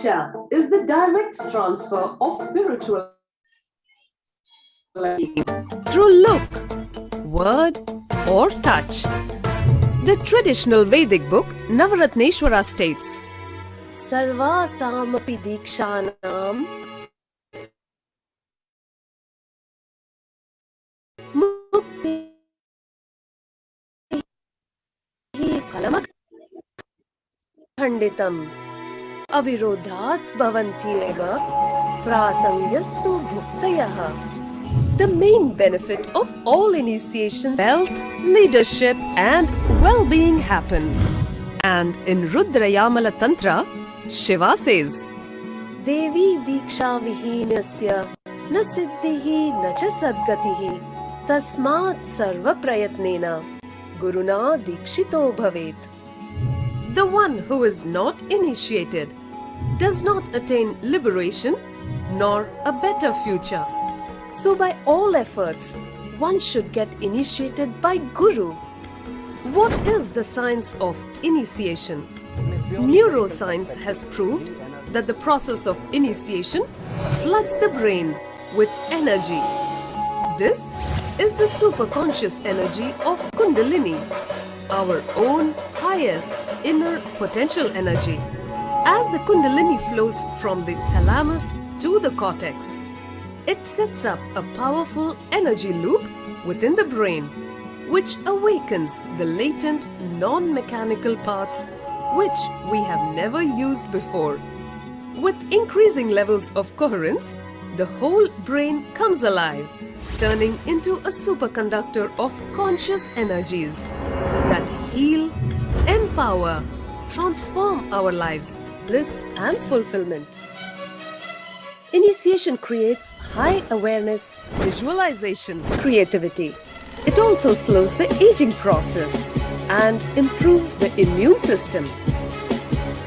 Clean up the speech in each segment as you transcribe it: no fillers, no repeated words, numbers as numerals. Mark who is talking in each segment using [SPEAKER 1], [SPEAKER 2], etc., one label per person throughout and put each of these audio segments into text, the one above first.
[SPEAKER 1] Diksha is the direct transfer of spiritual
[SPEAKER 2] through look, word, or touch. The traditional Vedic book Navaratneshwara states, Sarva samapi dikshanam mukti phalamak khanditam avirodhat bhavanti eva prasangyastu bhuktayah. The main benefit of all initiation, wealth, leadership and well-being happen. And in Rudrayamala Tantra, Shiva says, Devi diksha vihinasya na siddhihi na cha sadgatihi tasmat sarva prayatnena guruna dikshito bhavet. The one who is not initiated does not attain liberation nor a better future. So by all efforts, one should get initiated by Guru. What is the science of initiation? Neuroscience has proved that the process of initiation floods the brain with energy. This is the superconscious energy of Kundalini, our own highest inner potential energy. As the Kundalini flows from the thalamus to the cortex, it sets up a powerful energy loop within the brain, which awakens the latent non-mechanical parts which we have never used before. With increasing levels of coherence, the whole brain comes alive, turning into a superconductor of conscious energies that heal, empower, transform our lives, bliss and fulfillment. Initiation creates high awareness, visualization, creativity. It also slows the aging process and improves the immune system.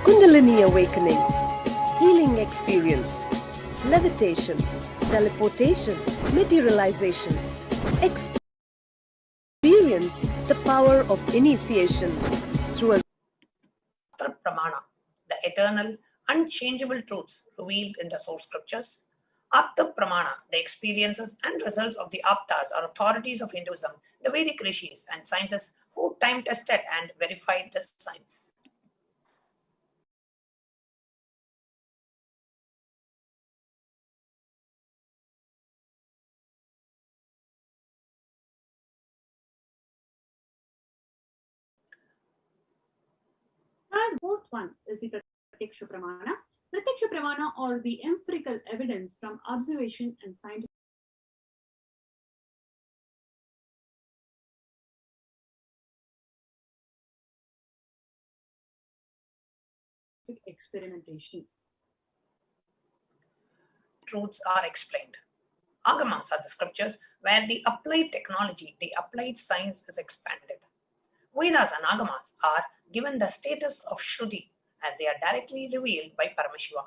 [SPEAKER 2] Kundalini awakening, healing experience, levitation, teleportation, materialization. Experience the power of initiation through a
[SPEAKER 3] Pramana, the eternal, unchangeable truths revealed in the source scriptures. Apta Pramana, the experiences and results of the Aptas or authorities of Hinduism, the Vedic rishis and scientists who time tested and verified the science.
[SPEAKER 4] And fourth one is the Pratyaksha Pramana. Pratyaksha Pramana, or the empirical evidence from observation and scientific experimentation.
[SPEAKER 3] Truths are explained. Agamas are the scriptures where the applied technology, the applied science is expanded. Vedas and Agamas are given the status of Shruti as they are directly revealed by Paramashiva.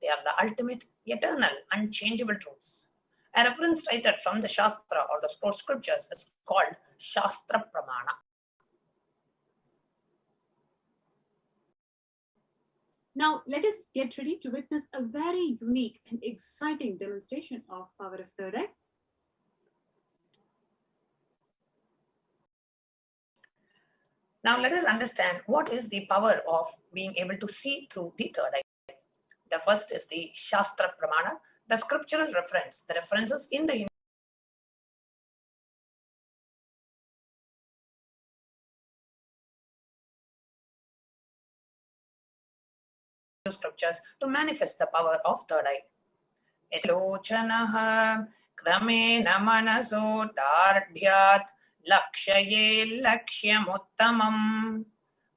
[SPEAKER 3] They are the ultimate, eternal, unchangeable truths. A reference cited from the Shastra or the source scriptures is called Shastra Pramana.
[SPEAKER 4] Now, let us get ready to witness a very unique and exciting demonstration of power of third eye.
[SPEAKER 3] Now, let us understand what is the power of being able to see through the third eye. The first is the Shastra Pramana, the scriptural reference, the references in the Hindu scriptures to manifest the power of third eye. Etlochanaha kramena manaso dardhyat lakshaye lakshyamuttamam.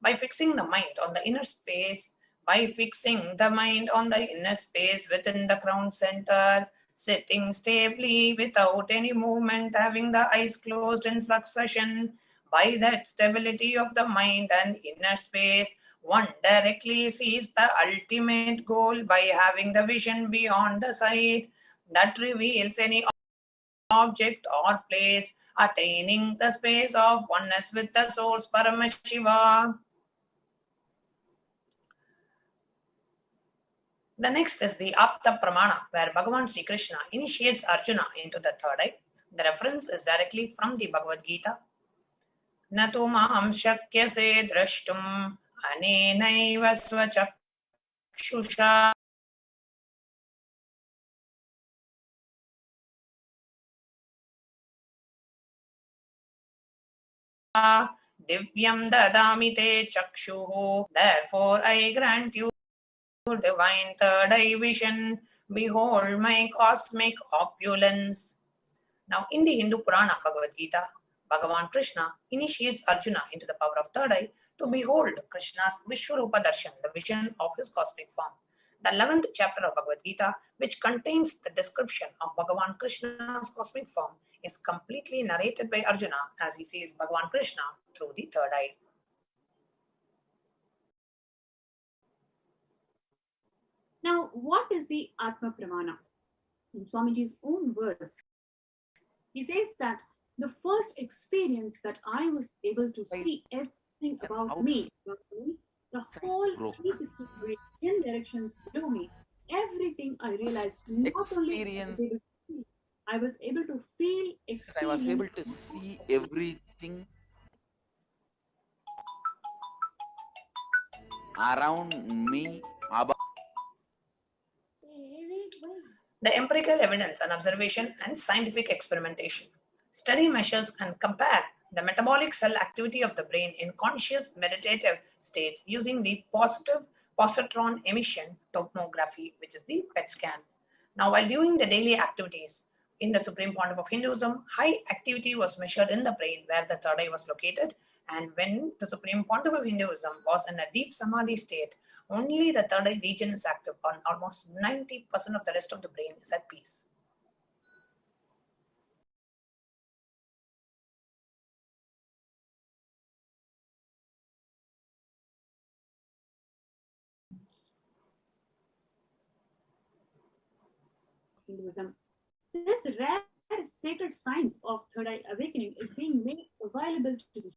[SPEAKER 3] By fixing the mind on the inner space, by fixing the mind on the inner space within the crown center, sitting stably without any movement, having the eyes closed in succession, by that stability of the mind and inner space, one directly sees the ultimate goal by having the vision beyond the sight that reveals any object or place, attaining the space of oneness with the source Paramashiva. The next is the Apta Pramana, where Bhagavan Sri Krishna initiates Arjuna into the third eye. The reference is directly from the Bhagavad Gita. Natu maham shakyase drashtum anenaiva swachakshusha divyam dadami te chakshuhu. Therefore I grant you divine third eye vision. Behold my cosmic opulence. Now, in the Hindu Purana Bhagavad Gita, Bhagavan Krishna initiates Arjuna into the power of third eye to behold Krishna's Vishwarupa Darshan, the vision of his cosmic form. The 11th chapter of Bhagavad Gita, which contains the description of Bhagavan Krishna's cosmic form, is completely narrated by Arjuna as he sees Bhagavan Krishna through the third eye.
[SPEAKER 4] Now, what is the Atma Pramana? In Swamiji's own words, he says that the first experience that I was able to see everything about me, the whole 360 degrees, 10 directions below me, everything I realized, not only I was able to feel, experience.
[SPEAKER 5] I was able to see everything around me, about
[SPEAKER 3] The empirical evidence and observation and scientific experimentation. Study measures and compare the metabolic cell activity of the brain in conscious meditative states using the positive positron emission tomography, which is the PET scan. Now, while doing the daily activities in the Supreme Pontiff of Hinduism, high activity was measured in the brain where the third eye was located. And when the Supreme Pontiff of Hinduism was in a deep Samadhi state, only the third eye region is active, and almost 90% of the rest of the brain is at peace.
[SPEAKER 4] Hinduism. This rare sacred science of third eye awakening is being made available to the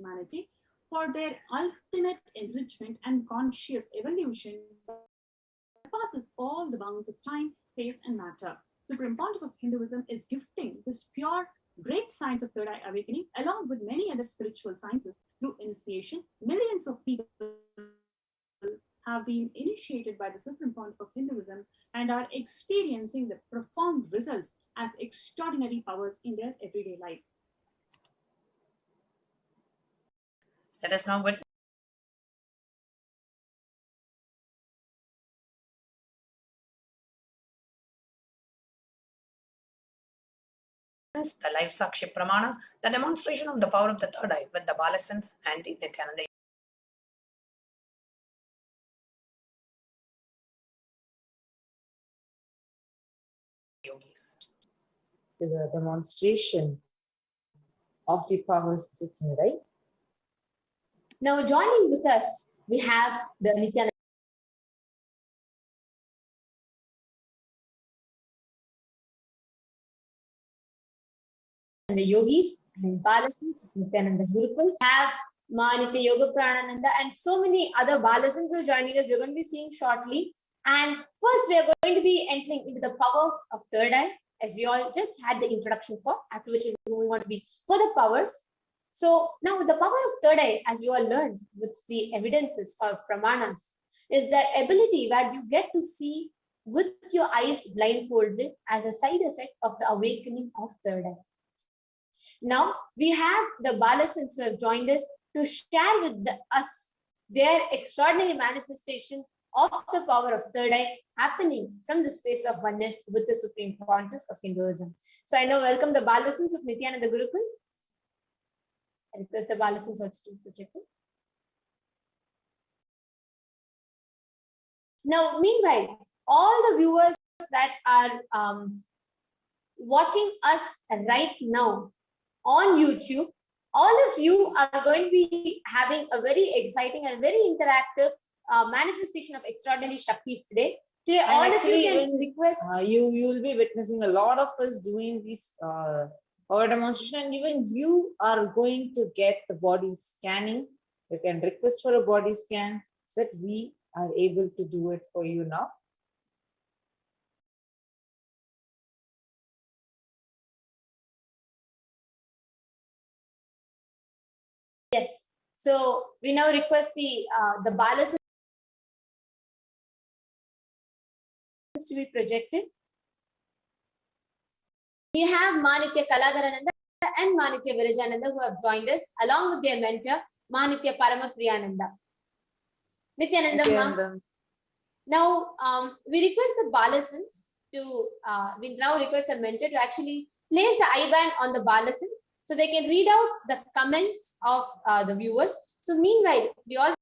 [SPEAKER 4] humanity for their ultimate enrichment and conscious evolution that passes all the bounds of time, space, and matter. Supreme Pontiff of Hinduism is gifting this pure, great science of third eye awakening along with many other spiritual sciences through initiation. Millions of people have been initiated by the Supreme Pontiff of Hinduism and are experiencing the profound results as extraordinary powers in their everyday life.
[SPEAKER 3] Let us now witness the live Sakshi Pramana, the demonstration of the power of the third eye with the Balasans and the Nithyananda yogis.
[SPEAKER 6] To the demonstration of the powers of the third eye. Now joining with us, we have the Nithyananda and the yogis and balasans of Nithyananda Gurukul, have Nitya Yoga Pranananda and so many other balasans are joining us. We're going to be seeing shortly. And first, we are going to be entering into the power of third eye, as we all just had the introduction for, after which we're moving on to the further powers. So now the power of third eye, as we all learned with the evidences or pramanas, is that ability where you get to see with your eyes blindfolded as a side effect of the awakening of third eye. Now we have the balasans who have joined us to share with us their extraordinary manifestation of the power of third eye happening from the space of oneness with the Supreme Pontiff of Hinduism. So I now welcome the balasans of Nithyananda Gurukul. I request the balasans also to project it. Now, meanwhile, all the viewers that are watching us right now on YouTube, all of you are going to be having a very exciting and very interactive manifestation of extraordinary Shaktis today. Today, all of you can request.
[SPEAKER 7] You will be witnessing a lot of us doing these our demonstration, and even you are going to get the body scanning. You can request for a body scan so that we are able to do it for you now.
[SPEAKER 6] Yes. So we now request the balas to be projected. We have Manitya Kaladharananda and Manitya Virajananda who have joined us along with their mentor Manitya Paramapriyananda. Nithyananda.
[SPEAKER 7] Nithyananda.
[SPEAKER 6] Now we request the balasans to we now request the mentor to actually place the I-band on the balasans so they can read out the comments of the viewers. So meanwhile, we all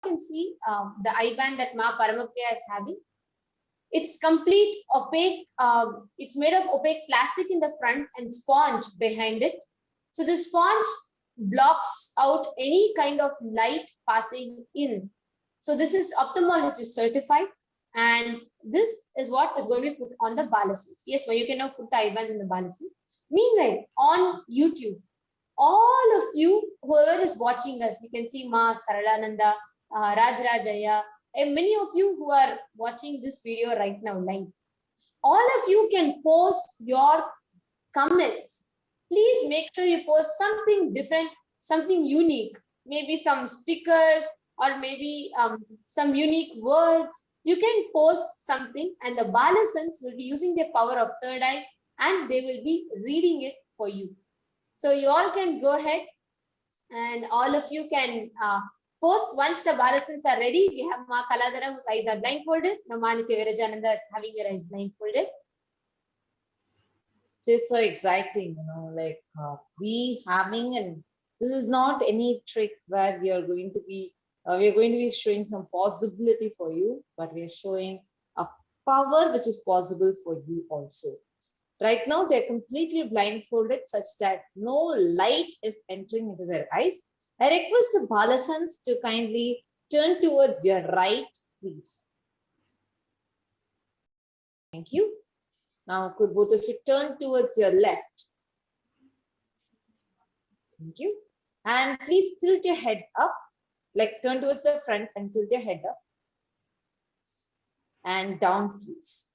[SPEAKER 6] can see the I-band that Ma Paramapriya is having. It's complete opaque, it's made of opaque plastic in the front and sponge behind it. So the sponge blocks out any kind of light passing in. So this is ophthalmologist certified, and this is what is going to be put on the balasans. Yes, well, you can now put the I-bands in the balasans. Meanwhile, on YouTube, all of you, whoever is watching us, we can see Ma Saralananda, Rajrajaya, and many of you who are watching this video right now live. All of you can post your comments. Please make sure you post something different, something unique, maybe some stickers or maybe some unique words. You can post something and the balasans will be using their power of third eye and they will be reading it for you. So you all can go ahead and all of you can post once the balasans are ready. We have Ma Kaladhara whose eyes are blindfolded. Now Manitya Virajananda is having her eyes blindfolded.
[SPEAKER 7] So it's so exciting, like we having, and this is not any trick where we are going to be, we are going to be showing some possibility for you, but we are showing a power which is possible for you also. Right now, they're completely blindfolded such that no light is entering into their eyes. I request the balasans to kindly turn towards your right, please. Thank you. Now, could both of you turn towards your left? Thank you. And please tilt your head up, like turn towards the front and tilt your head up. And down, please.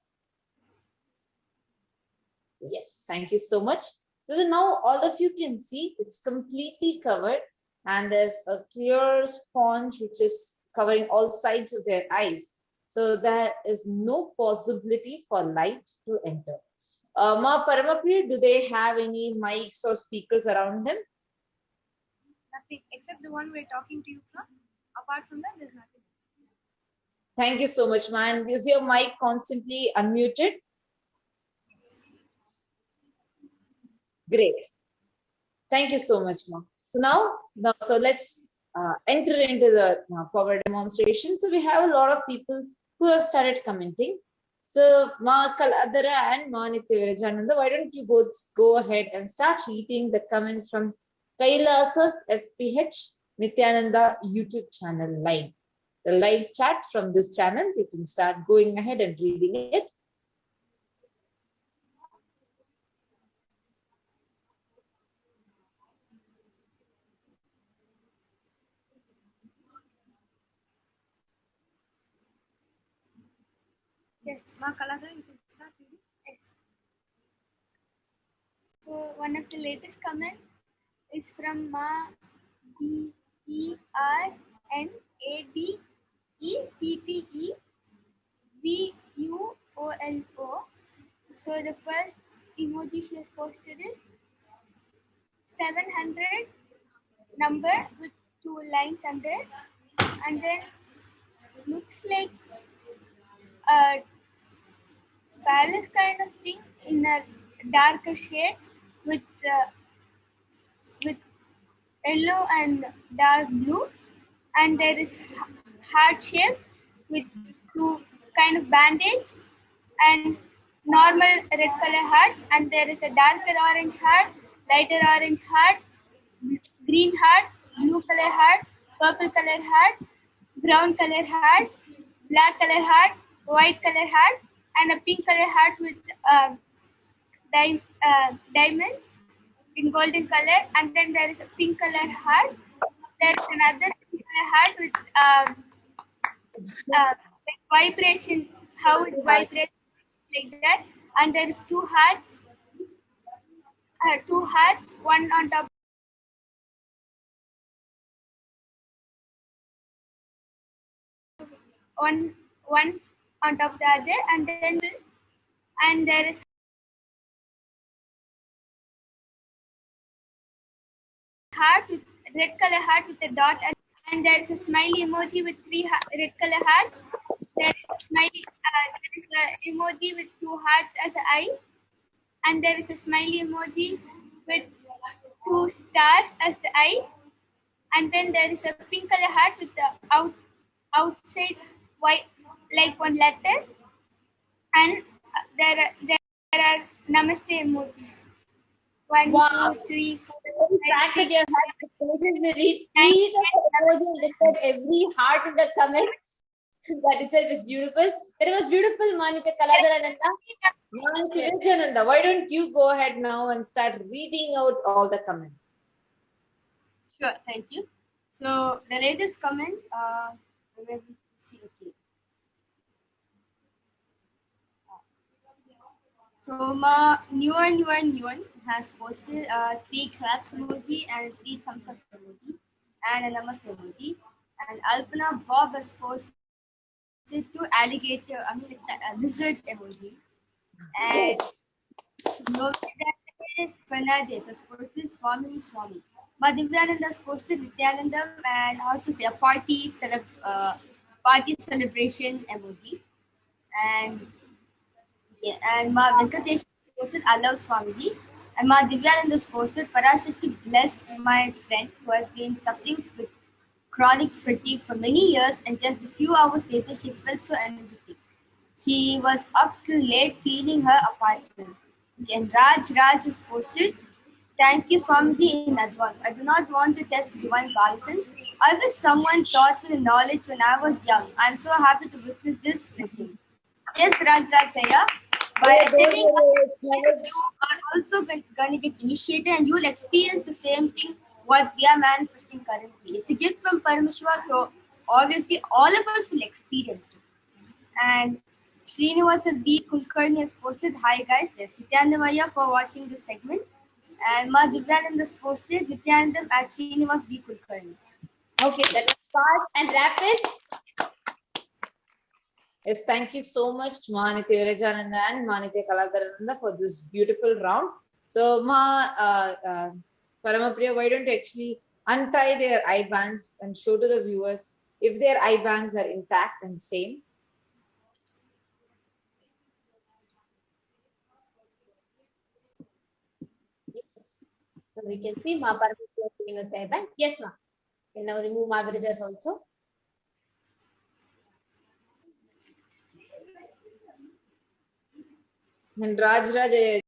[SPEAKER 7] Yes, thank you so much. So then now all of you can see it's completely covered and there's a clear sponge which is covering all sides of their eyes. So there is no possibility for light to enter. Ma Paramapriya, do they have any mics or speakers around them?
[SPEAKER 8] Nothing except the one we're talking to you from. Apart from that, there's nothing.
[SPEAKER 7] Thank you so much, man. Is your mic constantly unmuted? Great. Thank you so much, Ma. So now so let's enter into the power demonstration. So we have a lot of people who have started commenting. So Ma Kaladhara and Ma Nithyananda, why don't you both go ahead and start reading the comments from Kailasa's SPH Nithyananda YouTube channel live. The live chat from this channel, you can start going ahead and reading it.
[SPEAKER 8] Yes, Ma Kaladhara, you can start reading. Yes. So one of the latest comment is from Ma BERNADETTEVULO. So the first emoji she has posted is 700 number with 2 lines under, and then looks like a palace kind of thing in a darker shade with yellow and dark blue, and there is heart shape with 2 kind of bandage and normal red color heart, and there is a darker orange heart, lighter orange heart, green heart, blue color heart, purple color heart, brown color heart, black color heart, white color heart, and a pink color heart with diamonds in golden color, and then there is a pink color heart. There is another pink color heart with like vibration, how it vibrates like that, and there is two hearts, one on top, one on top of the other, and there is heart with red color heart with a dot, and there is a smiley emoji with three red color hearts. There is a smiley, there is an emoji with two hearts as an eye, and there is a smiley emoji with two stars as the eye, and then there is a pink color heart with the outside white like one letter, and there are namaste emojis. One,
[SPEAKER 6] Wow.
[SPEAKER 8] 2, 3, 4,
[SPEAKER 6] The very
[SPEAKER 8] 5,
[SPEAKER 6] fact that
[SPEAKER 8] 6,
[SPEAKER 6] you have had the patience to read each of the emoji and listed every heart in the comment, that itself is beautiful. That was beautiful, Manita Kaladarananda.
[SPEAKER 7] Manita Vijayananda, why don't you go ahead now and start reading out all the comments?
[SPEAKER 8] Sure, thank you. So the latest comment, where we see, okay. So Nguyen has posted 3 claps emoji and 3 thumbs up emoji and a namaste emoji. And Alpana Bob has posted 2 alligator, lizard emoji. And Fernandez has posted Swami. Madhivyananda has posted Nithyanandam and how to say a party celebration emoji. And yeah, and Ma Venkatesh posted I love Swamiji. And Ma Divyananda posted Parashakti blessed my friend who has been suffering with chronic fatigue for many years, and just a few hours later she felt so energetic. She was up till late cleaning her apartment. And Raj has posted, thank you Swamiji in advance. I do not want to test divine license. I wish someone taught me the knowledge when I was young. I am so happy to witness this session. Yes, Rajaya. By attending, you are also going to get initiated and you will experience the same thing what we are manifesting currently. It's a gift from Paramashiva, so obviously all of us will experience it. And Srinivasa B. Kulkarni has posted, hi guys, yes, Nithyanandamaya for watching this segment. And Ma Divyanand has posted, Nithyanandam at Srinivas B. Kulkarni.
[SPEAKER 6] Okay, that was fast and rapid.
[SPEAKER 7] Yes, thank you so much, Manita Vijayananda and Manita Kaladarananda for this beautiful round. So, Paramapriya, why don't you actually untie their eye bands and show to the viewers if their eye bands are intact and same?
[SPEAKER 6] Yes. So we can see Ma Parvati giving us the band. Yes, Ma. Can now remove Ma Virajas also.
[SPEAKER 7] And Raj, I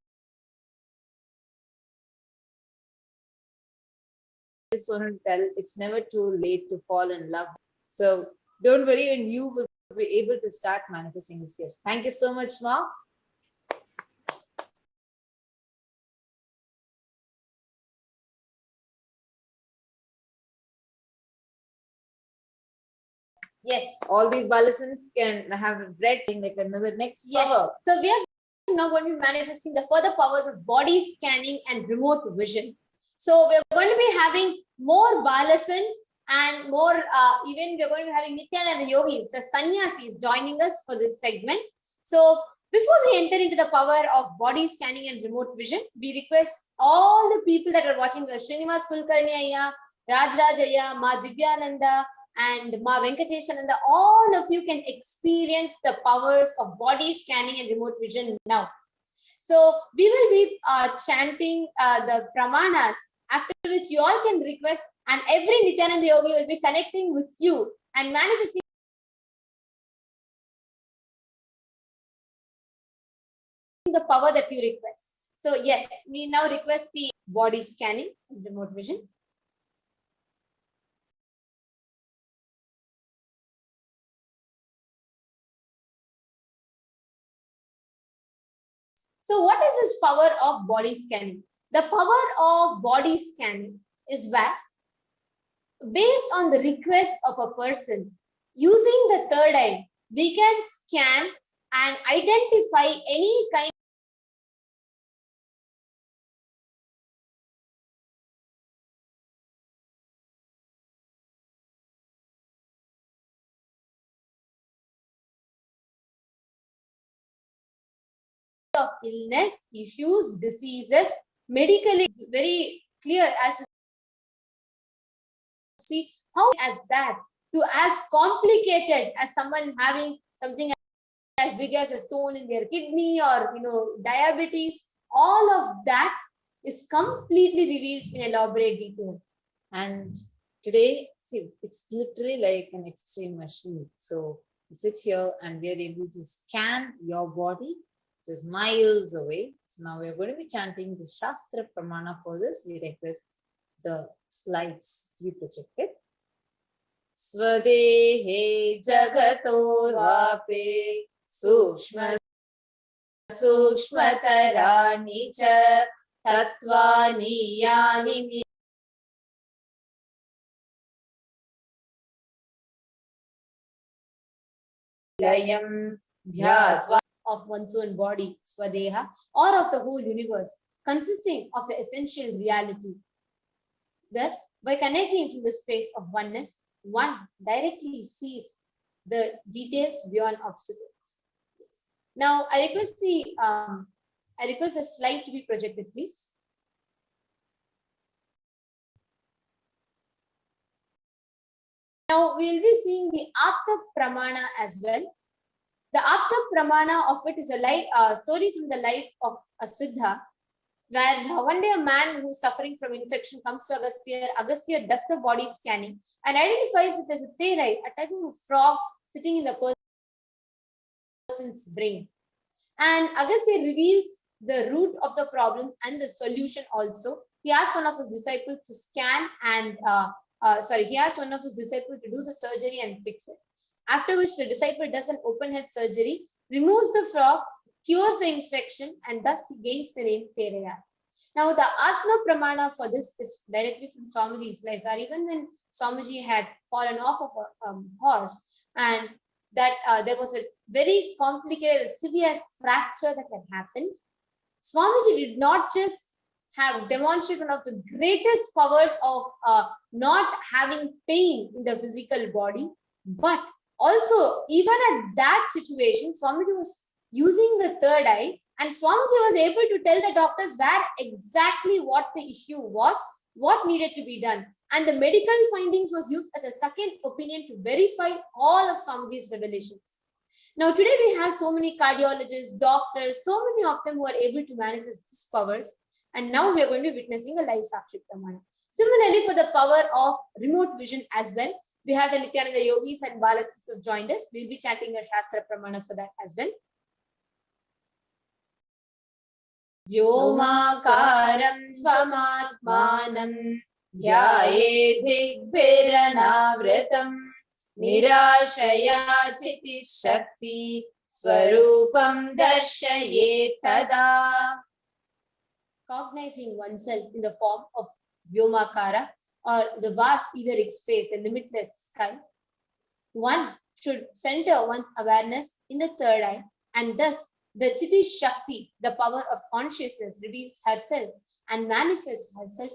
[SPEAKER 7] just want to tell it's never too late to fall in love. So don't worry, and you will be able to start manifesting this. Yes. Thank you so much, Ma.
[SPEAKER 6] Yes.
[SPEAKER 7] All these balisons can have read like another next power.
[SPEAKER 6] So we are now going to be manifesting the further powers of body scanning and remote vision. So we're going to be having more balasans and more, even we're going to be having Nithyananda yogis, the sannyasis joining us for this segment. So before we enter into the power of body scanning and remote vision, we request all the people that are watching the Srinivas Kulkarni Ayya, Raj Ayya, Ma Divyananda, and Ma Venkateshananda, all of you can experience the powers of body scanning and remote vision now. So we will be chanting the pramanas, after which you all can request, and every Nithyananda yogi will be connecting with you and manifesting the power that you request. So yes, we now request the body scanning and remote vision. So what is this power of body scanning? The power of body scanning is where, based on the request of a person, using the third eye, we can scan and identify any kind of illness, issues, diseases, medically very clear as to see how as that to as complicated as someone having something as big as a stone in their kidney or diabetes. All of that is completely revealed in elaborate detail.
[SPEAKER 7] And today, see, it's literally like an X-ray machine. So you sit here and we are able to scan your body just miles away. So now we are going to be chanting the Shastra Pramana for this. We request the slides to be projected. Swadehe jagato vape sukshma sukshmatarani cha tattvani yani nilayam dhyatva
[SPEAKER 6] of one's own body, Swadeha, or of the whole universe, consisting of the essential reality. Thus, by connecting to the space of oneness, one directly sees the details beyond obstacles. Yes. Now, I request the slide to be projected, please. Now, we will be seeing the Apta Pramana as well. The Apta Pramana of it is a story from the life of a Siddha, where one day a man who is suffering from infection comes to Agastya. Agastya does the body scanning and identifies that there's a therai, a type of frog sitting in the person's brain. And Agastya reveals the root of the problem and the solution also. He asks one of his disciples to scan and, he asks one of his disciples to do the surgery and fix it. After which the disciple does an open head surgery, removes the frog, cures the infection, and thus he gains the name Thereya. Now, the Atma Pramana for this is directly from Swamiji's life, where even when Swamiji had fallen off of a horse, and that there was a very complicated, severe fracture that had happened, Swamiji did not just have demonstrated one of the greatest powers of not having pain in the physical body, but also, even at that situation, Swamiji was using the third eye, and Swamiji was able to tell the doctors where exactly what the issue was, what needed to be done. And the medical findings was used as a second opinion to verify all of Swamiji's revelations. Now, today we have so many cardiologists, doctors, so many of them who are able to manifest these powers. And now we are going to be witnessing a live Sakshi Pramana. Similarly, for the power of remote vision as well, we have the Nithyananda yogis and Balasins who have joined us. We'll be chanting a Shastra Pramana for that as well.
[SPEAKER 7] Vyomakaram svamatmanam dhyaye digbhiranavritam nirashaya chiti shakti swarupam darshaye tada.
[SPEAKER 6] Cognizing oneself in the form of Vyomakara, or the vast etheric space, the limitless sky, one should center one's awareness in the third eye, and thus the Chiti Shakti, the power of consciousness, reveals herself and manifests herself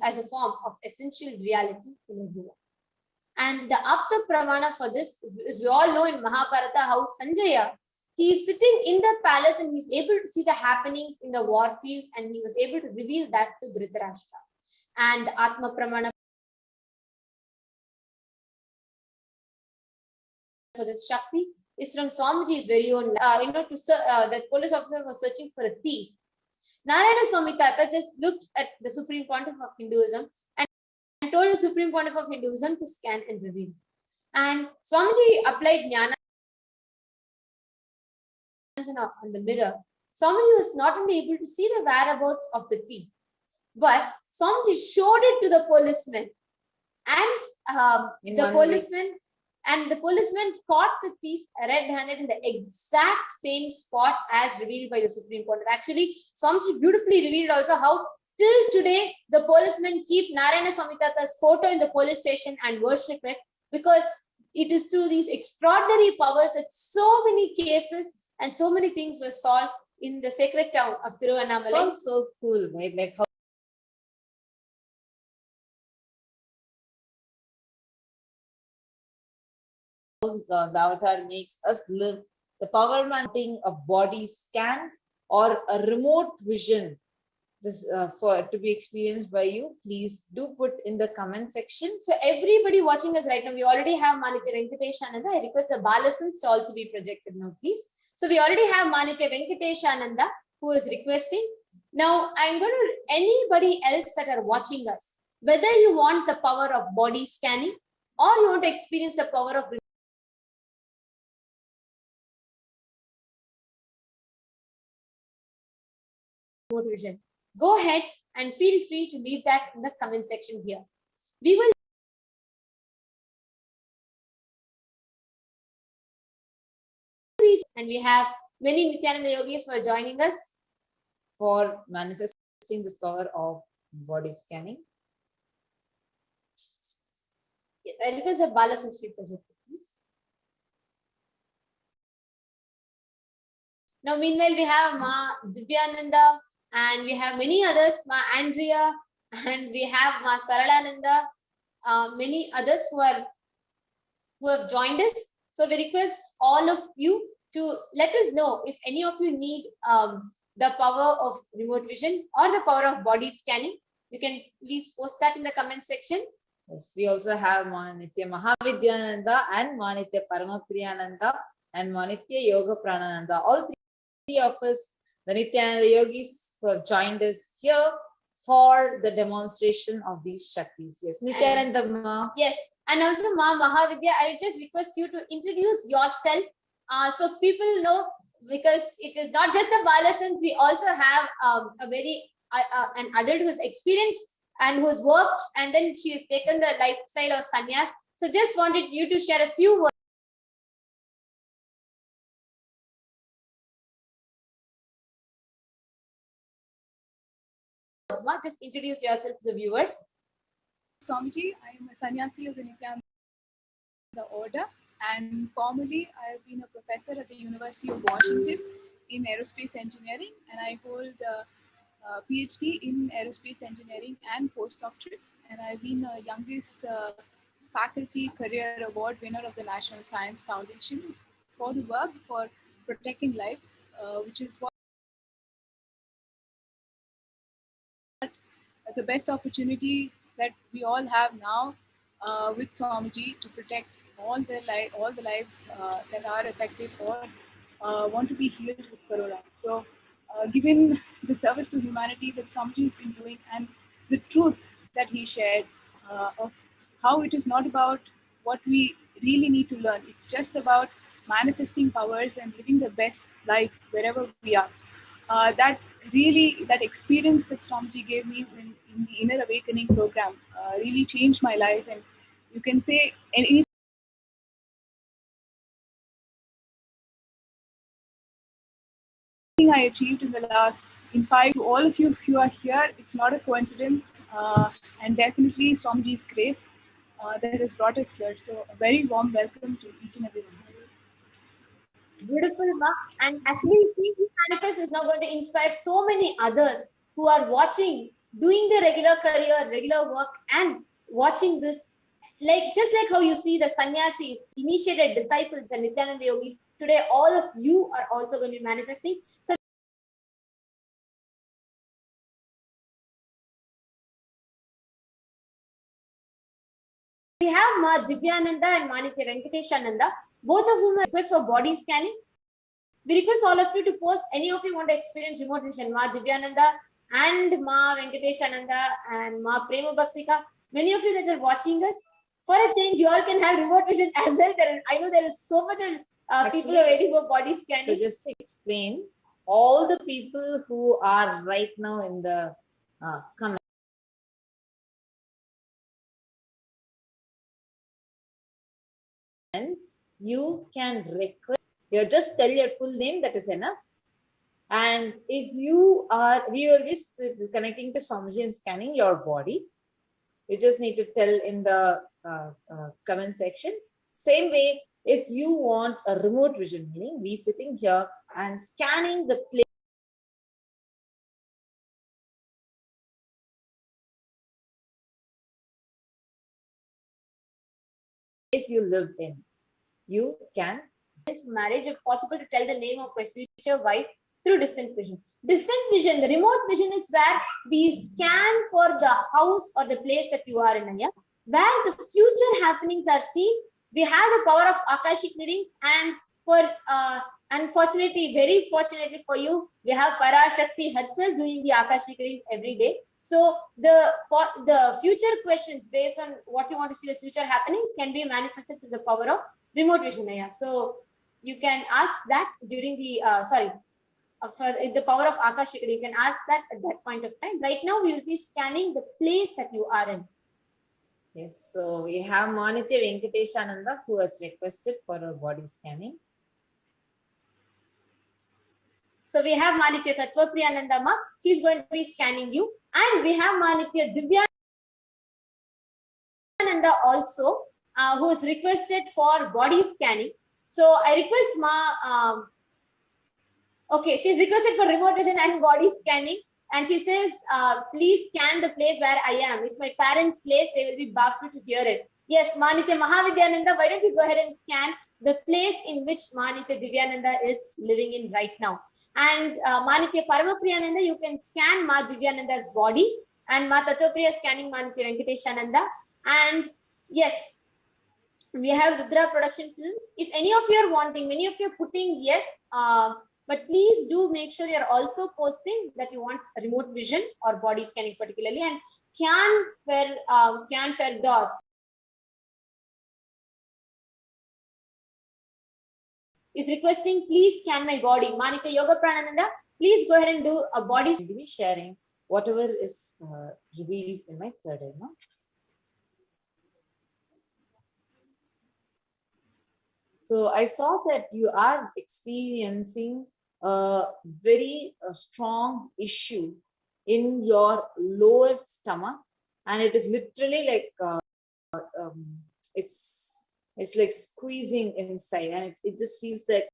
[SPEAKER 6] as a form of essential reality in everyone. And the Apta Pramana for this is, we all know in Mahabharata how Sanjaya, he is sitting in the palace and he's able to see the happenings in the war field, and he was able to reveal that to Dhritarashtra. And the Atma Pramana for this Shakti is from Swamiji's very own. The police officer was searching for a thief. Narayana Swami Tata just looked at the Supreme Pontiff of Hinduism and told the Supreme Pontiff of Hinduism to scan and reveal. And Swamiji applied Jnana on the mirror. Swamiji was not only able to see the whereabouts of the thief, but Swamiji showed it to the policeman. And the policeman And the policeman caught the thief red-handed in the exact same spot as revealed by the Supreme Court. Actually, Swamiji beautifully revealed also how still today the policemen keep Narayana Swamitata's photo in the police station and worship it, because it is through these extraordinary powers that so many cases and so many things were solved in the sacred town of Tiruvannamalai.
[SPEAKER 7] Sounds so cool, right? Like how the avatar makes us live. The power mounting a body scan or a remote vision, this for to be experienced by you, please do put in the comment section.
[SPEAKER 6] So everybody watching us right now, we already have Manitya Venkateshananda. I request the Balasans to also be projected now, please. So we already have Manitya Venkateshananda who is requesting. Now I'm going to, anybody else that are watching us, whether you want the power of body scanning or you want to experience the power of remote vision, go ahead and feel free to leave that in the comment section here. We will and we have many Nithyananda yogis who are joining us
[SPEAKER 7] for manifesting this power of body scanning.
[SPEAKER 6] Yes, I request the Balasans to be projected, please. Now, meanwhile, we have Ma Divyananda and we have many others, Ma Andrea, and we have Ma Saralananda, many others who have joined us. So we request all of you to let us know if any of you need the power of remote vision or the power of body scanning. You can please post that in the comment section.
[SPEAKER 7] Yes, we also have Manitya Mahavidyananda and Manitya Paramapriyananda and Manitya Yoga Pranananda. All three of us, the Nithyananda yogis who have joined us here for the demonstration of these Shaktis. Yes, Nithyananda Ma.
[SPEAKER 6] Yes, and also Ma Mahavidya, I just request you to introduce yourself so people know, because it is not just a Balasans, we also have an adult who's experienced and who's worked, and then she has taken the lifestyle of sannyas. So just wanted you to share a few words. Just introduce yourself to the viewers.
[SPEAKER 9] Swamiji, I am a sannyasi of the Nithyananda order, and formerly I have been a professor at the University of Washington in aerospace engineering, and I hold a PhD in aerospace engineering and postdoctorate, and I've been the youngest faculty career award winner of the National Science Foundation for the work for protecting lives, which is what the best opportunity that we all have now with Swamiji to protect all the lives that are affected or want to be healed with Corona. So, given the service to humanity that Swamiji has been doing and the truth that he shared of how it is not about what we really need to learn, it's just about manifesting powers and living the best life wherever we are. That experience that Swamiji gave me in the Inner Awakening program really changed my life, and you can say anything I achieved in the last, in fact, to all of you who are here, it's not a coincidence, and definitely Swamiji's grace that has brought us here. So a very warm welcome to each and every one.
[SPEAKER 6] Beautiful, Ma. And actually, seeing this manifest is now going to inspire so many others who are watching, doing the regular career, regular work, and watching this. Just like how you see the sannyasis, initiated disciples, and Nithyananda yogis, today all of you are also going to be manifesting. So we have Ma Divyananda and Manitya Venkateshananda, both of whom request for body scanning. We request all of you to post any of you want to experience remote vision. Ma Divyananda and Ma Venkateshananda and Ma Prema Bhaktika. Many of you that are watching us, for a change, you all can have remote vision as well. I know there is so much people are waiting for body scanning.
[SPEAKER 7] So just to explain, all the people who are right now in the comment Hence, you can request, you just tell your full name, that is enough. And if you are, we will be connecting to Swamiji and scanning your body. You just need to tell in the comment section. Same way, if you want a remote vision, meaning we sitting here and scanning the place you live in, you can. Marriage, if possible, to tell the name of my future wife through distant vision. Distant vision, the remote vision is where we scan for the house or the place that you are in, where the future happenings are seen. We have the power of Akashic readings, and for unfortunately, very fortunately for you, we have Parashakti herself doing the Akashic readings every day. So the future questions based on what you want to see the future happenings can be manifested through the power of remote vision. So you can ask that during the for the power of Akashic, you can ask that at that point of time. Right now, we will be scanning the place that you are in. Yes, so we have Manitya Venkateshananda who has requested for a body scanning. So we have Manitya Tattvapriyananda Ma, she's going to be scanning you. And we have Manitya Divyananda also, who is requested for body scanning. So I request Ma, okay, she's requested for remote vision and body scanning. And she says, please scan the place where I am. It's my parents' place. They will be baffled to hear it. Yes, Manitya Mahavidyananda, why don't you go ahead and scan the place in which Manitya Divyananda is living in right now. And Manitya Paramapriyananda, you can scan Ma Divyananda's body. And Ma Tattvapriya scanning Manitya Venkateshananda. And yes, we have Rudra Production Films. If any of you are wanting, many of you are putting yes, but please do make sure you're also posting that you want remote vision or body scanning particularly. And Kyan Ferdos is requesting, please scan my body. Manitya Yoga Pranananda, please go ahead and do a body. To be sharing whatever is revealed in my third eye. No? So I saw that you are experiencing a very strong issue in your lower stomach, and it is literally like it's like squeezing inside, and it just feels like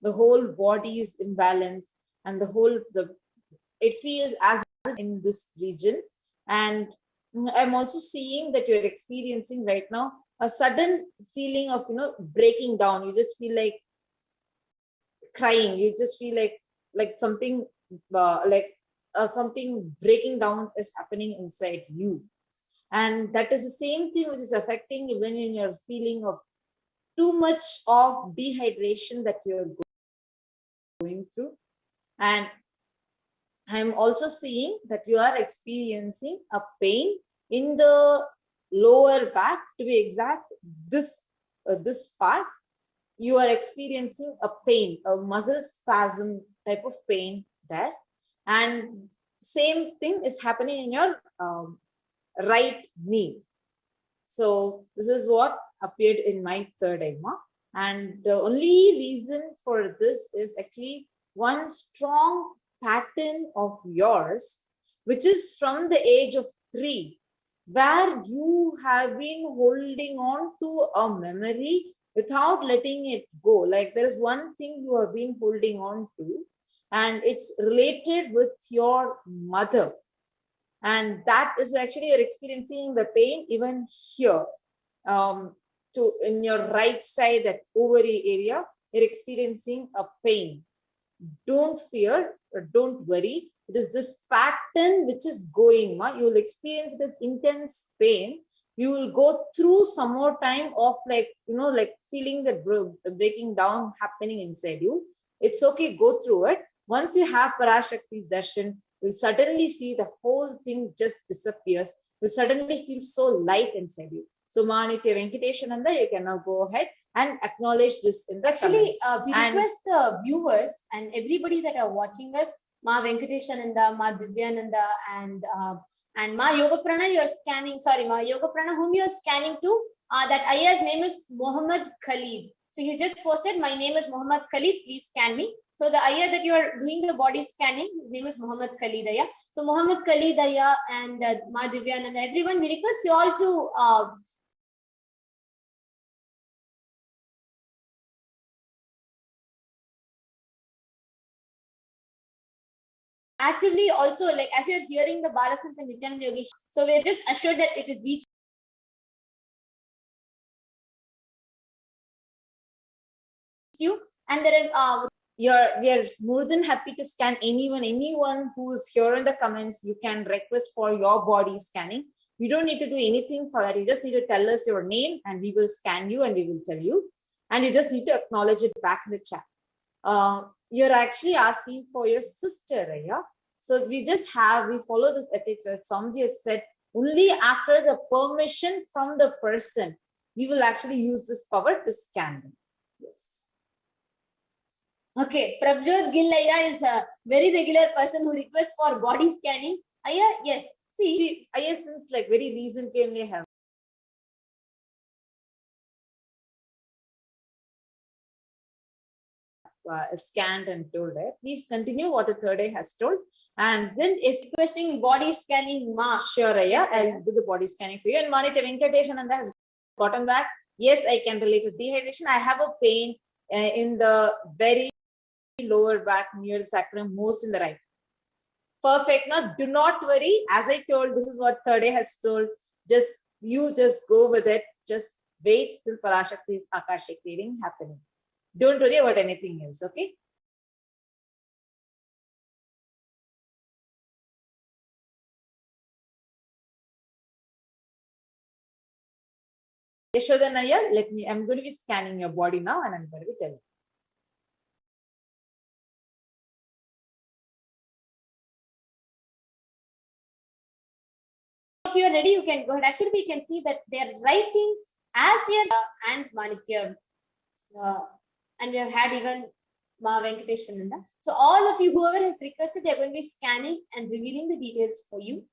[SPEAKER 7] the whole body is imbalanced, and it feels as in this region. And I'm also seeing that you're experiencing right now a sudden feeling of breaking down. You just feel like crying. You just feel like something something breaking down is happening inside you. And that is the same thing which is affecting even in your feeling of too much of dehydration that you're going through. And I'm also seeing that you are experiencing a pain in the lower back, to be exact, this part. You are experiencing a pain, a muscle spasm type of pain there. And same thing is happening in your right knee. So this is what appeared in my third eye. And the only reason for this is actually one strong pattern of yours, which is from the age of 3, where you have been holding on to a memory without letting it go. Like there is one thing you have been holding on to, and it's related with your mother. And that is actually you're experiencing the pain even here. In your right side, that ovary area, you're experiencing a pain. Don't fear, or don't worry. It is this pattern which is going. You will experience this intense pain. You will go through some more time of like feeling that breaking down happening inside you. It's okay, go through it. Once you have Parashakti's darshan, you'll suddenly see the whole thing just disappears. You'll suddenly feel so light inside you. So Manitya Venkateshananda, you can now go ahead and acknowledge this in the comments. We request the viewers and everybody that are watching us
[SPEAKER 6] Ma Venkateshananda, Ma Divyananda, and Ma Yoga Prana, you're scanning, sorry, Ma Yoga Prana, whom you're scanning to, that Ayya's name is Muhammad Khalid. So he's just posted, my name is Muhammad Khalid, please scan me. So the Ayya that you are doing the body scanning, his name is Muhammad Khalid Ayya. So Muhammad Khalid Ayya and Ma Divyananda, everyone, we request you all to actively also, like as you're hearing the Balasant and Nithyananda Yogi, so we're just assured that it is reaching you, and there are
[SPEAKER 7] we are more than happy to scan anyone who's here in the comments. You can request for your body scanning. You don't need to do anything for that. You just need to tell us your name and we will scan you and we will tell you. And you just need to acknowledge it back in the chat. You're actually asking for your sister, yeah? So we follow this ethics where Swamiji has said, only after the permission from the person, we will actually use this power to scan them. Yes.
[SPEAKER 6] Okay, Prabjot Gill Ayya is a very regular person who requests for body scanning. Ayya, yes. See
[SPEAKER 7] Ayya since like very recently only have scanned and told it. Please continue what the third eye has told. And then if
[SPEAKER 6] requesting body scanning, Ma.
[SPEAKER 7] Sure, Ayya, I'll do the body scanning for you. And Manitya Venkateshananda has gotten back. Yes, I can relate to dehydration. I have a pain in the very lower back near the sacrum, most in the right. Perfect. Now, do not worry. As I told, this is what third eye has told. You just go with it. Just wait till Parashakti's Akashic reading happening. Don't worry about anything else, okay? Yashodanaya, I'm going to be scanning your body now and I'm going to be telling you.
[SPEAKER 6] If you are ready, you can go ahead. Actually, we can see that they are writing as their and Manikya. And we have had even Ma Venkateshananda. So all of you, whoever has requested, they're going to be scanning and revealing the details for you.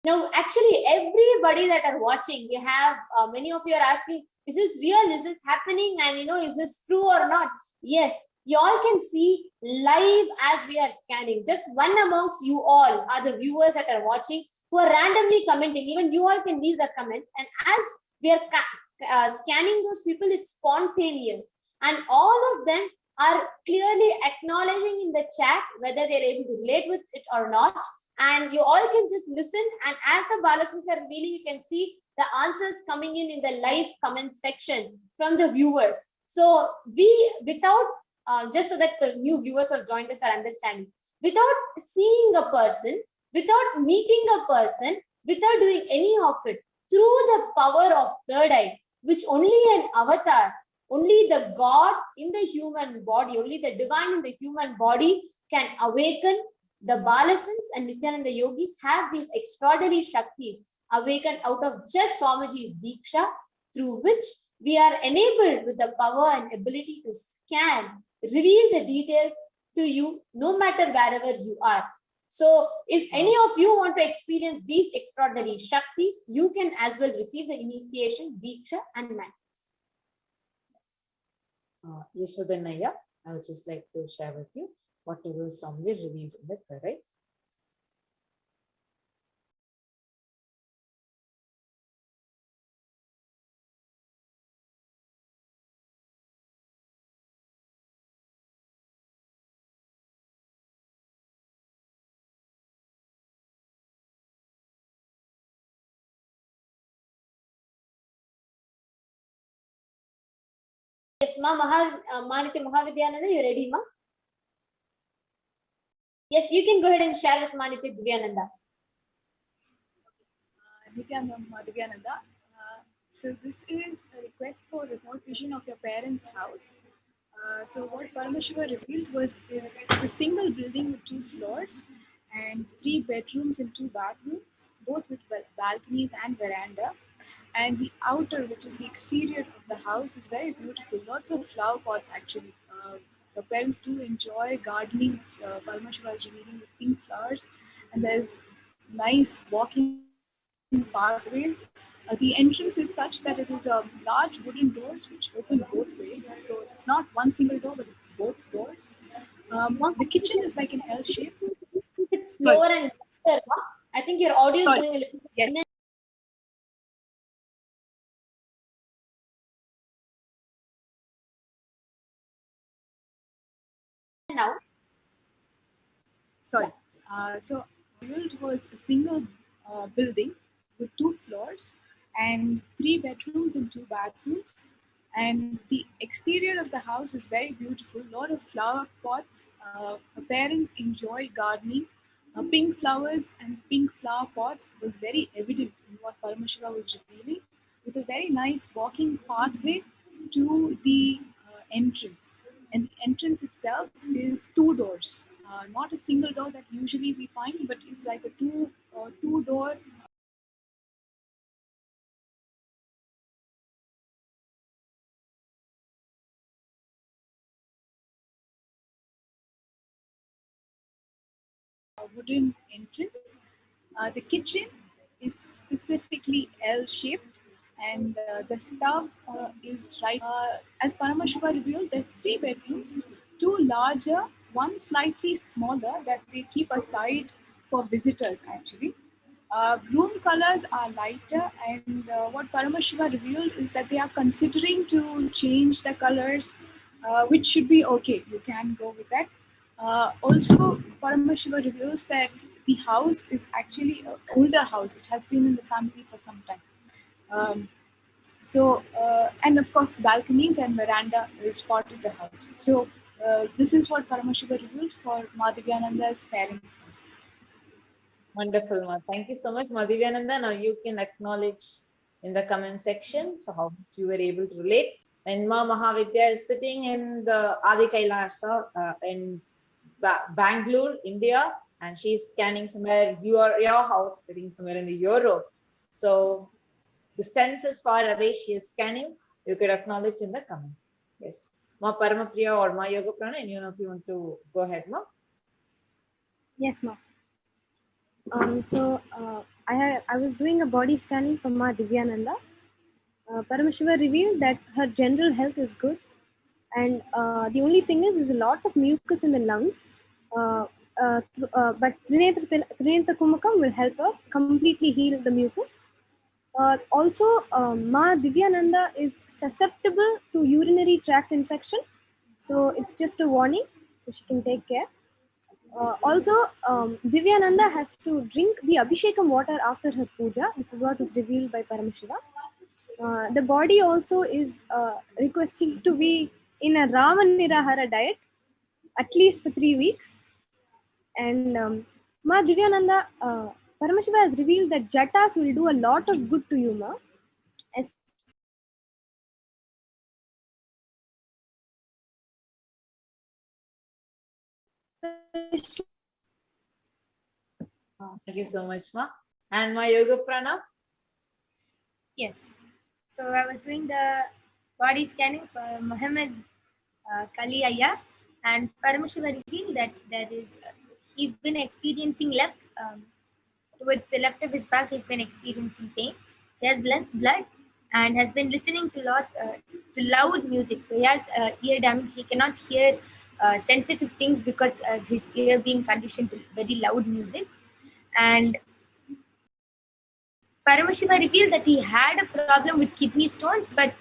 [SPEAKER 6] Now, actually, everybody that are watching, we have many of you are asking, is this real? Is this happening? And is this true or not? Yes, you all can see live as we are scanning. Just one amongst you all are the viewers that are watching who are randomly commenting. Even you all can leave the comment. And as we are scanning those people, it's spontaneous. And all of them are clearly acknowledging in the chat whether they're able to relate with it or not. And you all can just listen. And as the Balasans are revealing, you can see the answers coming in the live comment section from the viewers. So without, just so that the new viewers who have joined us are understanding, without seeing a person, without meeting a person, without doing any of it, through the power of third eye, which only an avatar, only the God in the human body, only the divine in the human body can awaken. The Balasans and Nithyananda yogis have these extraordinary Shaktis awakened out of just Swamiji's Diksha, through which we are enabled with the power and ability to scan, reveal the details to you, no matter wherever you are. So if any of you want to experience these extraordinary Shaktis, you can as well receive the initiation, Diksha and mantras.
[SPEAKER 7] Yashodanaya, I would just like to share with you whatever Swamiji revealed in the third eye.
[SPEAKER 6] Yes, Ma Manitya Mahavidyananda, you ready, Ma? Yes, you can go ahead and share with Manitya Divyananda.
[SPEAKER 9] Nithyananda, so this is a request for remote vision of your parents' house. So what Paramashiva revealed was it's a single building with 2 floors and 3 bedrooms and 2 bathrooms, both with balconies and veranda. And the outer, which is the exterior of the house, is very beautiful. Lots of flower pots actually. the parents do enjoy gardening. Paramashiva is revealing with pink flowers, and there's nice walking pathways. The entrance is such that it is a large wooden doors which open both ways. So it's not one single door, but it's both doors. The kitchen is like an L shape.
[SPEAKER 6] It's slower and better, huh? I think your audio is
[SPEAKER 9] Sorry.
[SPEAKER 6] going a little
[SPEAKER 9] Yes.
[SPEAKER 6] in and out.
[SPEAKER 9] Sorry. So built was a single building with 2 floors and 3 bedrooms and 2 bathrooms. And the exterior of the house is very beautiful. A lot of flower pots. The parents enjoy gardening. Pink flowers and pink flower pots was very evident in what Paramashiva was revealing, with a very nice walking pathway to the entrance. And the entrance itself is 2 doors, not a single door that usually we find, but it's like a two door. Wooden entrance. The kitchen is specifically L-shaped, and the stove is right. As Paramashiva revealed, there's 3 bedrooms, 2 larger, 1 slightly smaller that they keep aside for visitors actually. Room colors are lighter, and what Paramashiva revealed is that they are considering to change the colors, which should be okay. You can go with that. Also, Paramashiva reveals that the house is actually an older house. It has been in the family for some time. And of course, balconies and veranda is part of the house. So, this is what Paramashiva revealed for Madhvyananda's parents' house.
[SPEAKER 7] Wonderful, Ma. Thank you so much, Madhvyananda. Now you can acknowledge in the comment section so how much you were able to relate. And Ma Mahavidya is sitting in the Adi Kailasa in Bangalore, India, and she's scanning somewhere your house, sitting somewhere in the Europe. So distance is far away. She is scanning. You could acknowledge in the comments. Yes, Ma Paramapriya or Ma Yoga Prana. Anyone of you want to go ahead, Ma?
[SPEAKER 10] Yes, Ma. I was doing a body scanning for Ma Divyananda. Paramashiva revealed that her general health is good, and the only thing is there's a lot of mucus in the lungs. But Trinetra Kumakam will help her completely heal the mucus. Also, Ma Divyananda is susceptible to urinary tract infection, so it's just a warning, so she can take care. Also, Divyananda has to drink the Abhishekam water after her puja. This is what is revealed by Paramashiva. The body also is requesting to be in a Rama Nirahara diet at least for 3 weeks. And Ma Divyananda, Paramashiva has revealed that Jatas will do a lot of good to you, Ma.
[SPEAKER 7] Thank you so much, Ma. And Ma Yoga Prana?
[SPEAKER 8] Yes. So I was doing the body scanning for Muhammad Kali Ayya, and Paramashiva revealed that he's been experiencing left, towards the left of his back, he's been experiencing pain. He has less blood and has been listening to to loud music. So he has ear damage. He cannot hear sensitive things because of his ear being conditioned to very loud music. And Paramashiva revealed that he had a problem with kidney stones, but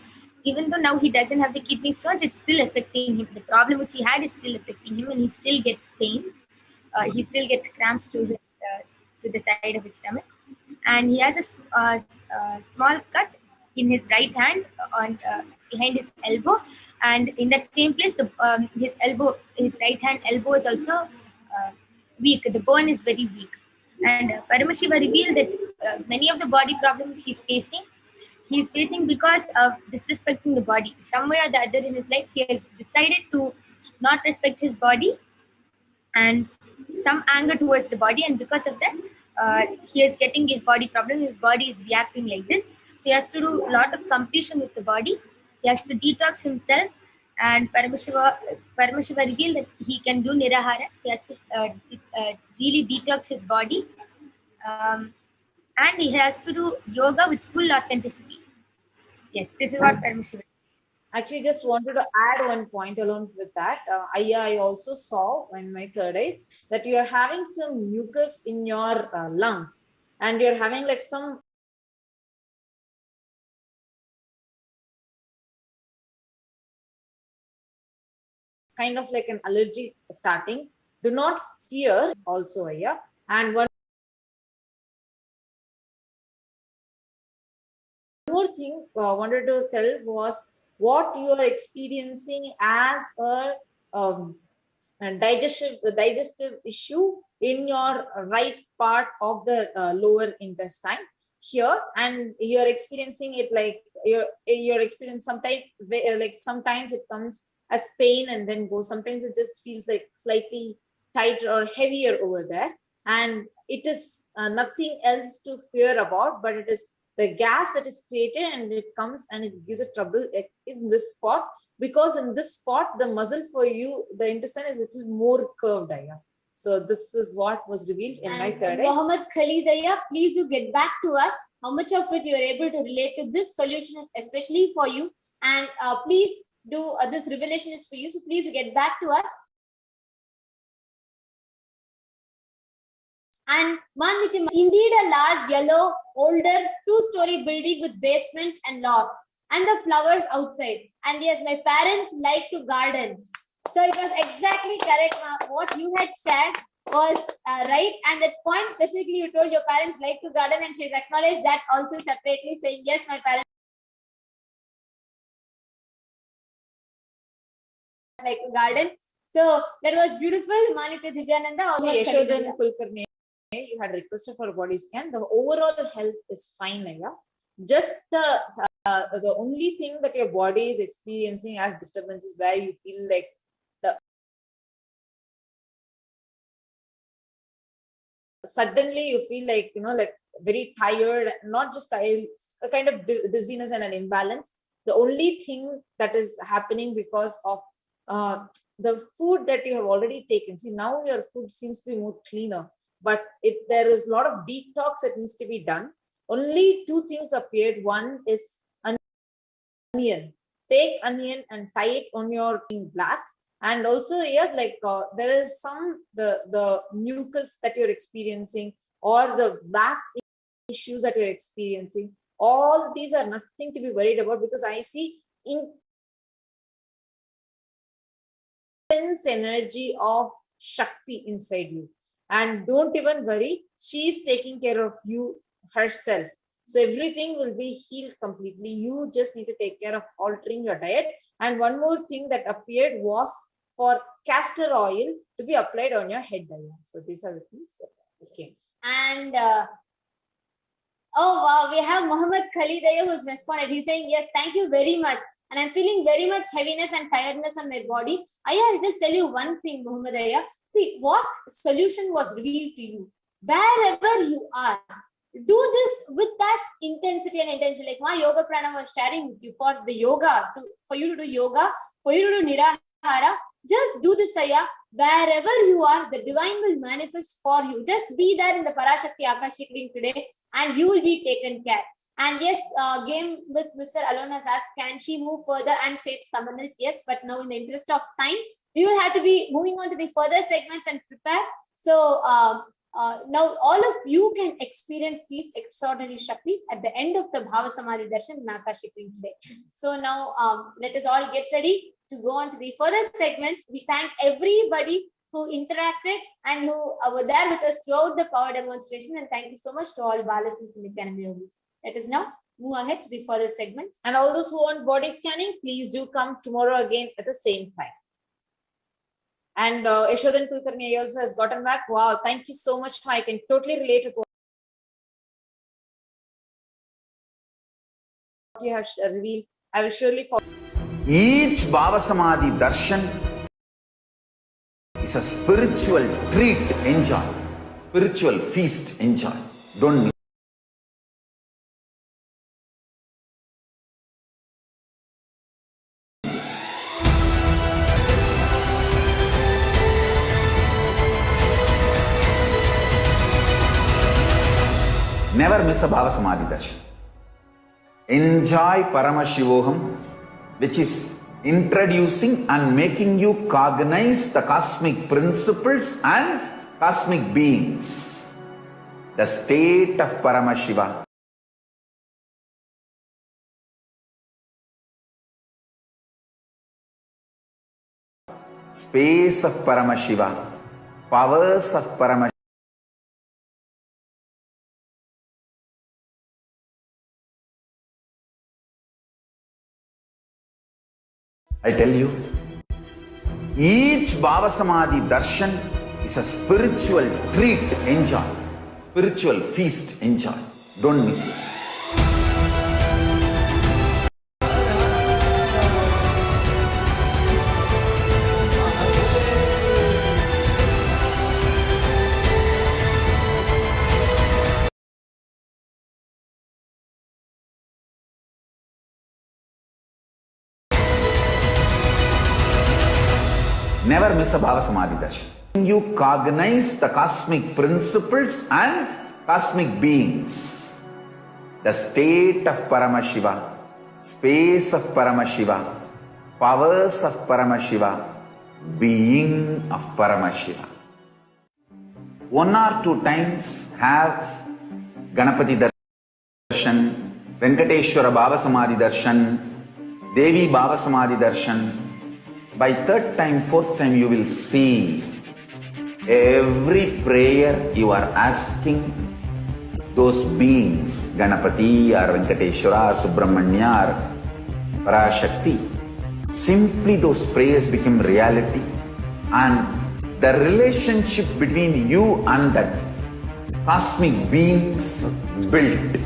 [SPEAKER 8] even though now he doesn't have the kidney stones, it's still affecting him. The problem which he had is still affecting him, and he still gets pain. He still gets cramps to the side of his stomach, and he has a small cut in his right hand on behind his elbow, and in that same place, his right hand elbow is also weak. The bone is very weak. And Paramashiva revealed that many of the body problems he's facing because of disrespecting the body. Somewhere or the other in his life, he has decided to not respect his body and some anger towards the body. And because of that, he is getting his body problem. His body is reacting like this. So he has to do a lot of completion with the body. He has to detox himself And Paramashiva revealed that he can do Nirahara. He has to really detox his body. And he has to do yoga with full authenticity. Yes, this is what Paramashiva.
[SPEAKER 7] Actually, just wanted to add one point along with that. I also saw in my third eye that you are having some mucus in your lungs, and you're having like some kind of like an allergy starting. Do not fear also, yeah. And one more thing I wanted to tell was what you are experiencing as a digestive issue in your right part of the lower intestine here, and you're experiencing it like you're experiencing sometimes like sometimes it comes as pain and then goes. Sometimes it just feels like slightly tighter or heavier over there, and it is nothing else to fear about, but it is the gas that is created, and it comes and it gives a trouble in this spot, because in this spot the muscle for you, the intestine, is a little more curved. So this is what was revealed in my third eye.
[SPEAKER 6] Mohammed Khalidaya, please you get back to us. How much of it you are able to relate to this solution is especially for you, and please do this revelation is for you. So please you get back to us. And indeed a large yellow, older, two-story building with basement and loft, and the flowers outside. And yes, my parents like to garden. So it was exactly correct. What you had shared was right. And that point specifically you told your parents like to garden, and she's acknowledged that also separately, saying yes, my parents like to garden. So that was beautiful. Manitya Divyananda.
[SPEAKER 7] Yashodan Kulkarni, you had requested for a body scan. The overall health is fine, Aya. Just the only thing that your body is experiencing as disturbance is where you feel like suddenly you feel like, like very tired, not just tired, a kind of dizziness and an imbalance. The only thing that is happening because of the food that you have already taken. See, now your food seems to be more cleaner, but there is a lot of detox that needs to be done. Only two things appeared. One is onion. Take onion and tie it on your black. And also, yeah, like there is some the mucus that you're experiencing, or the back issues that you're experiencing. All these are nothing to be worried about, because I see intense energy of Shakti inside you. And don't even worry, she's taking care of you herself. So everything will be healed completely. You just need to take care of altering your diet. And one more thing that appeared was for castor oil to be applied on your head. So these are the things that came.
[SPEAKER 6] And oh wow, we have Mohammed Khalidaya who's responded. He's saying, yes, thank you very much. And I'm feeling very much heaviness and tiredness on my body. I'll just tell you one thing, Muhammad Aya. See, what solution was revealed to you? Wherever you are, do this with that intensity and intention. Like my yoga pranam was sharing with you for the yoga, for you to do yoga, for you to do nirahara. Just do this, Aya. Wherever you are, the divine will manifest for you. Just be there in the Parashakti Akashic ring today, and you will be taken care. And yes, game with Mr. Alon has asked, can she move further and save someone else? Yes, but now in the interest of time, we will have to be moving on to the further segments and prepare. So now all of you can experience these extraordinary Shaktis at the end of the Bhava Samadhi Darshan Akashic ring today. So now let us all get ready to go on to the further segments. We thank everybody who interacted and who were there with us throughout the power demonstration. And thank you so much to all Balas and Nithyananda yogis. Let us now move ahead to the further segments.
[SPEAKER 7] And all those who want body scanning, please do come tomorrow again at the same time. And Yashodan Kulkarni also has gotten back. Wow, thank you so much. I can totally relate with what you have revealed. I will surely follow.
[SPEAKER 5] Each Bhava Samadhi Darshan is a spiritual treat. Enjoy. Spiritual feast. Enjoy. Don't miss. Never miss a Bhava Samadhi Darshan. Enjoy Paramashivoham, which is introducing and making you cognize the cosmic principles and cosmic beings. The state of Paramashiva. Space of Paramashiva. Powers of Paramashiva. I tell you, each Bhava Samadhi Darshan is a spiritual treat. Enjoy. Spiritual feast. Enjoy. Don't miss it. Never miss a Bhava Samadhi Darshan. You cognize the cosmic principles and cosmic beings. The state of Paramashiva, space of Paramashiva, powers of Paramashiva, being of Paramashiva. 1 or 2 times have Ganapati Darshan, Venkateshwara Bhava Samadhi Darshan, Devi Bhava Samadhi Darshan. By 3rd time, 4th time, you will see every prayer you are asking those beings, Ganapati or Venkateshwara or Subramanya or Parashakti. Simply those prayers become reality, and the relationship between you and that cosmic beings built.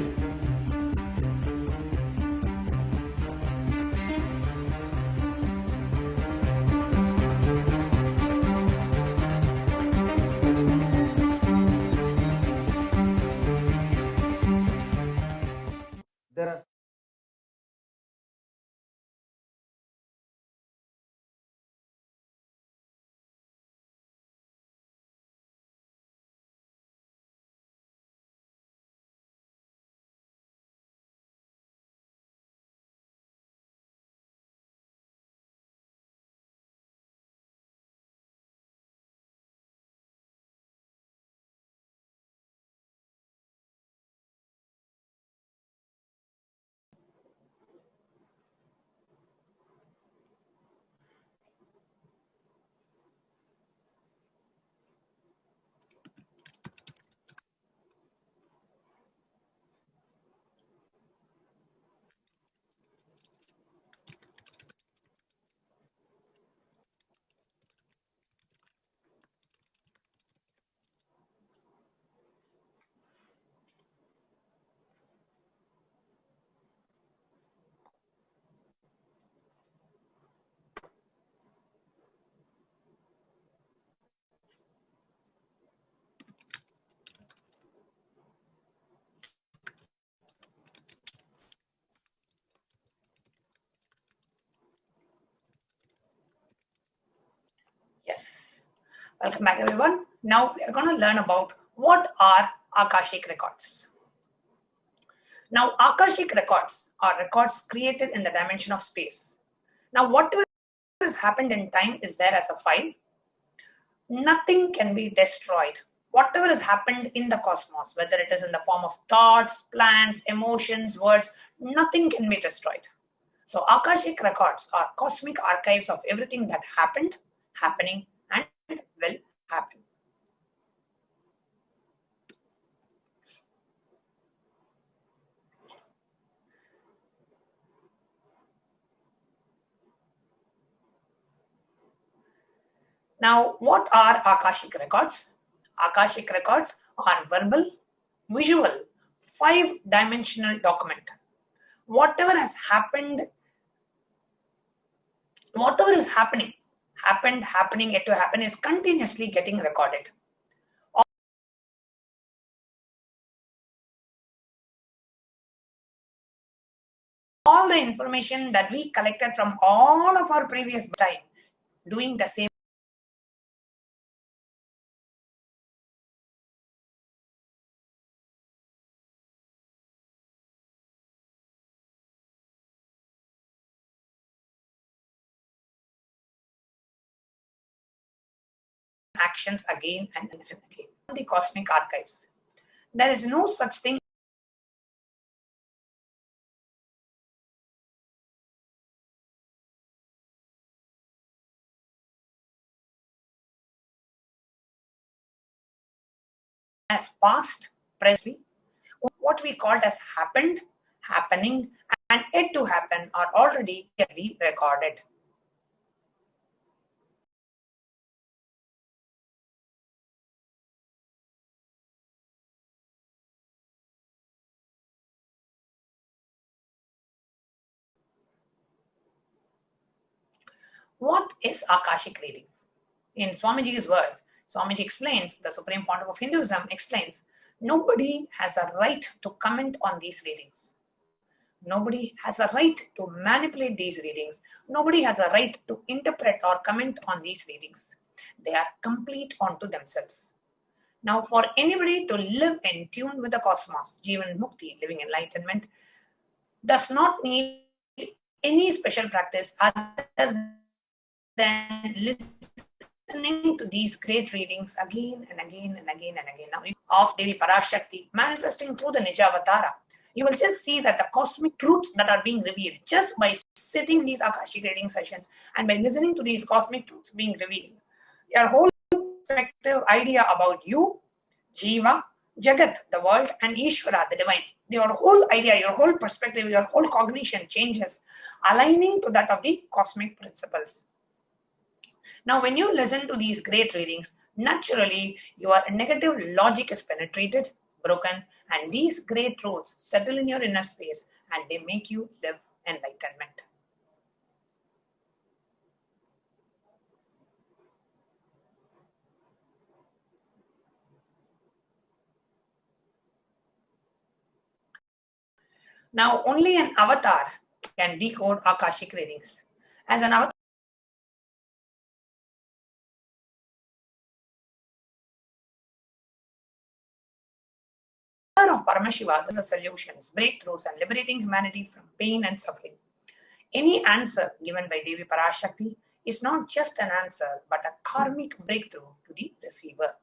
[SPEAKER 5] There are
[SPEAKER 3] Yes. Welcome back, everyone. Now we are going to learn about what are Akashic records. Now, Akashic records are records created in the dimension of space. Now, whatever has happened in time is there as a file. Nothing can be destroyed. Whatever has happened in the cosmos, whether it is in the form of thoughts, plans, emotions, words, nothing can be destroyed. So Akashic records are cosmic archives of everything that happened, happening, and will happen. Now, what are Akashic records? Akashic records are verbal, visual, 5-dimensional document. Whatever has happened, whatever is happening, happening, yet to happen is continuously getting recorded. All the information that we collected from all of our previous time, doing the same actions again and again. The cosmic archives. There is no such thing as past, present. What we called as happened, happening, and yet to happen are already clearly recorded. What is Akashic reading? In Swamiji's words, Swamiji explains, the Supreme Pontiff of Hinduism explains, nobody has a right to comment on these readings. Nobody has a right to manipulate these readings. Nobody has a right to interpret or comment on these readings. They are complete unto themselves. Now, for anybody to live in tune with the cosmos, Jivan Mukti, living enlightenment, does not need any special practice other than listening to these great readings again and again and again and again. Now, of Devi Parashakti manifesting through the Nijavatara, you will just see that the cosmic truths that are being revealed just by sitting in these Akashic reading sessions and by listening to these cosmic truths being revealed. Your whole perspective idea about you, Jiva, Jagat, the world, and Ishvara, the divine. Your whole idea, your whole perspective, your whole cognition changes, aligning to that of the cosmic principles. Now, when you listen to these great readings, naturally, your negative logic is penetrated, broken, and these great truths settle in your inner space and they make you live enlightenment. Now, only an avatar can decode Akashic readings. As an avatar of Paramashiva, these are solutions, breakthroughs, and liberating humanity from pain and suffering. Any answer given by Devi Parashakti is not just an answer, but a karmic breakthrough to the receiver.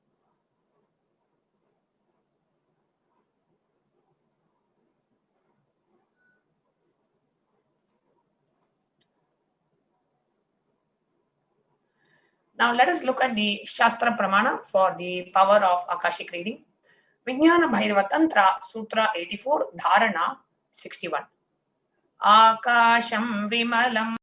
[SPEAKER 3] Now let us look at the Shastra Pramana for the power of Akashic reading. Vijnana Bhairava Tantra, Sutra 84, Dharana 61. Akasham Vimalam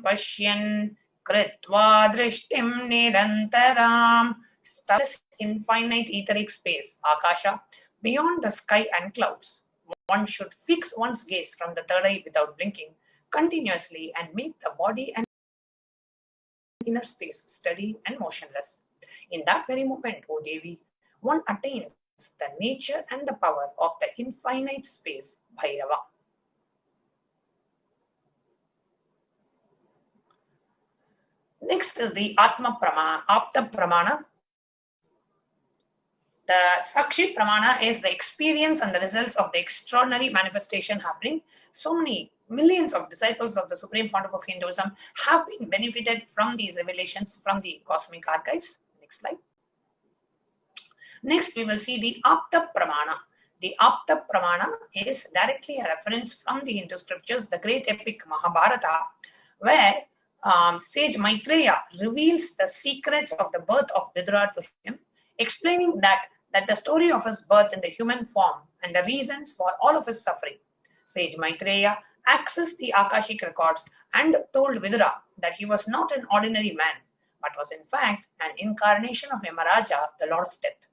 [SPEAKER 3] Pashyan Kritva Drishtim Nirantaram. This infinite etheric space, Akasha, beyond the sky and clouds. One should fix one's gaze from the third eye without blinking continuously and make the body and inner space steady and motionless. In that very moment, O Devi, one attains the nature and the power of the infinite space, Bhairava. Next is the Atma Pramana, Apta Pramana. The Sakshi Pramana is the experience and the results of the extraordinary manifestation happening. So many millions of disciples of the Supreme Pontiff of Hinduism have been benefited from these revelations from the cosmic archives. Next slide. Next, we will see the Apta Pramana. The Apta Pramana is directly a reference from the Hindu scriptures, the great epic Mahabharata, where sage Maitreya reveals the secrets of the birth of Vidura to him, explaining that the story of his birth in the human form and the reasons for all of his suffering. Sage Maitreya accessed the Akashic records and told Vidura that he was not an ordinary man, but was in fact an incarnation of Yamaraja, the Lord of Death.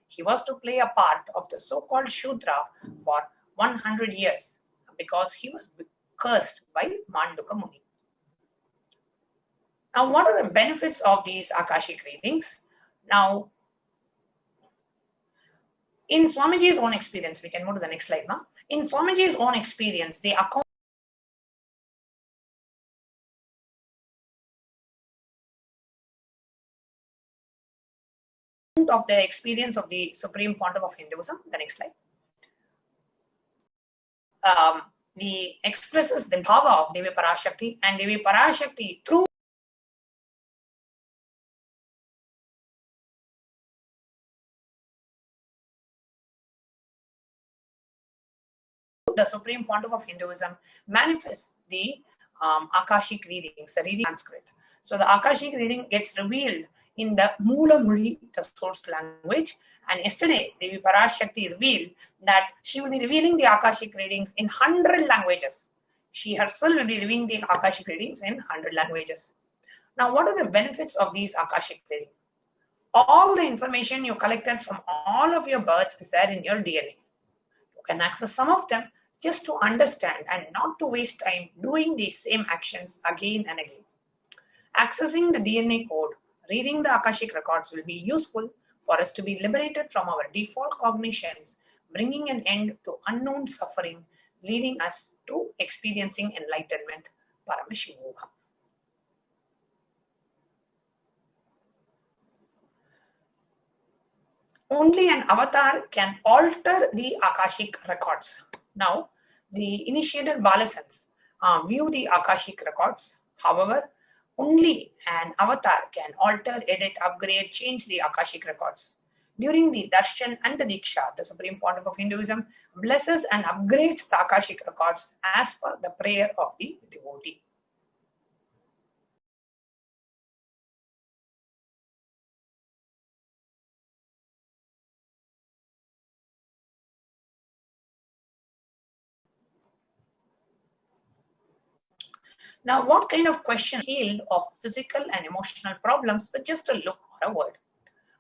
[SPEAKER 3] He was to play a part of the so-called Shudra for 100 years because he was cursed by Manduka Muni. Now, what are the benefits of these Akashic readings? Now, in Swamiji's own experience, we can move to the next slide now. In Swamiji's own experience, the account of the experience of the Supreme Pontiff of Hinduism, the next slide. expresses the Bhava of Devi Parashakti, and Devi Parashakti through the Supreme Pontiff of Hinduism manifests the Akashic readings, the reading Sanskrit. So the Akashic reading gets revealed in the Mula Muli, the source language. And yesterday, Devi Parashakti revealed that she will be revealing the Akashic readings in 100 languages. She herself will be revealing the Akashic readings in 100 languages. Now, what are the benefits of these Akashic readings? All the information you collected from all of your births is there in your DNA. You can access some of them just to understand and not to waste time doing these same actions again and again. Accessing the DNA code, reading the Akashic records will be useful for us to be liberated from our default cognitions, bringing an end to unknown suffering, leading us to experiencing enlightenment, Paramashivam. Only an avatar can alter the Akashic records. Now, the initiated Balasans view the Akashic records. However, only an avatar can alter, edit, upgrade, change the Akashic records. During the Darshan and the Diksha, the Supreme Pontiff of Hinduism blesses and upgrades the Akashic records as per the prayer of the devotee. Now, what kind of question healed of physical and emotional problems with just a look or a word?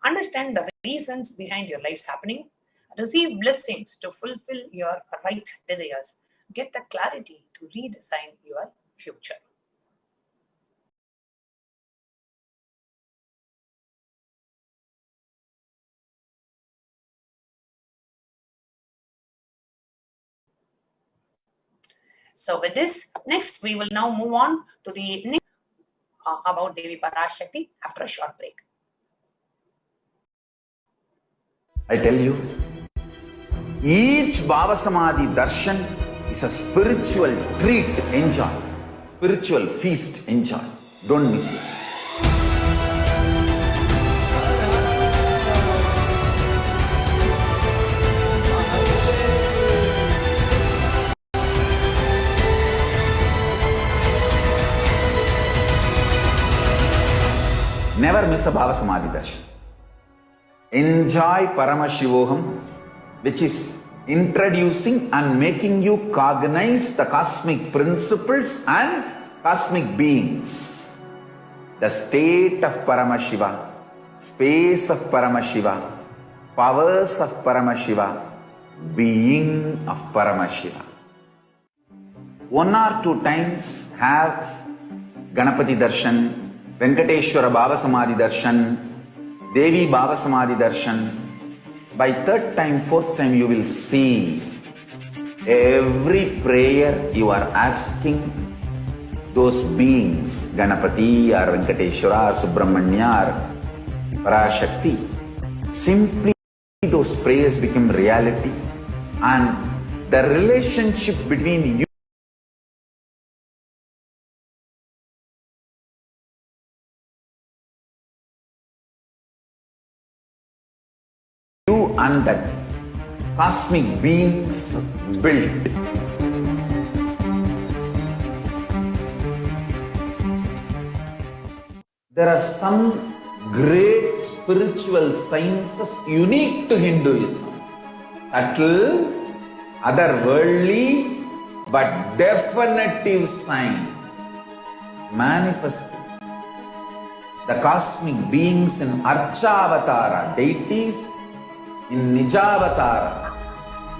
[SPEAKER 3] Understand the reasons behind your life's happening. Receive blessings to fulfill your right desires. Get the clarity to redesign your future. So with this, next we will now move on to the next about Devi Parashakti after a short break.
[SPEAKER 5] I tell you, each Bhava Samadhi Darshan is a spiritual treat, enjoy. Spiritual feast, enjoy. Don't miss it. Never miss a Bhava Samadhi Darshan. Enjoy Paramashivam, which is introducing and making you cognize the cosmic principles and cosmic beings. The state of Paramashiva, space of Paramashiva, powers of Paramashiva, being of Paramashiva. 1 or 2 times have Ganapati Darshan, Venkateshwara Bhava Samadhi Darshan, Devi Bhava Samadhi Darshan. By 3rd time, 4th time, you will see every prayer you are asking those beings, Ganapati or Venkateshwara or Subramanya or Parashakti. Simply those prayers become reality, and the relationship between you and that cosmic beings built. There are some great spiritual sciences unique to Hinduism. Subtle, otherworldly, but definitive sign. Manifesting the cosmic beings in Archavatara, deities, in Nijavatara,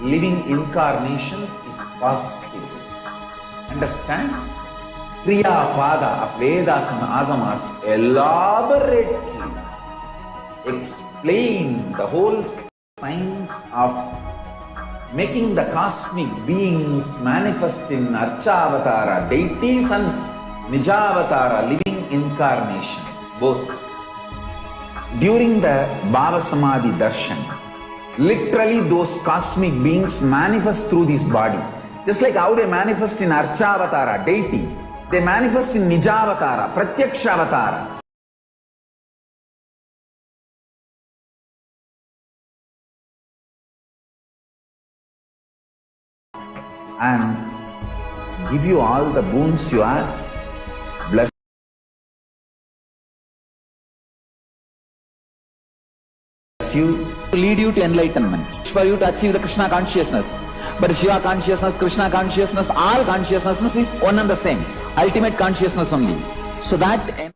[SPEAKER 5] living incarnations is possible. Understand? Kriya Pada of Vedas and Agamas elaborately explain the whole science of making the cosmic beings manifest in Archavatara, deities, and Nijavatara, living incarnations, both. During the Bhava Samadhi Darshan, literally those cosmic beings manifest through this body. Just like how they manifest in Archavatara, deity, they manifest in Nijavatara, Pratyakshavatara. And give you all the boons you ask. Bless you to lead you to enlightenment, for you to achieve the Krishna consciousness. But Shiva consciousness, Krishna consciousness, all consciousness is one and the same, ultimate consciousness only. So that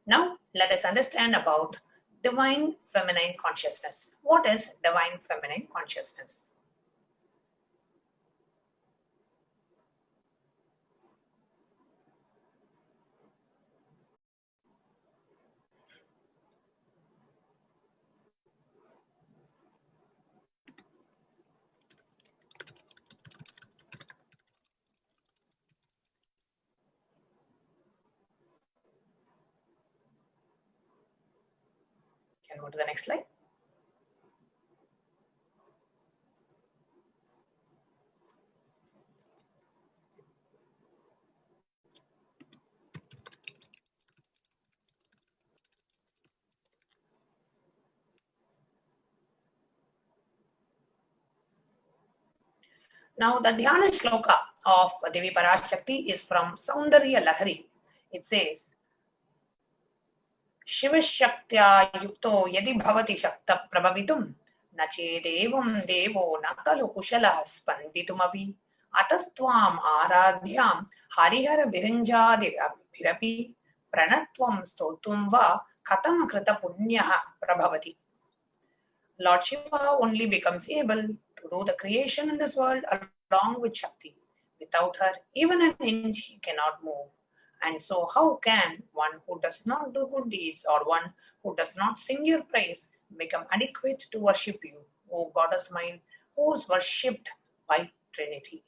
[SPEAKER 3] Now, let us understand about divine feminine consciousness. What is divine feminine consciousness? Can go to the next slide. Now, the Dhyana Shloka of Devi Parashakti is from Saundarya Lahari. It says, Shivashaktya yukto yadi bhavati shakta prabhavitum na chedevam devo na kalu kushala spanditumavi atastvam aradhyam harihara viranjadirapi pranatvam stotum va katama krita punyaha prabhavati. Lord Shiva only becomes able to do the creation in this world along with Shakti. Without her, even an inch he cannot move. And so how can one who does not do good deeds or one who does not sing your praise become adequate to worship you, O Goddess mine, who is worshipped by Trinity?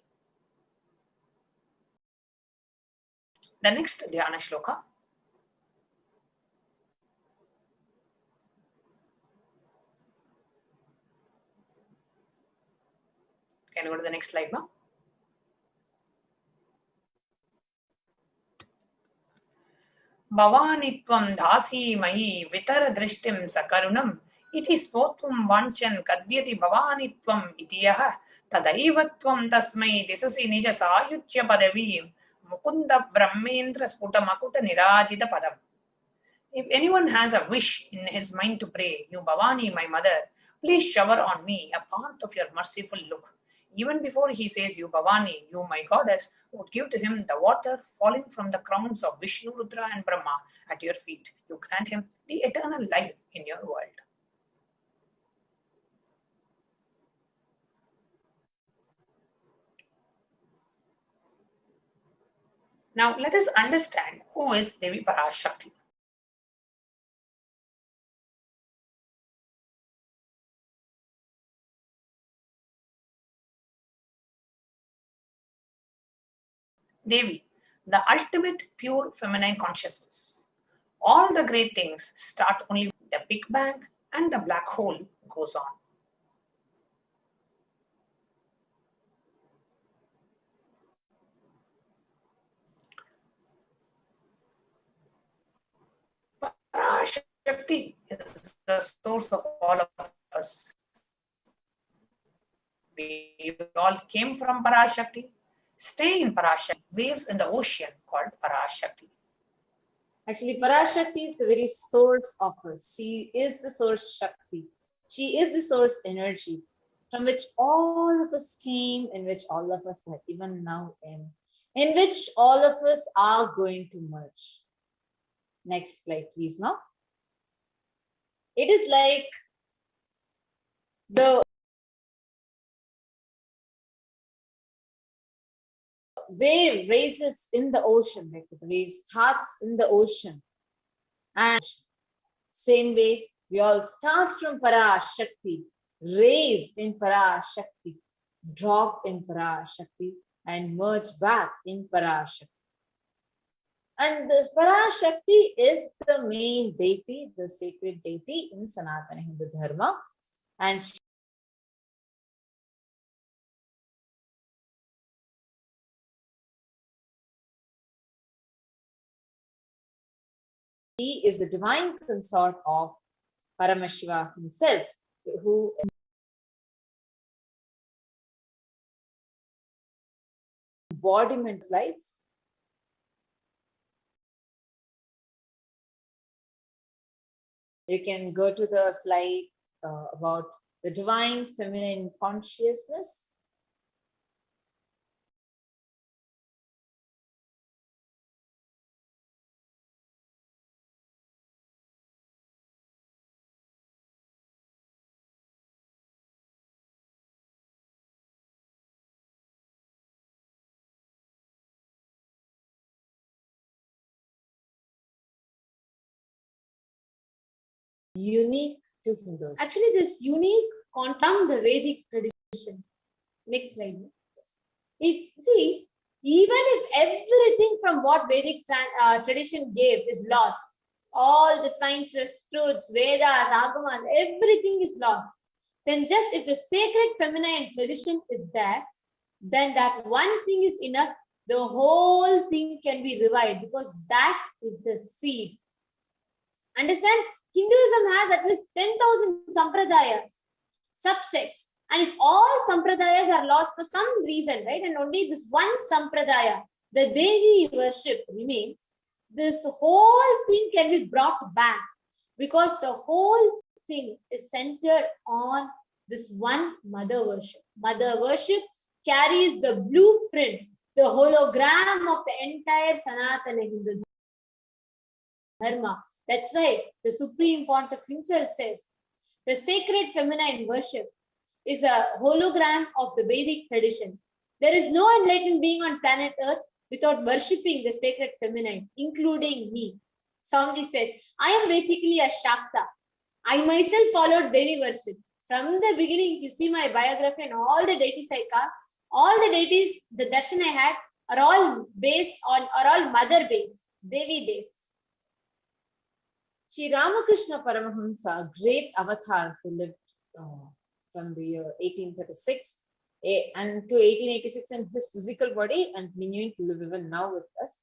[SPEAKER 3] The next Dhyana Shloka. Can you go to the next slide now? Bhavanitvam dhasi mahi vitara drishtim sakarunam iti spotvam vanchan kadyati bhavanitvam itiyaha tadaivatvam tasmai disasi nija sayutya padavim mukunda brahmendra sputa makuta nirajita padam. If anyone has a wish in his mind to pray, you Bhavani, my mother, please shower on me a part of your merciful look. Even before he says, you Bhavani, you my goddess, would give to him the water falling from the crowns of Vishnu, Rudra and Brahma at your feet. You grant him the eternal life in your world. Now let us understand who is Devi Parashakti. Devi, the ultimate pure feminine consciousness. All the great things start only with the Big Bang and the black hole goes on. Parashakti is the source of all of us. We all came from Parashakti, stay in Parashakti, waves in the ocean called Parashakti.
[SPEAKER 7] Actually, Parashakti is the very source of us. She is the source Shakti. She is the source energy from which all of us came, in which all of us are even now in which all of us are going to merge. Next slide, please. Now, it is like the wave raises in the ocean, like the wave starts in the ocean. And same way, we all start from Parashakti, raise in Parashakti, drop in Parashakti, and merge back in Parashakti. And this Parashakti is the main deity, the sacred deity in Sanatana Hindu Dharma. And she is the divine consort of Paramashiva himself, who embodiment slides. You can go to the slide about the divine feminine consciousness. Unique to Hindus.
[SPEAKER 6] Actually, this unique from the Vedic tradition. Next slide. See, even if everything from what Vedic tradition gave is lost, all the sciences, truths, Vedas, Agamas, everything is lost, then just if the sacred feminine tradition is there, then that one thing is enough. The whole thing can be revived because that is the seed. Understand? Hinduism has at least 10,000 sampradayas, subsects. And if all sampradayas are lost for some reason, right, and only this one sampradaya, the Devi worship remains, this whole thing can be brought back because the whole thing is centered on this one mother worship. Mother worship carries the blueprint, the hologram of the entire Sanatana Hindu Dharma. That's why the Supreme Pontiff himself says the sacred feminine worship is a hologram of the Vedic tradition. There is no enlightened being on planet Earth without worshipping the sacred feminine, including me. Swamiji says, I am basically a Shakta. I myself followed Devi worship. From the beginning, if you see my biography and all the deities I carved, all the deities, the darshan I had, are all mother based, Devi based.
[SPEAKER 7] Sri Ramakrishna Paramahamsa, great avatar who lived from the year 1836 and to 1886 in his physical body and continuing to live even now with us.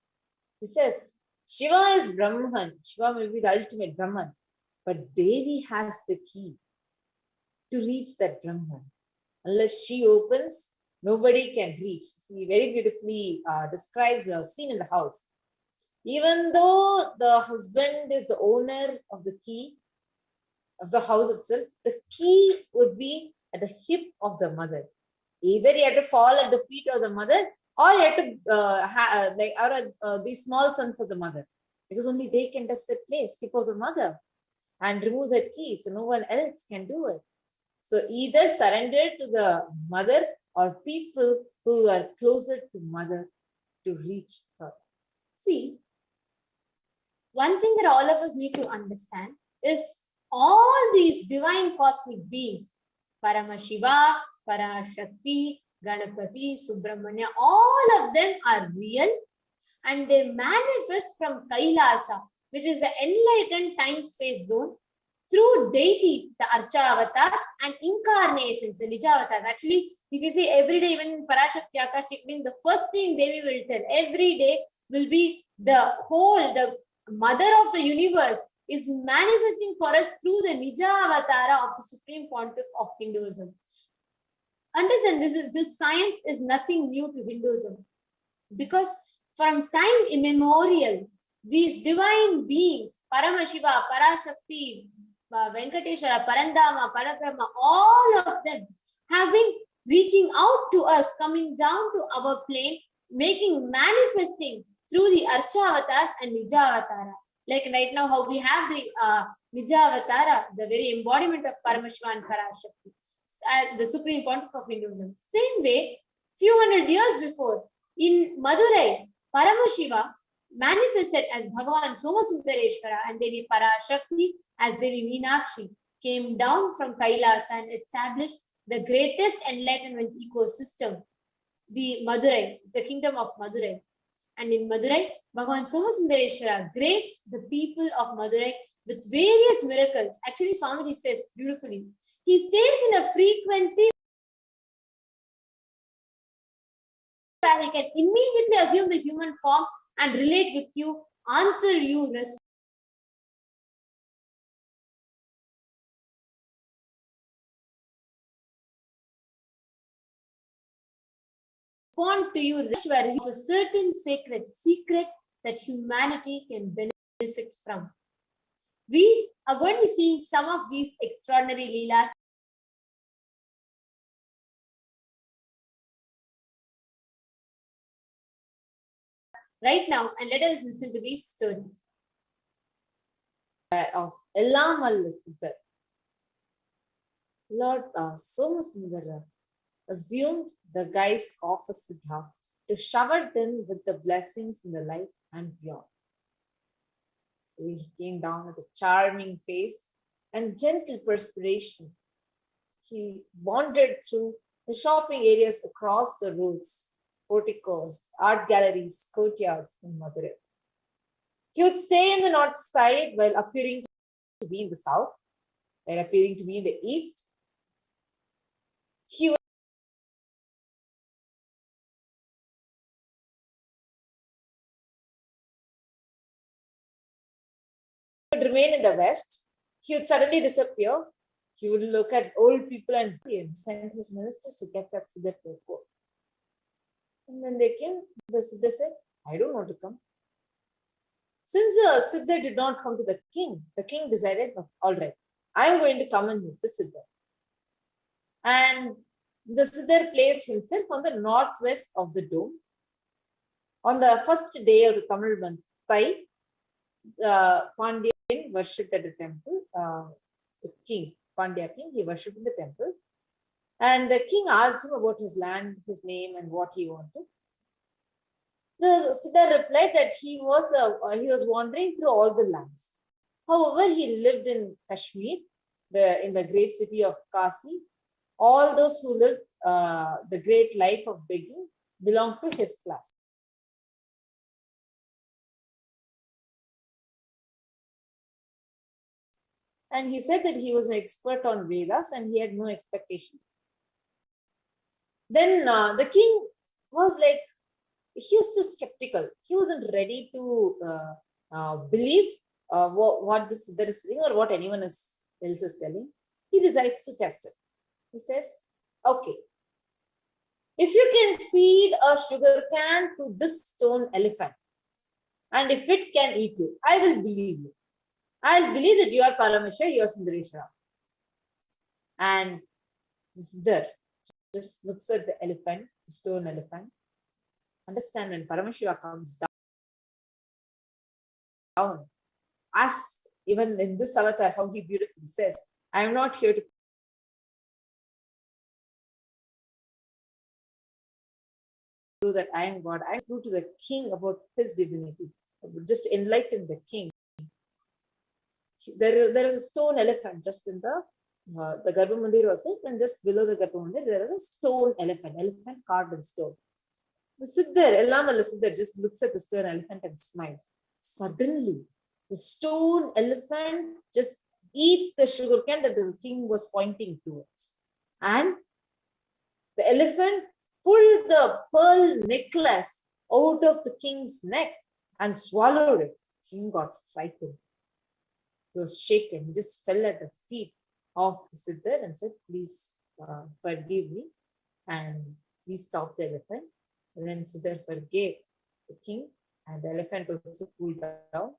[SPEAKER 7] He says, Shiva is Brahman. Shiva may be the ultimate Brahman, but Devi has the key to reach that Brahman. Unless she opens, nobody can reach. He very beautifully describes a scene in the house. Even though the husband is the owner of the key of the house itself, the key would be at the hip of the mother. Either you have to fall at the feet of the mother, or you have to the small sons of the mother, because only they can touch that place, hip of the mother, and remove that key. So no one else can do it. So either surrender to the mother or people who are closer to mother to reach her.
[SPEAKER 6] See, one thing that all of us need to understand is all these divine cosmic beings, Paramashiva, Parashakti, Ganapati, Subramanya, all of them are real and they manifest from Kailasa, which is the enlightened time-space zone, through deities, the Archa avatars, and incarnations, the Nija avatars. Actually, if you see every day, even in Parashakti Akashik, the first thing Devi will tell every day will be the mother of the universe is manifesting for us through the Nija avatara of the Supreme Pontiff of Hinduism. Understand, this science is nothing new to Hinduism, because from time immemorial, these divine beings, Paramashiva, Parashakti, Venkateshwara, Parandama, Parabrahma, all of them have been reaching out to us, coming down to our plane, manifesting through the Archa avatars and Nija avatara. Like right now, how we have the Nija avatara, the very embodiment of Paramashiva and Parashakti, the Supreme Pontiff of Hinduism. Same way, few hundred years before, in Madurai, Paramashiva manifested as Bhagavan Somasundareshwara and Devi Parashakti as Devi Meenakshi came down from Kailasa and established the greatest enlightenment ecosystem, the Madurai, the kingdom of Madurai. And in Madurai, Bhagavan Somasundareshwara graced the people of Madurai with various miracles. Actually, Swamiji says beautifully, he stays in a frequency where he can immediately assume the human form and relate with you, answer you, respond to you, where he has a certain sacred secret that humanity can benefit from. We are going to be seeing some of these extraordinary leelas right now, and let us listen to these stories.
[SPEAKER 7] Of Ellamal Siddhar. Lord Somasundara assumed the guise of a Siddha to shower them with the blessings in the life and beyond. He came down with a charming face and gentle perspiration. He wandered through the shopping areas across the roads, porticos, art galleries, courtyards in Madurai. He would stay in the north side while appearing to be in the south, while appearing to be in the east. He would remain in the west. He would suddenly disappear. He would look at old people and send his ministers to get that Siddhar to court. And when they came, the Siddhar said, I don't want to come. Since the Siddhar did not come to the king decided, all right, I am going to come and meet the Siddhar. And the Siddhar placed himself on the northwest of the dome. On the first day of the Tamil month, Thai, Pandyan worshipped at the temple. The king, Pandya king, he worshipped in the temple. And the king asked him about his land, his name, and what he wanted. The Siddhar replied that he was wandering through all the lands. However, he lived in Kashmir, in the great city of Kasi. All those who lived the great life of begging belonged to his class. And he said that he was an expert on Vedas and he had no expectations. Then the king was like, he was still skeptical. He wasn't ready to believe what this Siddhar is saying or what anyone else is telling. He decides to test it. He says, okay, if you can feed a sugar can to this stone elephant, and if it can eat you, I will believe you. I'll believe that you are Paramashiva, you are Sundareshwara. And this Siddhar just looks at the elephant, the stone elephant. Understand, when Paramashiva comes down, as even in this avatar, how he beautifully says, I am not here to prove that I am God. I am true to the king about his divinity. Just enlighten the king. There is a stone elephant just in the Garbha Mandir was there, and just below the Garbha Mandir there is a stone elephant carved in stone. The Siddhar, Ellamal Siddhar, just looks at the stone elephant and smiles. Suddenly, the stone elephant just eats the sugar cane that the king was pointing towards. And the elephant pulled the pearl necklace out of the king's neck and swallowed it. The king got frightened. He was shaken. He just fell at the feet of the Siddhar and said, please forgive me and please stop the elephant. And then Siddhar forgave the king and the elephant also cooled down.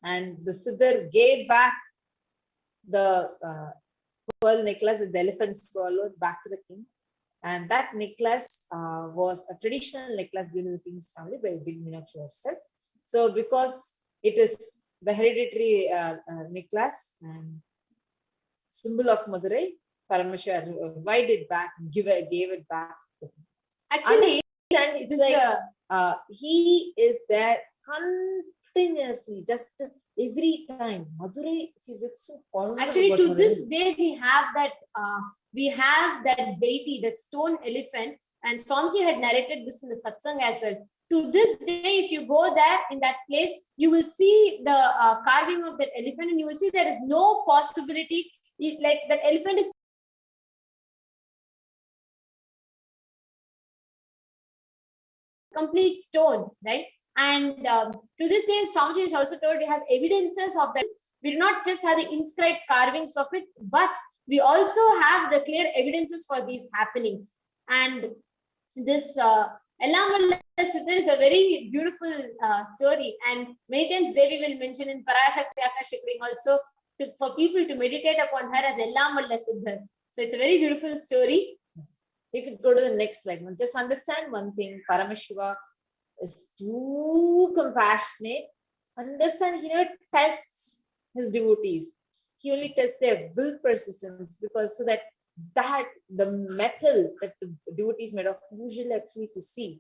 [SPEAKER 7] And the Siddhar gave back the pearl necklace that the elephant swallowed back to the king. And that necklace was a traditional necklace given to the king's family by Devi Meenakshi herself. So because it is the hereditary necklace and symbol of Madurai, Paramashiva revived it back and gave it back. Actually, it's like he is there continuously, just every time. Madurai, he's so positive. Actually, to Madurai. This day, we have that deity, that stone elephant, and Swamiji had narrated this in the satsang as well.
[SPEAKER 6] To this day, if you go there in that place, you will see the carving of that elephant, and you will see there is no possibility, like that elephant is complete stone, right? And to this day, Swamiji is also told we have evidences of that. We do not just have the inscribed carvings of it, but we also have the clear evidences for these happenings. And this Ellamalai Siddhar is a very beautiful story, and many times Devi will mention in Parashakti Akashikring also for people to meditate upon her as Ellamalai Siddhar. So it's a very beautiful story.
[SPEAKER 7] We could go to the next slide. Just understand one thing, Paramashiva is too compassionate. Understand, he never tests his devotees. He only tests their will persistence, because so that the metal that the devotee is made of, usually actually if you see,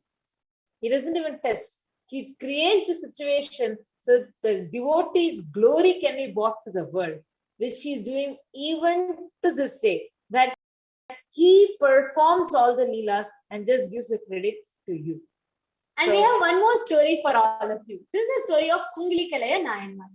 [SPEAKER 7] he doesn't even test. He creates the situation so the devotee's glory can be brought to the world, which he is doing even to this day. That he performs all the leelas and just gives the credit to you.
[SPEAKER 6] And we have one more story for all of you. This is a story of Kungalikalaya Nayanmar.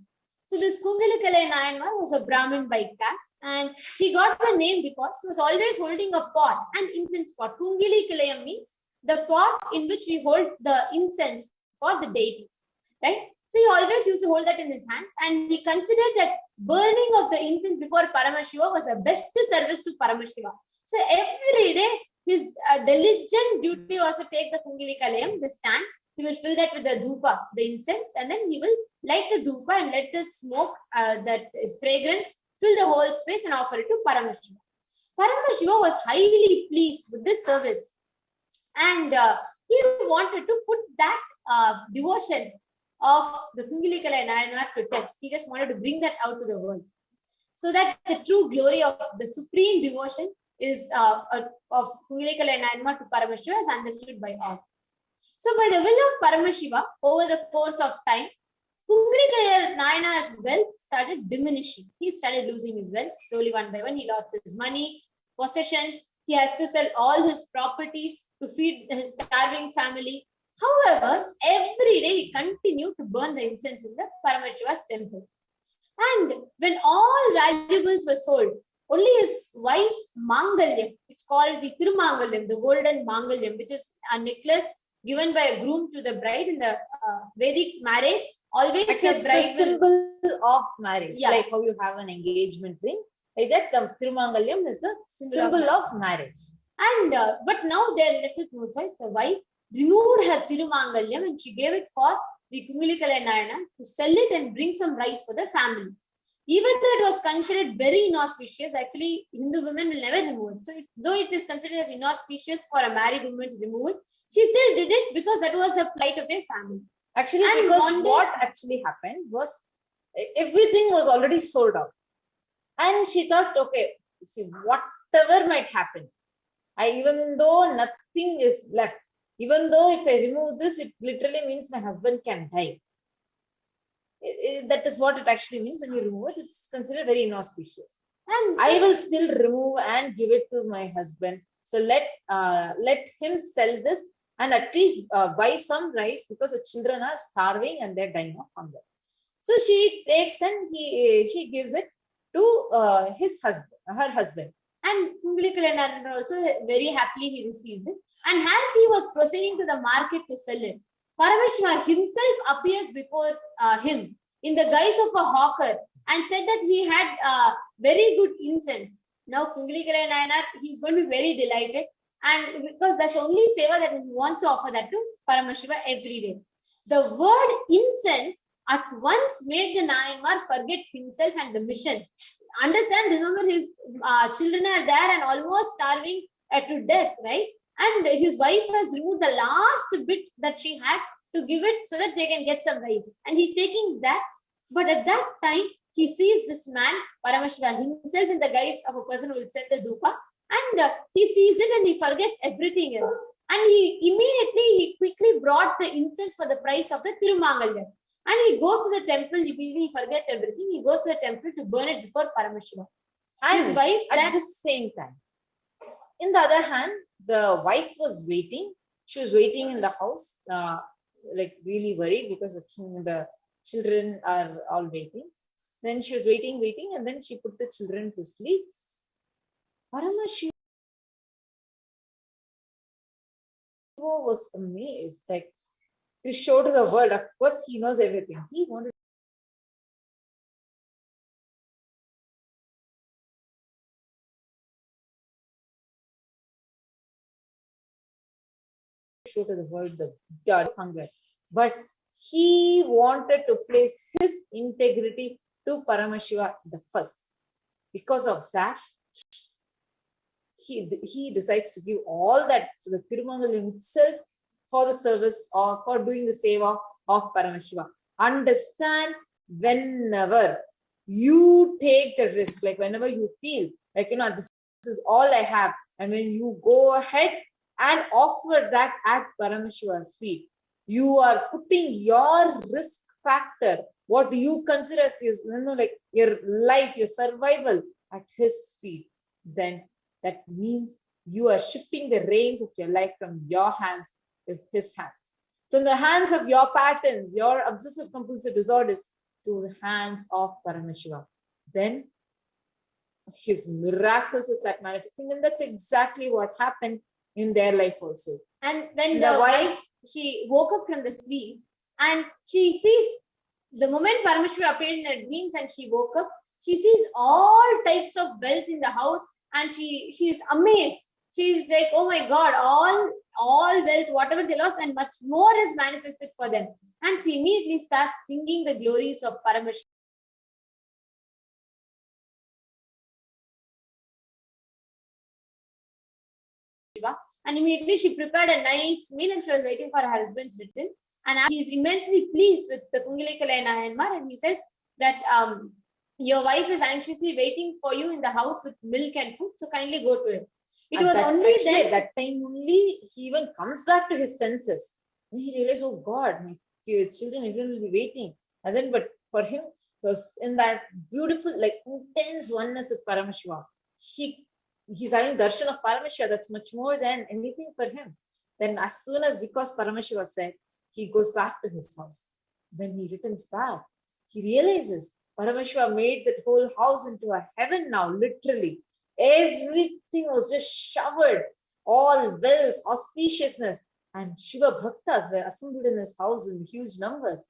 [SPEAKER 6] So this Kungalikalaya Nayanmar was a Brahmin by caste, and he got the name because he was always holding a pot, an incense pot. Kungalikalaya means the pot in which we hold the incense for the deities, right? So he always used to hold that in his hand, and he considered that burning of the incense before Paramashiva was the best service to Paramashiva. So every day, his diligent duty was to take the Kungalikalaya, the stand. He will fill that with the dhupa, the incense, and then he will light the dhupa and let the smoke, that fragrance, fill the whole space and offer it to Paramashiva. Paramashiva was highly pleased with this service, and he wanted to put that devotion of the Kungalikalaya Nayanmar to test. He just wanted to bring that out to the world, so that the true glory of the supreme devotion is of Kungalikalaya Nayanmar to Paramashiva is understood by all. So by the will of Paramashiva, over the course of time, Kungalikalaya Nayanmar's wealth started diminishing. He started losing his wealth slowly, one by one. He lost his money, possessions. He has to sell all his properties to feed his starving family. However, every day he continued to burn the incense in the Paramashiva's temple. And when all valuables were sold, only his wife's mangalyam, it's called the Tirumangalyam, the golden mangalyam, which is a necklace given by a groom to the bride in the Vedic marriage. Always
[SPEAKER 7] actually,
[SPEAKER 6] the bride
[SPEAKER 7] it's the symbol of marriage, like how you have an engagement ring. Like that, the Tirumangalyam is the symbol of marriage.
[SPEAKER 6] And but now they are left with no choice. The wife removed her Tirumangalyam and she gave it for the Kungalikalaya Nayanmar to sell it and bring some rice for the family. Even though it was considered very inauspicious, actually Hindu women will never remove it. So though it is considered as inauspicious for a married woman to remove it, she still did it because that was the plight of their family.
[SPEAKER 7] Actually, and because what actually happened was everything was already sold out. And she thought, okay, see, whatever might happen, even though nothing is left, even though if I remove this, it literally means my husband can die. That is what it actually means when you remove it. It's considered very inauspicious. And I will still remove and give it to my husband. So let him sell this and at least buy some rice, because the children are starving and they're dying of hunger. So she takes and she gives it to her husband. And Kungalikalaya Nayanmar also very happily he receives it. And as he was proceeding to the market to sell it, Paramashiva himself appears before him in the guise of a hawker and said that he had very good incense. Now Kungalikalaya Nayanmar, he's going to be very delighted, and because that's only seva that he wants to offer that to Paramashiva every day. The word incense at once made the Nayanmar forget himself and the mission. Understand, remember his children are there and almost starving to death, right? And his wife has removed the last bit that she had to give it so that they can get some rice. And he's taking that. But at that time, he sees this man, Paramashiva himself, in the guise of a person who will sell the dhupa. And he sees it and he forgets everything else. And he quickly brought the incense for the price of the Tirumangalyam. And he goes to the temple, he forgets everything. He goes to the temple to burn it before Paramashiva. And his wife at the same time. In the other hand, the wife was waiting. She was waiting in the house. like really worried because the children are all waiting. Then she was waiting, and then she put the children to sleep. Paramashiva was amazed, like to show to the world. Of course, he knows everything. He wanted to show to the world the dark hunger, but he wanted to place his integrity to Paramashiva the first. Because of that, he decides to give all that to the Tirumangalam itself for the service or for doing the seva of Paramashiva. Understand, whenever you take the risk, like whenever you feel like, this is all I have, and when you go ahead and offer that at Paramashiva's feet, you are putting your risk factor, what you consider as like your life, your survival, at his feet. Then that means you are shifting the reins of your life from your hands to his hands, from the hands of your patterns, your obsessive compulsive disorders, to the hands of Paramashiva. Then his miracles will start manifesting, and that's exactly what happened in their life also.
[SPEAKER 6] And when the wife, she woke up from the sleep, and she sees, the moment Paramashiva appeared in her dreams and she woke up, she sees all types of wealth in the house, and she is amazed. She's like, oh my God, all wealth, whatever they lost, and much more is manifested for them. And she immediately starts singing the glories of Paramashiva. And immediately she prepared a nice meal, and she was waiting for her husband's return. And he is immensely pleased with the Kungalikalai Nayanmar, and he says that your wife is anxiously waiting for you in the house with milk and food, so kindly go to it. It was only then,
[SPEAKER 7] at that time only, he even comes back to his senses. And he realized, oh God, my children, everyone will be waiting. And then, but for him, was in that beautiful, like intense oneness with Paramashiva. He's having darshan of Paramashiva. That's much more than anything for him. Then as soon as, because Paramashiva said, he goes back to his house. When he returns back, he realizes Paramashiva made that whole house into a heaven now, literally. Everything was just showered, all wealth, auspiciousness. And Shiva Bhaktas were assembled in his house in huge numbers.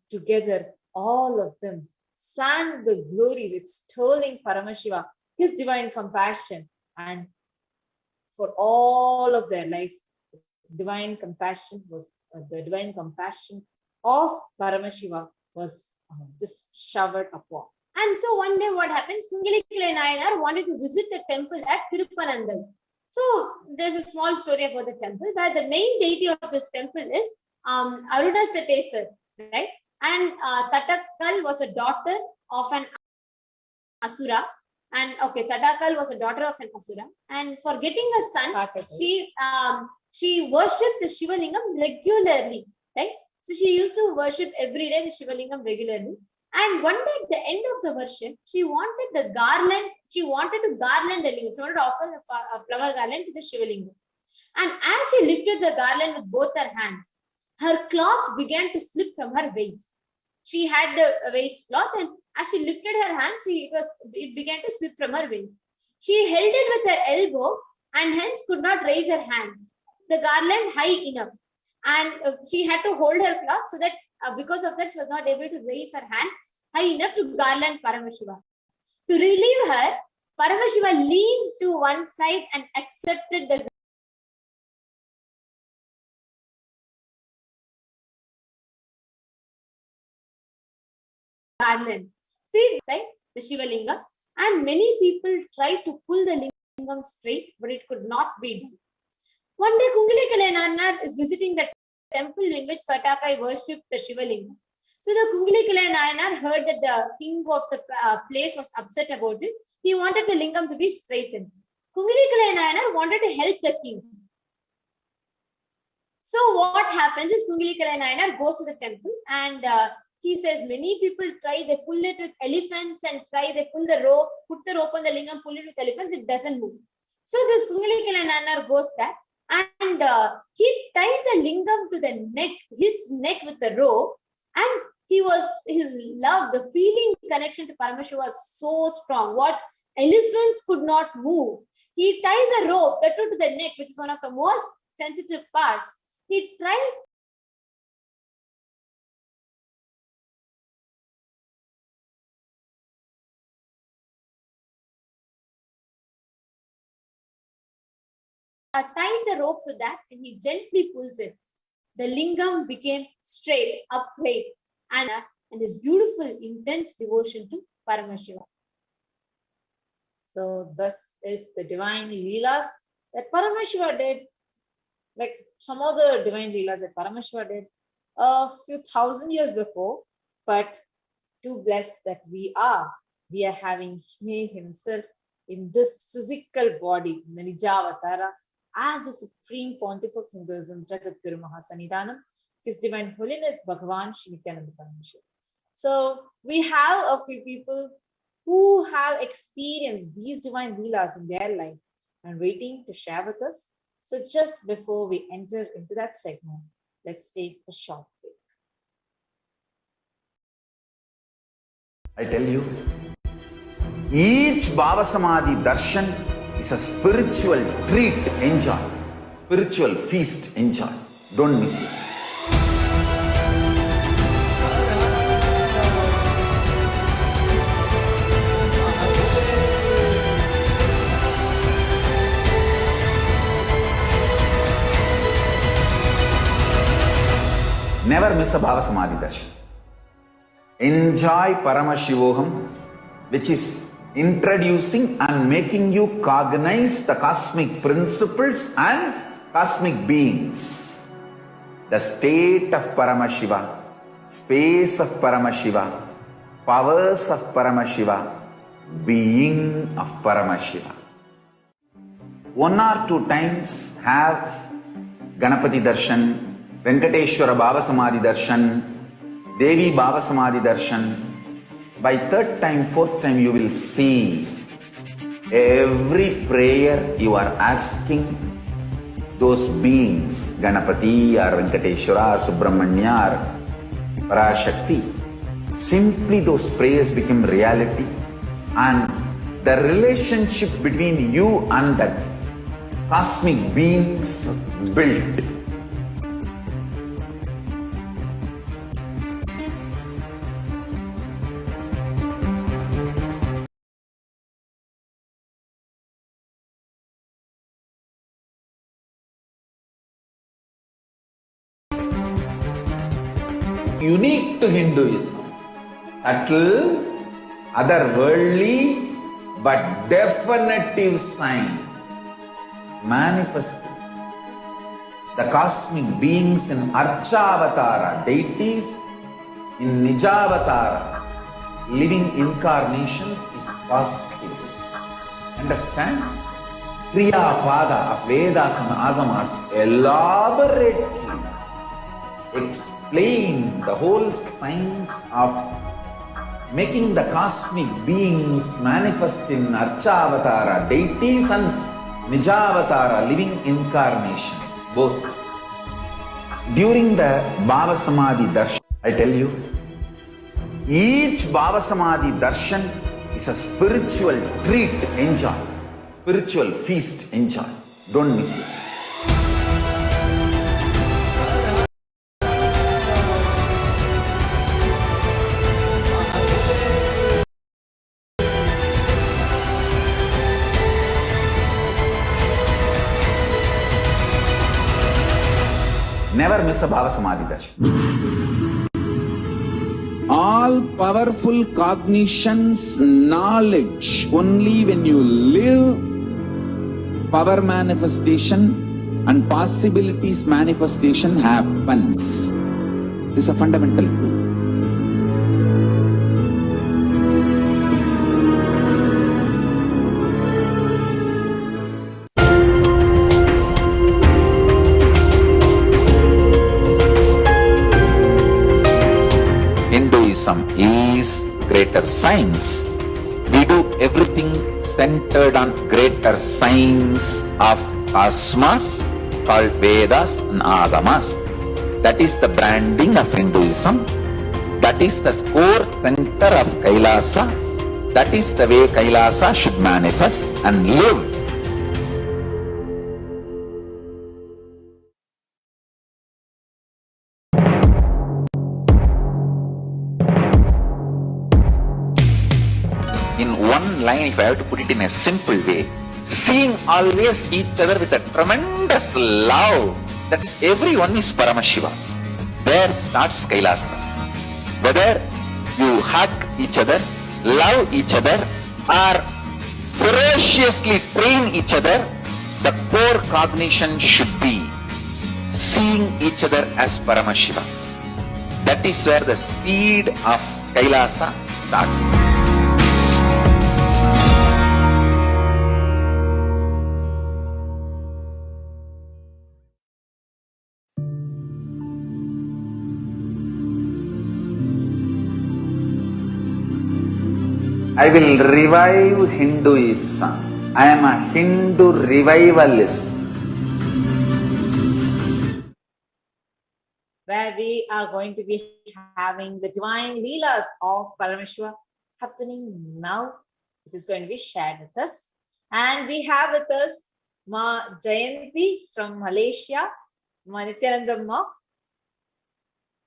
[SPEAKER 7] Together, all of them sang the glories, extolling Paramashiva, his divine compassion. And for all of their lives, divine compassion was the divine compassion of Paramashiva was just showered upon.
[SPEAKER 6] And so one day what happens, Kungalikalai Nayanar wanted to visit the temple at Tirupanandal. So there's a small story about the temple, where the main deity of this temple is Aruna Satesar, right? And Tatakal was a daughter of an Asura. And okay, Tatakal was a daughter of an Asura. And for getting a son, she worshipped the Shiva Lingam regularly, right? So she used to worship every day the Shiva Lingam regularly. And one day at the end of the worship, she wanted the garland, she wanted to garland the lingam. She wanted to offer a flower garland to the Shiva Lingam. And as she lifted the garland with both her hands, her cloth began to slip from her waist. She had the waist cloth, and as she lifted her hand, it began to slip from her waist. She held it with her elbows and hence could not raise her hands. The garland high enough. And she had to hold her cloth so that because of that, she was not able to raise her hand high enough to garland Paramashiva. To relieve her, Paramashiva leaned to one side and accepted the garland. See this side, the Shiva Lingam, and many people tried to pull the lingam straight, but it could not be done. One day, Kungalikalai Nayanar is visiting the temple in which Satakai worshipped the Shiva Lingam. So the Kungalikalai Nayanar heard that the king of the place was upset about it. He wanted the lingam to be straightened. Kungalikalai Nayanar wanted to help the king. So what happens is Kungalikalai Nayanar goes to the temple, and he says many people try, they pull it with elephants and they pull the rope, put the rope on the lingam, pull it with elephants, it doesn't move. So this Kungalikalai Nayanar goes there, And he tied the lingam to the neck, his neck with a rope, and his love, the feeling connection to Paramashiva was so strong. What elephants could not move. He ties a rope that to the neck, which is one of the most sensitive parts. He tried tied the rope to that, and he gently pulls it. The lingam became straight, upright, and his beautiful, intense devotion to Paramashiva. So, thus is the divine Leelas that Paramashiva did, like some other divine Leelas that Paramashiva did a few thousand years before, but too blessed that we are having he himself in this physical body, the Nijavatara, as the Supreme Pontiff of Hinduism, Jagatguru Mahasannidhanam, His Divine Holiness Bhagavan Shri Nithyananda Paramashivam. So we have a few people who have experienced these divine leelas in their life and waiting to share with us. So just before we enter into that segment, let's take a short break.
[SPEAKER 5] I tell you, each Bhava Samadhi Darshan is a spiritual treat. Enjoy. Spiritual feast. Enjoy. Don't miss it. Never miss a Bhava Samadhi Darshan. Enjoy Paramashivoham, which is introducing and making you cognize the cosmic principles and cosmic beings. The state of Paramashiva, space of Paramashiva, powers of Paramashiva, being of Paramashiva. 1 or 2 times have Ganapati Darshan, Venkateshwara Bhava Samadhi Darshan, Devi Bhava Samadhi Darshan. By 3rd time, 4th time, you will see every prayer you are asking those beings, Ganapati or Venkateshwara or Subramanya or Parashakti. Simply those prayers become reality, and the relationship between you and the cosmic beings built. Unique to Hinduism, subtle, otherworldly, but definitive sign manifested. The cosmic beings in Archavatara, deities in Nijavatara, living incarnations is possible. Understand? Kriya Pada of Vedas and Agamas elaborately explain the whole science of making the cosmic beings manifest in Archavatara, deities, and Nijavatara, living incarnations, both. During the Bhava Samadhi Darshan, I tell you, each Bhava Samadhi Darshan is a spiritual treat. Enjoy. Spiritual feast. Enjoy. Don't miss it. Never miss a Bhava Samadhi Darshan. All powerful cognitions, knowledge, only when you live, power manifestation and possibilities manifestation happens. This is a fundamental truth. Hinduism is greater science. We do everything centered on greater science of cosmos called Vedas and Agamas. That is the branding of Hinduism. That is the core center of Kailasa. That is the way Kailasa should manifest and live. In one line, if I have to put it in a simple way, seeing always each other with a tremendous love that everyone is Paramashiva. There starts Kailasa. Whether you hug each other, love each other, or ferociously train each other, the core cognition should be seeing each other as Paramashiva. That is where the seed of Kailasa starts. I will revive Hinduism. I am a Hindu revivalist.
[SPEAKER 7] Where we are going to be having the divine Leelas of Paramashiva happening now, which is going to be shared with us. And we have with us Ma Jayanti from Malaysia, Ma Nithyananda Ma.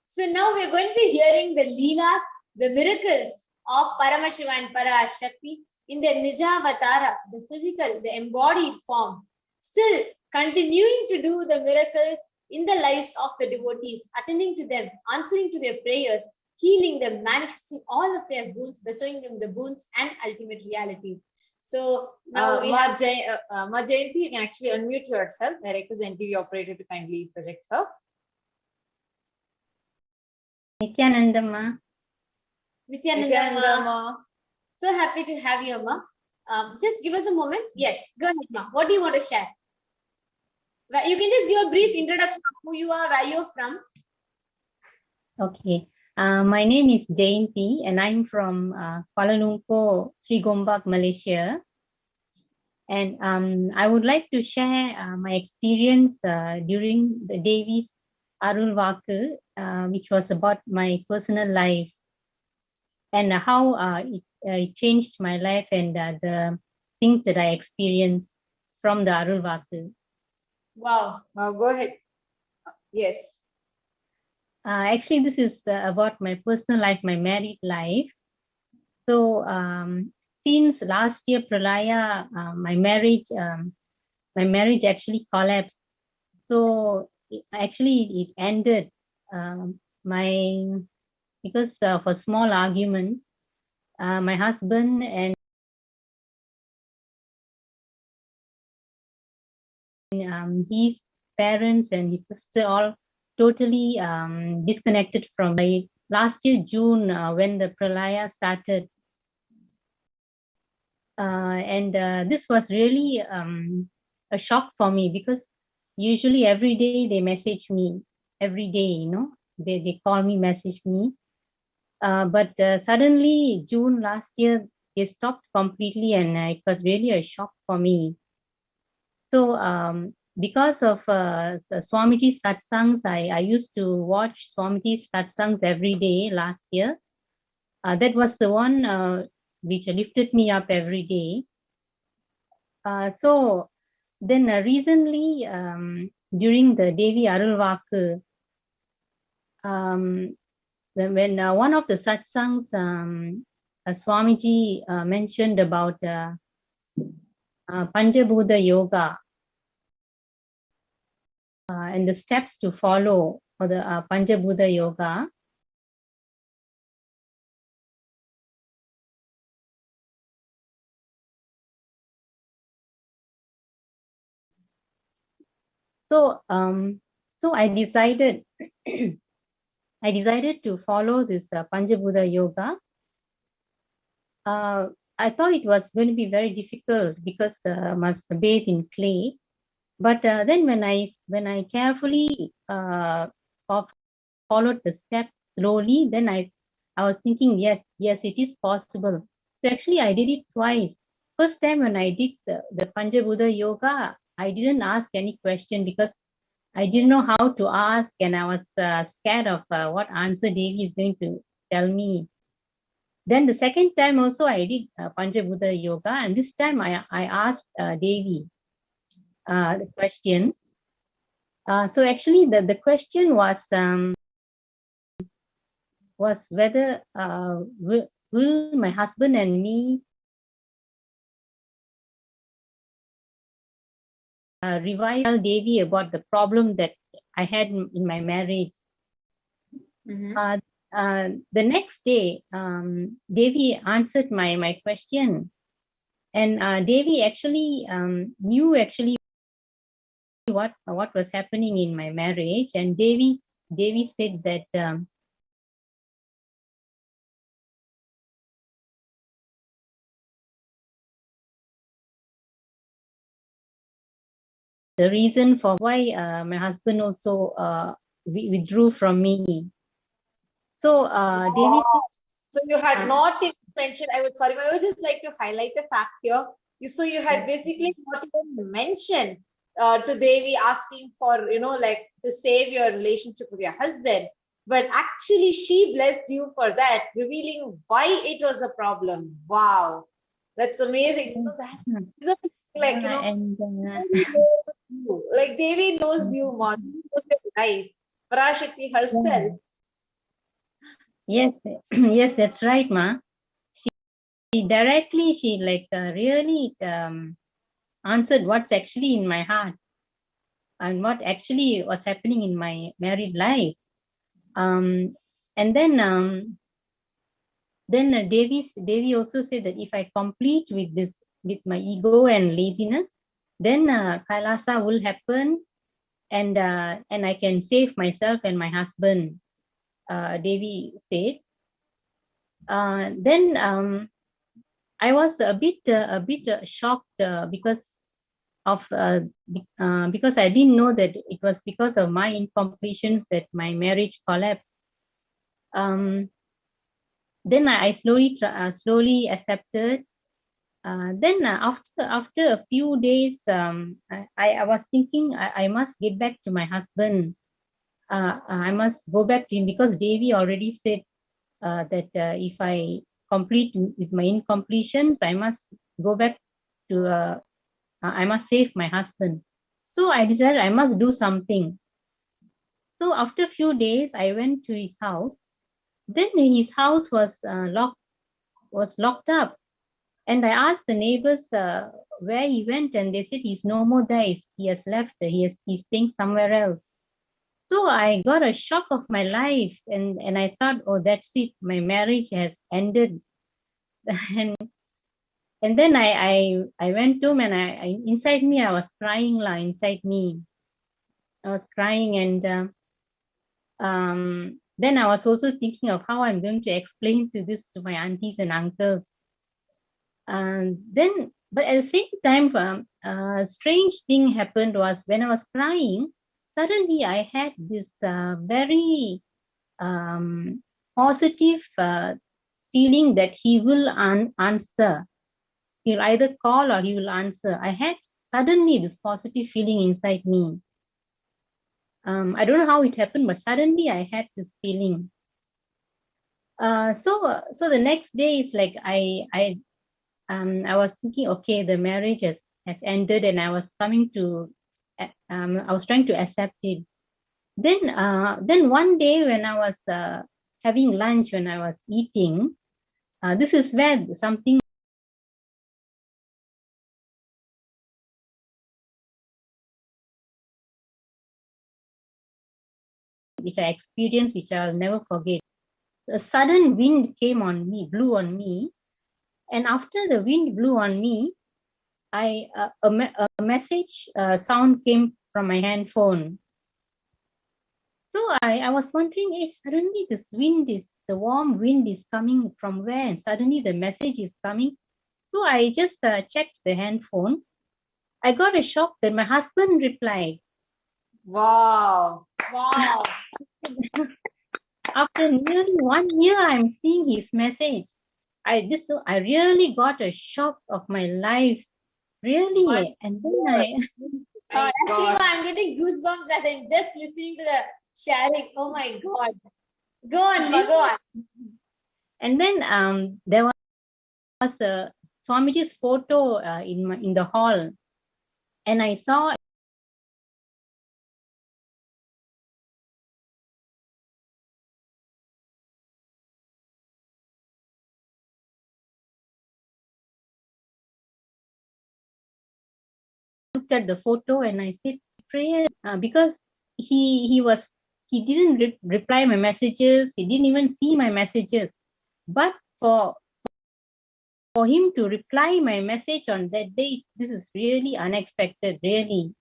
[SPEAKER 6] So now we're going to be hearing the Leelas, the miracles of Paramashiva and Parashakti in their Nijavatara, the physical, the embodied form, still continuing to do the miracles in the lives of the devotees, attending to them, answering to their prayers, healing them, manifesting all of their boons, bestowing them the boons and ultimate realities. So now we have
[SPEAKER 7] Ma Jayanti, you can actually unmute yourself. I request the NTV operator to kindly project her.
[SPEAKER 11] Nithyananda Ma.
[SPEAKER 6] Nithyananda Ma. So happy to have you, Ma. Just give us a moment. Yes, go ahead, Ma. What do you want to share? You can just give a brief introduction of who you are, where you're from.
[SPEAKER 11] Okay. My name is Jayanti and I'm from Kuala Lumpur, Sri Gombak, Malaysia. And I would like to share my experience during the Devi's Arul Vaku, which was about my personal life and how it changed my life and the things that I experienced from the Arul Vaku.
[SPEAKER 7] Wow. Now go ahead. Yes.
[SPEAKER 11] Actually, this is about my personal life, my married life. So since last year Pralaya, my marriage actually collapsed. So it ended because of a small argument. My husband and his parents and his sister all totally disconnected from me. Last year June when the Pralaya started, and this was really a shock for me because usually every day they message me, every day, they call me, message me, but suddenly June last year they stopped completely, and it was really a shock for me. So because of Swamiji's satsangs, I used to watch Swamiji's satsangs every day last year. That was the one which lifted me up every day. So then recently, during the Devi Arul Vaku, when one of the satsangs, Swamiji mentioned about Panchabhuta Yoga and the steps to follow for the Panchabhuta Yoga. So I decided to follow this Panchabhuta Yoga. I thought it was going to be very difficult because must bathe in clay. But then when I carefully followed the steps slowly, then I was thinking, yes, it is possible. So actually I did it twice. First time when I did the Panchabhuta Yoga, I didn't ask any question because I didn't know how to ask, and I was scared of what answer Devi is going to tell me. Then the second time also I did Panchabhuta yoga, and this time I asked Devi the question. So actually the question was whether will my husband and me revive Devi about the problem that I had in my marriage. The next day, Devi answered my question, and Devi actually knew actually what was happening in my marriage, and Devi said that the reason for why my husband also withdrew from me. So Devi said,
[SPEAKER 7] so you had not even mentioned, I would just like to highlight a fact here. So you had basically not even mentioned to Devi asking for, like to save your relationship with your husband. But actually she blessed you for that, revealing why it was a problem. Wow. That's amazing. That is a like, like Devi knows you, Ma. She knows your life. Parashakti herself.
[SPEAKER 11] Yes, yes, that's right, Ma. She directly, really answered what's actually in my heart and what actually was happening in my married life. And then Devi also said that if I complete with my ego and laziness, then Kailasa will happen, and I can save myself and my husband. Devi said. Then I was a bit shocked because I didn't know that it was because of my incompletions that my marriage collapsed. Then I slowly accepted. Then after a few days, I was thinking I must get back to my husband. I must go back to him because Devi already said that if I complete with my incompletions, I must go back to. I must save my husband. So I decided I must do something. So after a few days, I went to his house. Then his house was locked up, and I asked the neighbors where he went, and they said he's no more there. He has left. He's staying somewhere else. So I got a shock of my life, and I thought, oh, that's it. My marriage has ended. And then I went to him, and I inside me I was crying inside me. I was crying, and then I was also thinking of how I'm going to explain to my aunties and uncles. But at the same time, a strange thing happened was when I was crying, suddenly I had this very positive feeling that he will answer. He'll either call or he will answer. I had suddenly this positive feeling inside me. I don't know how it happened, but suddenly I had this feeling. So the next day is like I was thinking, okay, the marriage has ended, and I was coming to, I was trying to accept it. Then one day when I was having lunch, when I was eating, this is where something which I experienced, which I'll never forget. A sudden wind blew on me, and after the wind blew on me, a message sound came from my handphone. So I was wondering, suddenly the warm wind is coming from where? And suddenly the message is coming. So I just checked the handphone. I got a shock that my husband replied.
[SPEAKER 7] Wow.
[SPEAKER 11] After nearly 1 year, I'm seeing his message. I really got a shock of my life. Really. And then
[SPEAKER 7] My
[SPEAKER 6] Actually,
[SPEAKER 7] God.
[SPEAKER 6] I'm getting goosebumps as I'm just listening to the sharing. Oh my God. Go on, Ma, go on.
[SPEAKER 11] And then there was Swamiji's photo in the hall, and I saw looked at the photo and I said prayer because he didn't reply my messages, he didn't even see my messages, but for him to reply my message on that day, this is really unexpected, really.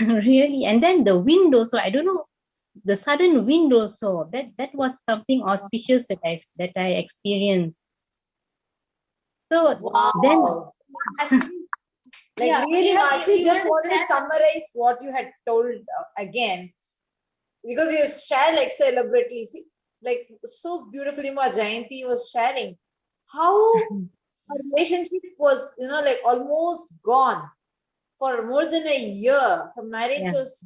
[SPEAKER 11] Really. And then the wind also, I don't know, the sudden wind also, that was something auspicious that I experienced. So then
[SPEAKER 6] Wow. Actually,
[SPEAKER 7] Like
[SPEAKER 6] yeah,
[SPEAKER 7] really,
[SPEAKER 6] you have-
[SPEAKER 7] actually,
[SPEAKER 6] you
[SPEAKER 7] just
[SPEAKER 6] want
[SPEAKER 7] wanted
[SPEAKER 6] to
[SPEAKER 7] to summarize what you had told again, because you shared like so elaborately. See, like so beautifully, Ma Jayanti was sharing how her relationship was, like almost gone for more than a year. Her marriage
[SPEAKER 11] Yeah.
[SPEAKER 7] was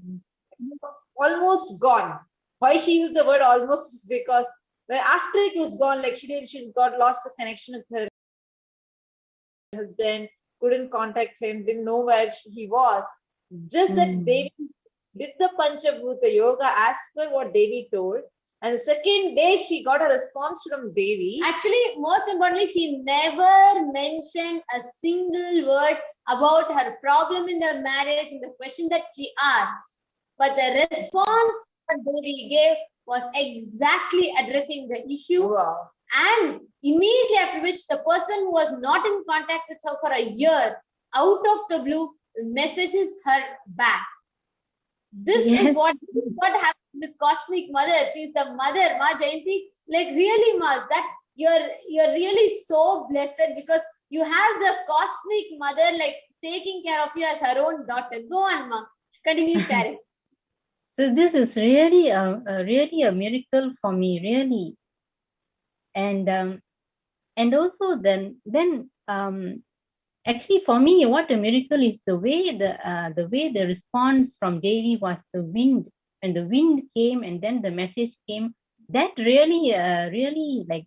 [SPEAKER 7] almost gone. Why she used the word almost is because when after it was gone, like she got lost the connection with her husband, couldn't contact him, didn't know where he was. Just that Devi did the Panchabhuta Yoga as per what Devi told. And the second day, she got a response from Devi.
[SPEAKER 6] Actually, most importantly, she never mentioned a single word about her problem in the marriage and the question that she asked. But the response that Devi gave was exactly addressing the issue.
[SPEAKER 7] Wow.
[SPEAKER 6] And immediately after which, the person who was not in contact with her for a year, out of the blue, messages her back. This is what happens with Cosmic Mother. She's the mother, Ma Jayanti. Like really, Ma, that you're really so blessed because you have the Cosmic Mother like taking care of you as her own daughter. Go on, Ma. Continue sharing.
[SPEAKER 11] So this is really a miracle for me, really. And also then actually for me, what a miracle is the way the response from Devi was the wind. When the wind came and then the message came, that really like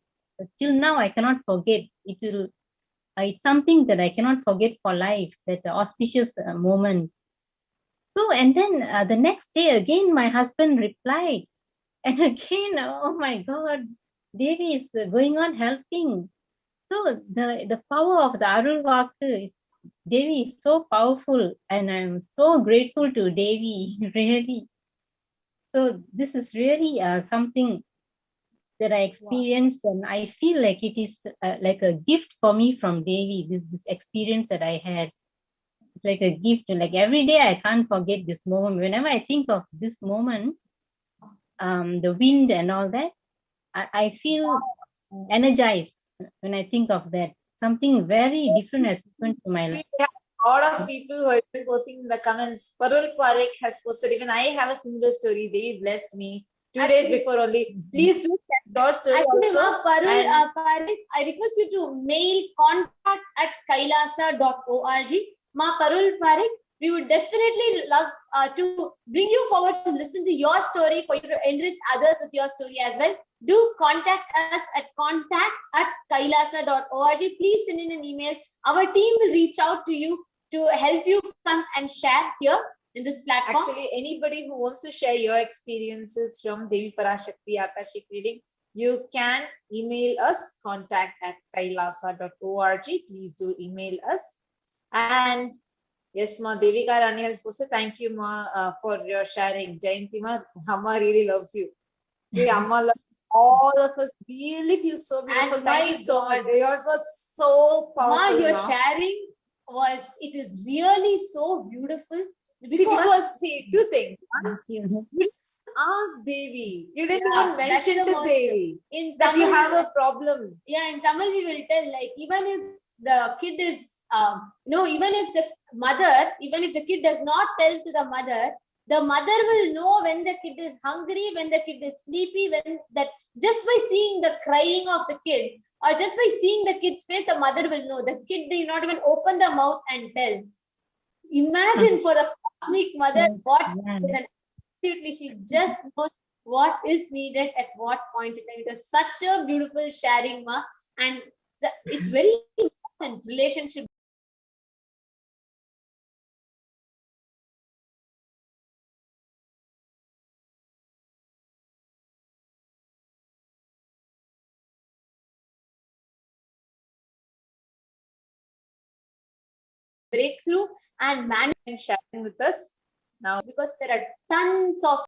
[SPEAKER 11] till now I cannot forget. It's something that I cannot forget for life. That auspicious moment. So and then the next day again, my husband replied, and again, oh my God, Devi is going on helping. So the power of the Arulvaku is Devi is so powerful, and I'm so grateful to Devi, really. So this is really something that I experienced, and I feel like it is like a gift for me from Devi. This experience that I had, it's like a gift. Like every day, I can't forget this moment. Whenever I think of this moment, the wind and all that, I feel energized when I think of that. Something very different has happened to my life.
[SPEAKER 7] We have a lot of people who are posting in the comments. Parul Parekh has posted, even I have a similar story. They blessed me 2 days before only. Please do send your story
[SPEAKER 6] Actually,
[SPEAKER 7] also.
[SPEAKER 6] Ma, Parul,
[SPEAKER 7] And-
[SPEAKER 6] Parekh, I request you to mail contact@kailasa.org. Ma Parul Parekh, we would definitely love to bring you forward to listen to your story for you to enrich others with your story as well. Do contact us at contact@kailasa.org. Please send in an email. Our team will reach out to you to help you come and share here in this platform.
[SPEAKER 7] Actually, anybody who wants to share your experiences from Devi Parashakti Akashic reading, you can email us contact@kailasa.org. Please do email us. And yes, Ma, Devika Rani has posted. Thank you, Ma, for your sharing. Jayanti Ma, Amma really loves you. See, Amma loves all of us. Really feel so beautiful.
[SPEAKER 6] And
[SPEAKER 7] Thank
[SPEAKER 6] my
[SPEAKER 7] you so much.
[SPEAKER 6] God.
[SPEAKER 7] Yours was so
[SPEAKER 6] Ma,
[SPEAKER 7] powerful.
[SPEAKER 6] your
[SPEAKER 7] Ma.
[SPEAKER 6] sharing it is really so beautiful.
[SPEAKER 7] See, two things.
[SPEAKER 11] Thank you.
[SPEAKER 7] You didn't ask Devi. You didn't
[SPEAKER 6] Yeah,
[SPEAKER 7] even
[SPEAKER 6] that's
[SPEAKER 7] mention
[SPEAKER 6] the
[SPEAKER 7] to
[SPEAKER 6] most-
[SPEAKER 7] Devi
[SPEAKER 6] in
[SPEAKER 7] that you
[SPEAKER 6] Tamil-
[SPEAKER 7] have a problem.
[SPEAKER 6] Yeah, in Tamil we will tell, like, even if the kid is even if the kid does not tell to the mother will know when the kid is hungry, when the kid is sleepy, just by seeing the crying of the kid or just by seeing the kid's face, the mother will know. The kid did not even open the mouth and tell. imagine for the cosmic mother what
[SPEAKER 11] Yeah.
[SPEAKER 6] is an absolutely, she just knows what is needed at what point in time. It was such a beautiful sharing, Ma, and it's very important relationship. Breakthrough and management
[SPEAKER 7] Sharing with us now.
[SPEAKER 6] because there are tons of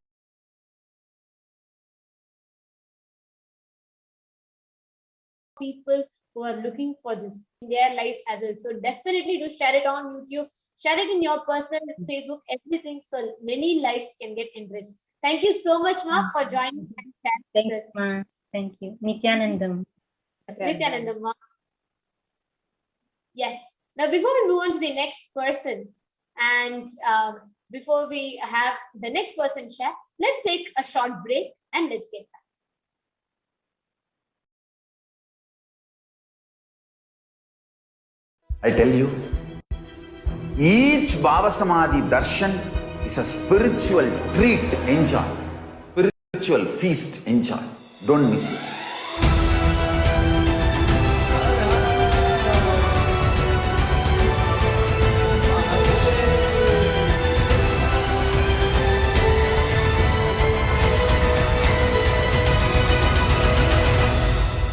[SPEAKER 6] people who are looking for this in their lives as well. So definitely do share it on YouTube, share it in your personal Facebook, everything, so many lives can get enriched. Thank you so much, Ma, for joining and sharing
[SPEAKER 11] Thank
[SPEAKER 6] with
[SPEAKER 11] you,
[SPEAKER 6] us.
[SPEAKER 11] Ma. Thank you. Nithyanandam.
[SPEAKER 6] Nithyananda, Ma. Yes. Now, before we move on to the next person, and before we have the next person share, let's take a short break and let's get back.
[SPEAKER 5] I tell you, each Bhava Samadhi Darshan is a spiritual treat. Enjoy. Spiritual feast. Enjoy. Don't miss it.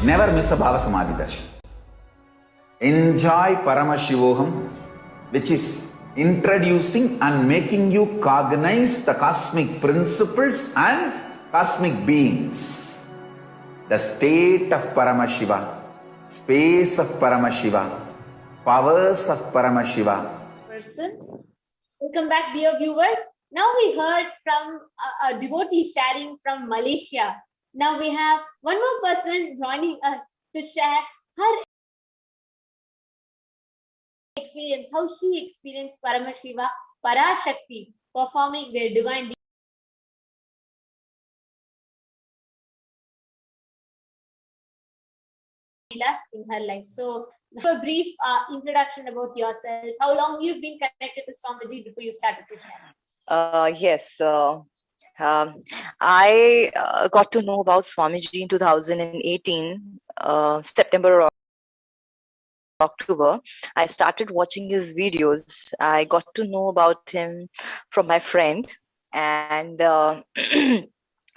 [SPEAKER 5] Never miss a Bhava Samadhi Darshan. Enjoy Paramashivam, which is introducing and making you cognize the cosmic principles and cosmic beings. The state of Paramashiva, space of Paramashiva, powers of Paramashiva.
[SPEAKER 6] Person. Welcome back, dear viewers. Now we heard from a devotee sharing from Malaysia. Now we have one more person joining us to share her experience, how she experienced Paramashiva, Parashakti, performing their divine Kailas in her life. So, a brief introduction about yourself, how long you've been connected to Swamiji before you started to share.
[SPEAKER 12] Yes. I got to know about Swamiji in 2018, September or October. I started watching his videos. I got to know about him from my friend, and then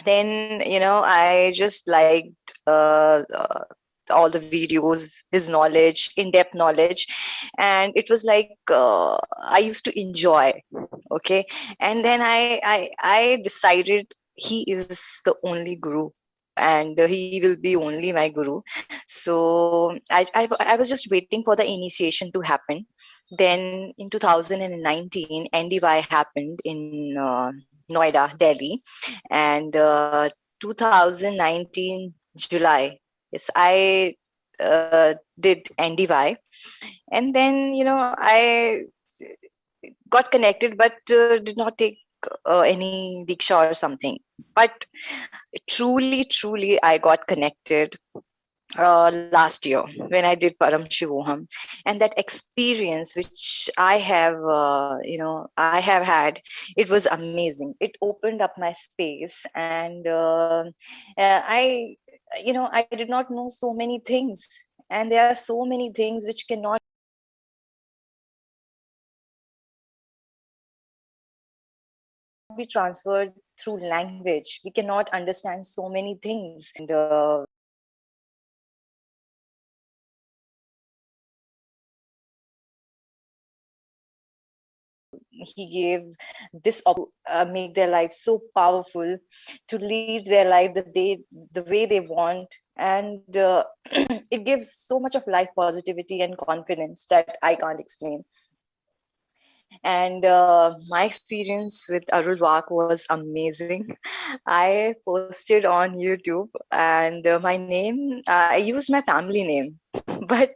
[SPEAKER 12] I just liked all the videos, his knowledge, in-depth knowledge, and it was like I used to enjoy. Okay, and then I decided he is the only guru, and he will be only my guru. So I was just waiting for the initiation to happen. Then in 2019, NDY happened in Noida, Delhi, and 2019 July, yes, I did NDY, and then I got connected, but did not take any diksha or something. But truly, I got connected last year when I did Paramashivam, and that experience which I have, I have had, it was amazing. It opened up my space, and I did not know so many things, and there are so many things which cannot be transferred through language. We cannot understand so many things, and he gave this make their life so powerful, to lead their life the way they want, and it gives so much of life positivity and confidence that I can't explain. And my experience with Arul Wak was amazing. I posted on YouTube, and my name, I used my family name, but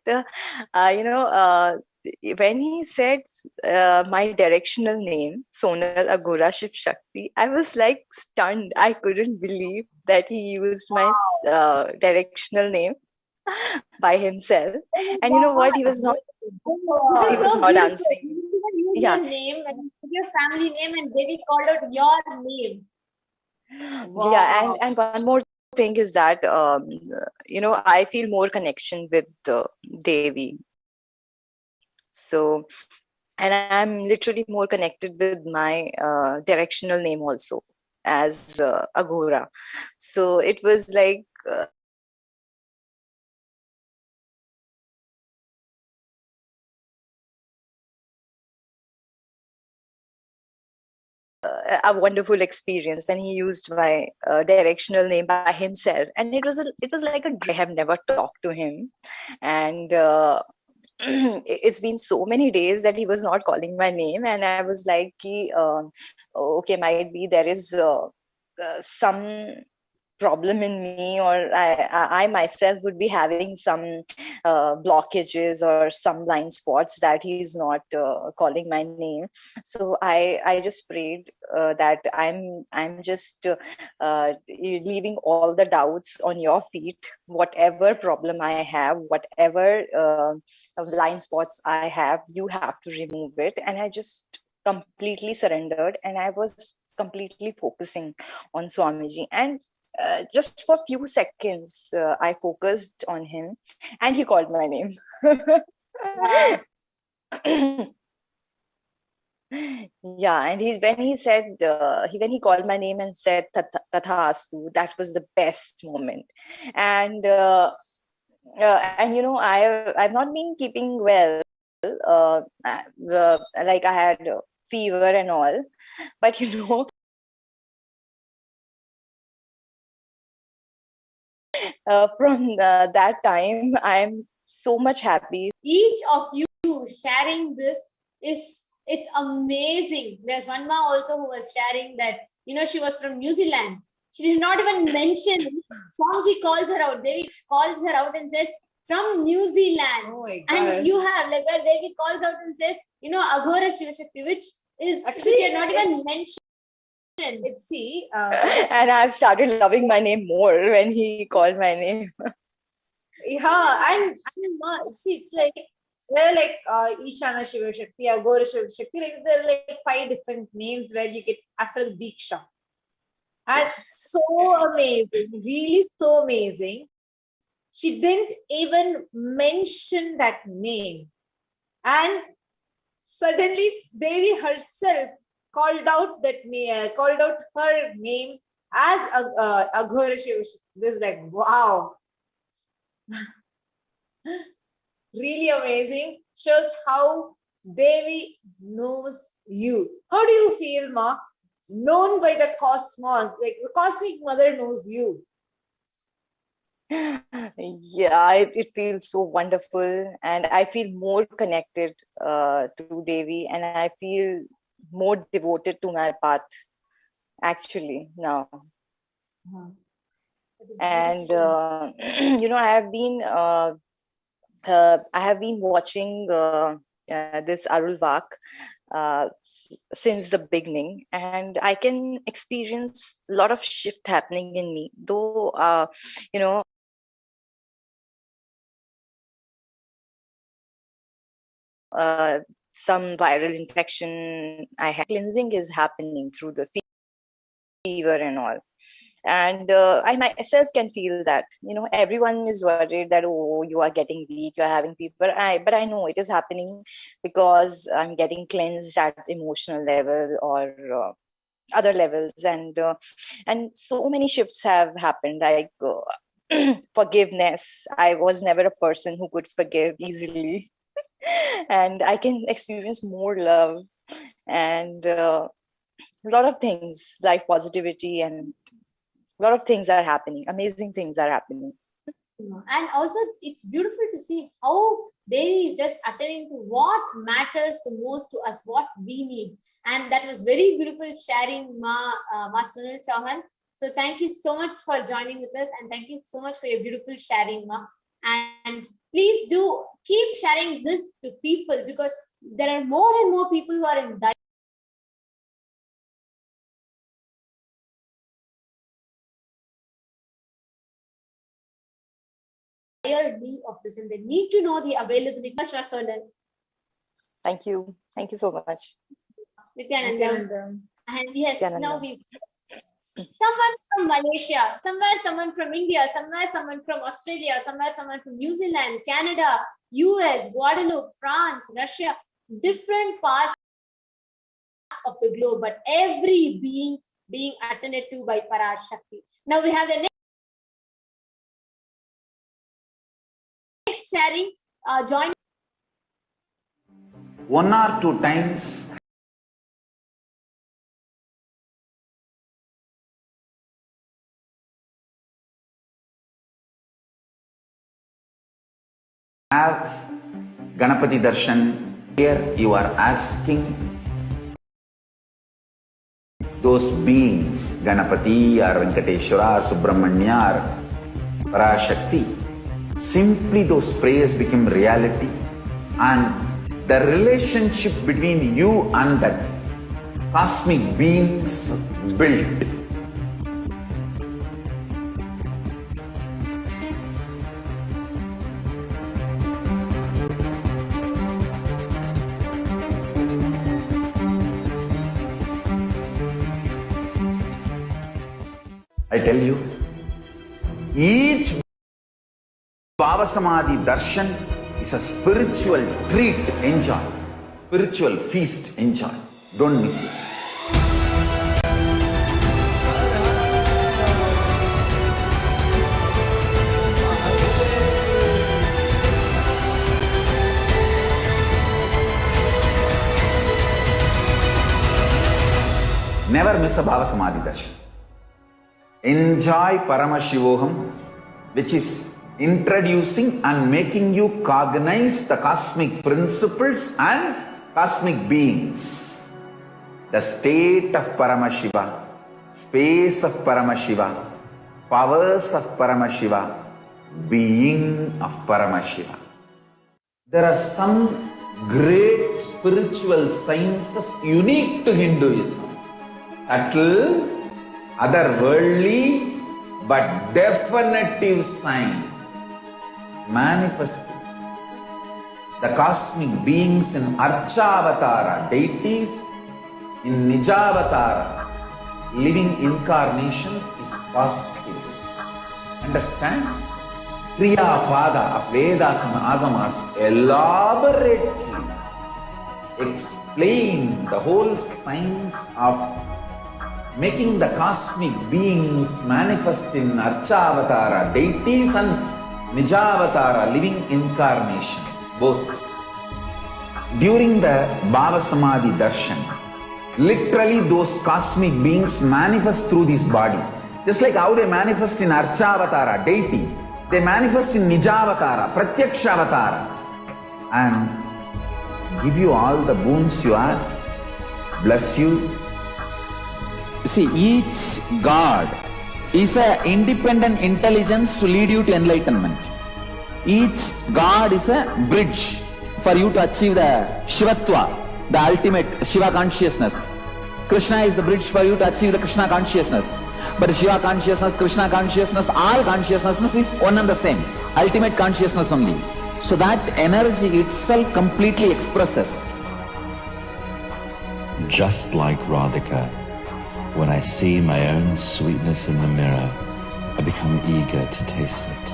[SPEAKER 12] when he said my directional name, Sonal Agora Shiv Shakti, I was like stunned. I couldn't believe that he used my directional name by himself. And you know what? He was not answering. Yeah.
[SPEAKER 6] your name and your family name, and Devi called out your name. Wow.
[SPEAKER 12] Yeah, and one more thing is that I feel more connection with Devi. So, and I'm literally more connected with my directional name also as Agora. So it was like a wonderful experience when he used my directional name by himself, and it was like a I have never talked to him, and it's been so many days that he was not calling my name, and I was like, okay, might be there is some problem in me, or I myself would be having some blockages or some blind spots that he's not calling my name. So I just prayed that I'm just leaving all the doubts on your feet. Whatever problem I have, whatever blind spots I have, you have to remove it. And I just completely surrendered, and I was completely focusing on Swamiji. And just for a few seconds, I focused on him, and he called my name. Yeah, and when he said when he called my name and said Tathastu, that was the best moment. And I've not been keeping well, like I had fever and all, but from that time, I'm so much happy.
[SPEAKER 6] Each of you sharing this it's amazing. There's one ma also who was sharing that, she was from New Zealand. She did not even mention. Swamiji calls her out. Devi calls her out and says, from New Zealand.
[SPEAKER 7] Oh my God.
[SPEAKER 6] And you have, like, where Devi calls out and says, Aghora Shiva Shakti, which
[SPEAKER 7] Actually,
[SPEAKER 6] you had not even mentioned.
[SPEAKER 7] See,
[SPEAKER 12] and I've started loving my name more when he called my name.
[SPEAKER 7] yeah, and see, it's like there are like Ishana Shiva Shakti, Agora Shiva Shakti, like there are like 5 different names where you get after the Diksha. And so amazing, really so amazing. She didn't even mention that name. And suddenly Devi herself called out that name, called out her name as Aghora Shiva Shakti. This is like, wow. Really amazing. Shows how Devi knows you. How do you feel, Ma? Known by the cosmos, like the cosmic mother knows you.
[SPEAKER 12] Yeah, it feels so wonderful, and I feel more connected to Devi, and I feel more devoted to my path actually now. And I have been watching this Arulvak since the beginning, and I can experience a lot of shift happening in me, though some viral infection I have. Cleansing is happening through the fever and all. And I myself can feel that, everyone is worried that, oh, you are getting weak, you are having fever. But I know it is happening because I'm getting cleansed at emotional level or other levels. And so many shifts have happened, like forgiveness. I was never a person who could forgive easily. And I can experience more love and a lot of things, life positivity, and a lot of things are happening. Amazing things are happening.
[SPEAKER 6] And also, it's beautiful to see how Devi is just attending to what matters the most to us, what we need. And that was very beautiful sharing, Ma Sunil Chauhan. So thank you so much for joining with us, and thank you so much for your beautiful sharing, Ma. And please do keep sharing this to people, because there are more and more people who are in dire need of this, and they need to know the availability.
[SPEAKER 12] Thank you. Thank you so much.
[SPEAKER 6] Nithyananda. And yes,
[SPEAKER 12] Nithyananda.
[SPEAKER 6] now we someone from Malaysia, someone from India, someone from Australia, someone from New Zealand, Canada, US, Guadeloupe, France, Russia, different parts of the globe, but every being attended to by Parashakti. Now we have the next sharing, join.
[SPEAKER 5] One or two times have Ganapati Darshan. Here you are asking those beings, Ganapati or Venkateshwara or Subramanya or Parashakti, simply those prayers become reality, and the relationship between you and that cosmic beings built. I tell you, each Bhava Samadhi Darshan is a spiritual treat, enjoy. Spiritual feast, enjoy. Don't miss it. Never miss a Bhava Samadhi Darshan. Enjoy Paramashivam, which is introducing and making you cognize the cosmic principles and cosmic beings. The state of Paramashiva, space of Paramashiva, powers of Paramashiva, being of Paramashiva. There are some great spiritual sciences unique to Hinduism. Subtle, otherworldly, but definitive sign. Manifesting the cosmic beings in Archavatara, deities, in Nijavatara, living incarnations is possible. Understand? Kriya Pada of Vedas and Agamas elaborately explain the whole science of making the cosmic beings manifest in Archavatara, deities, and Nijavatara, living incarnations, both. During the Bhava Samadhi Darshan, literally those cosmic beings manifest through this body. Just like how they manifest in Archavatara, deity, they manifest in Nijavatara, Pratyakshavatara, and give you all the boons you ask, bless you. See, each God is an independent intelligence to lead you to enlightenment. Each God is a bridge for you to achieve the Shivatva, the ultimate Shiva consciousness. Krishna is the bridge for you to achieve the Krishna consciousness. But Shiva consciousness, Krishna consciousness, all consciousness is one and the same. Ultimate consciousness only. So that energy itself completely expresses.
[SPEAKER 13] Just like Radhika, when I see my own sweetness in the mirror, I become eager to taste it.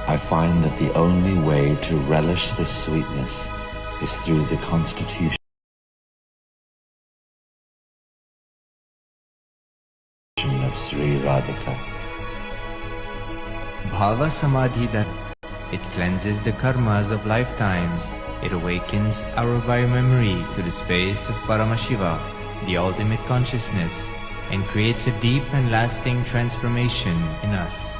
[SPEAKER 13] I find that the only way to relish this sweetness is through the constitution of Sri Radhika.
[SPEAKER 14] Bhava Samadhi, it cleanses the karmas of lifetimes. It awakens our biomemory to the space of Paramashiva, the ultimate consciousness, and creates a deep and lasting transformation in us.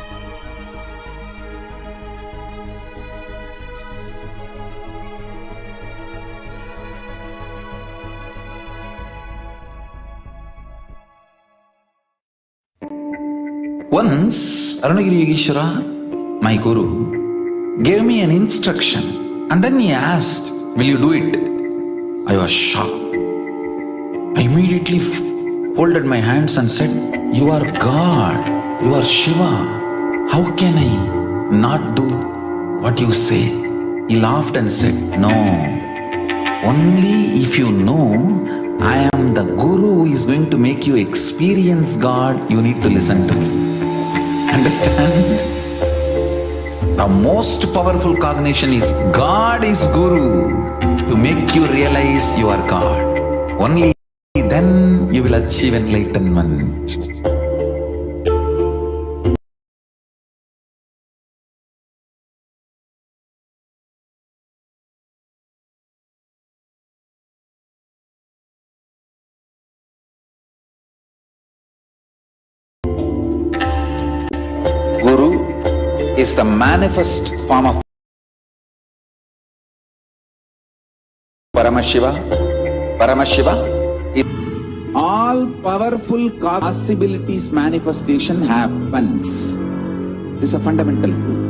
[SPEAKER 5] Once, Arunagiri Yogeshwara, my guru, gave me an instruction, and then he asked, "Will you do it?" I was shocked. I immediately folded my hands and said, "You are God, you are Shiva. How can I not do what you say?" He laughed and said, "No, Only if you know I am the Guru who is going to make you experience God, you need to listen to me. Understand? The most powerful cognition is God is Guru to make you realize you are God. Only then you will achieve enlightenment. Guru is the manifest form of Paramashiva. Paramashiva is all powerful possibilities manifestation happens. This is a fundamental truth.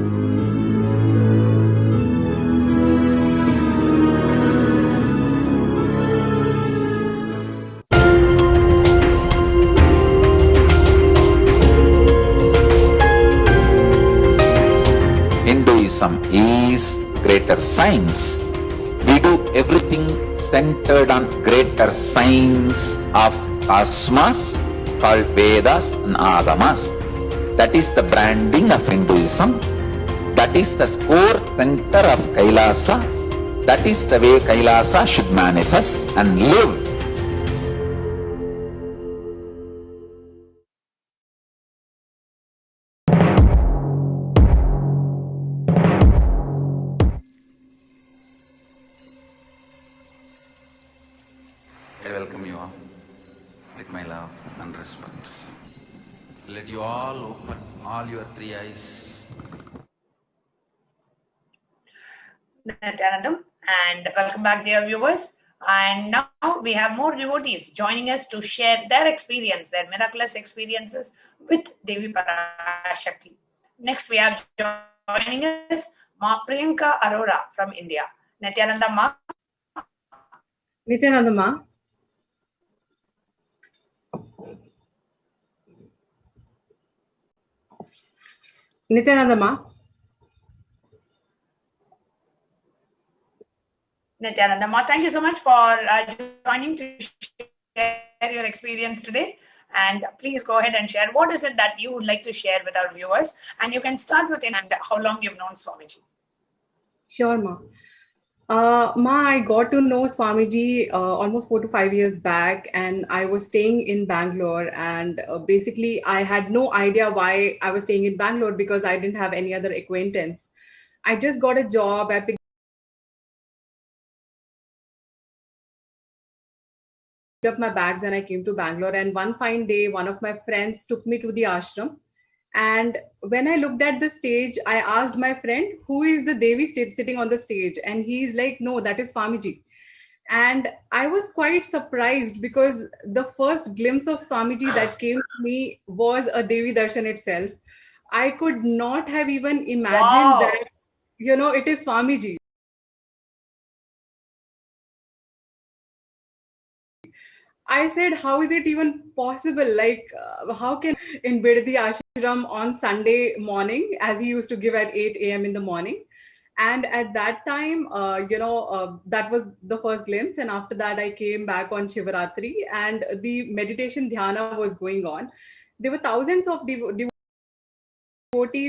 [SPEAKER 5] Hinduism is greater science. We do everything centered on greater science of cosmos called Vedas and Agamas. That is the branding of Hinduism. That is the core center of Kailasa. That is the way Kailasa should manifest and live. I welcome you all with my love and respect. Let you all open all your three eyes.
[SPEAKER 3] Nithyanandam, and welcome back, dear viewers. And now we have more devotees joining us to share their experience, their miraculous experiences with Devi Parashakti. Next, we have joining us Ma Priyanka Arora from India. Nithyananda Ma.
[SPEAKER 15] Nithyananda Ma. Nithyananda Ma.
[SPEAKER 3] Nithyananda Ma, thank you so much for joining to share your experience today. And please go ahead and share. What is it that you would like to share with our viewers? And you can start with how long you've known Swamiji.
[SPEAKER 15] Sure, Ma. Ma, I got to know Swamiji almost 4 to 5 years back, and I was staying in Bangalore. And basically, I had no idea why I was staying in Bangalore because I didn't have any other acquaintance. I just got a job. I picked up my bags and I came to Bangalore. And one fine day, one of my friends took me to the ashram. And when I looked at the stage, I asked my friend, who is the Devi sitting on the stage? And he's like, no, that is Swamiji. And I was quite surprised because the first glimpse of Swamiji that came to me was a Devi Darshan itself. I could not have even imagined that, it is Swamiji. I said, how is it even possible? Like, how can in Biddi Ashram on Sunday morning, as he used to give at 8 a.m. in the morning. And at that time, that was the first glimpse. And after that, I came back on Shivaratri and the meditation dhyana was going on. There were thousands of devotees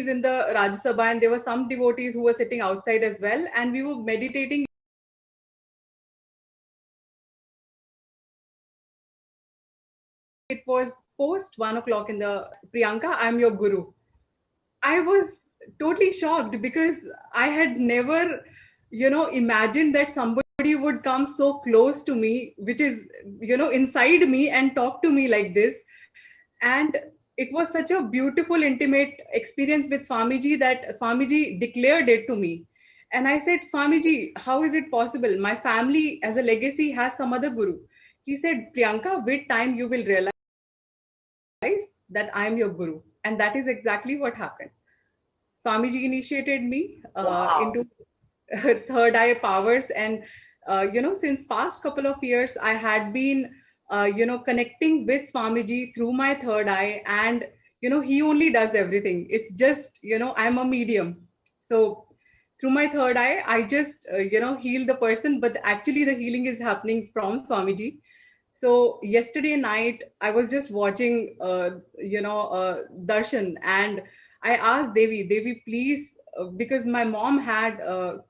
[SPEAKER 15] in the Rajya Sabha, and there were some devotees who were sitting outside as well. And we were meditating. It was post 1 o'clock in the Priyanka, I'm your Guru. I was totally shocked because I had never, imagined that somebody would come so close to me, which is, inside me and talk to me like this. And it was such a beautiful, intimate experience with Swamiji that Swamiji declared it to me. And I said, Swamiji, how is it possible? My family as a legacy has some other Guru. He said, Priyanka, with time you will realize that I am your Guru. And that is exactly what happened. Swamiji initiated me into third eye powers. And, since past couple of years, I had been, connecting with Swamiji through my third eye. And, he only does everything. It's just, I'm a medium. So through my third eye, I just, heal the person, but actually the healing is happening from Swamiji. So yesterday night, I was just watching, Darshan, and I asked Devi, please, because my mom had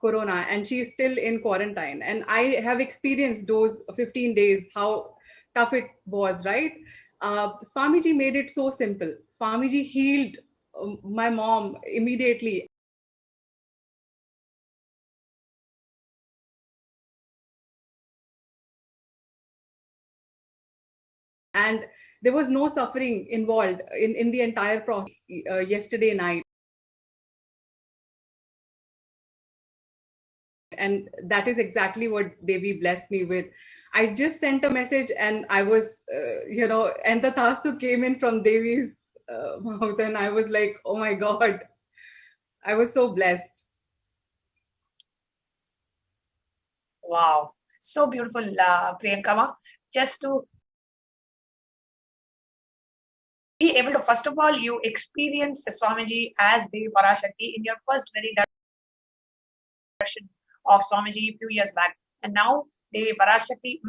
[SPEAKER 15] corona and she is still in quarantine, and I have experienced those 15 days, how tough it was, right? Swamiji made it so simple. Swamiji healed my mom immediately. And there was no suffering involved in the entire process yesterday night. And that is exactly what Devi blessed me with. I just sent a message and I was, and the Tastu came in from Devi's mouth, and I was like, oh my God, I was so blessed.
[SPEAKER 3] Wow, so beautiful, Priyanka. Just to be able to, first of all, you experienced Swamiji as Devi Parashakti in your first very darshan of Swamiji a few years back, and now Devi Parashakti.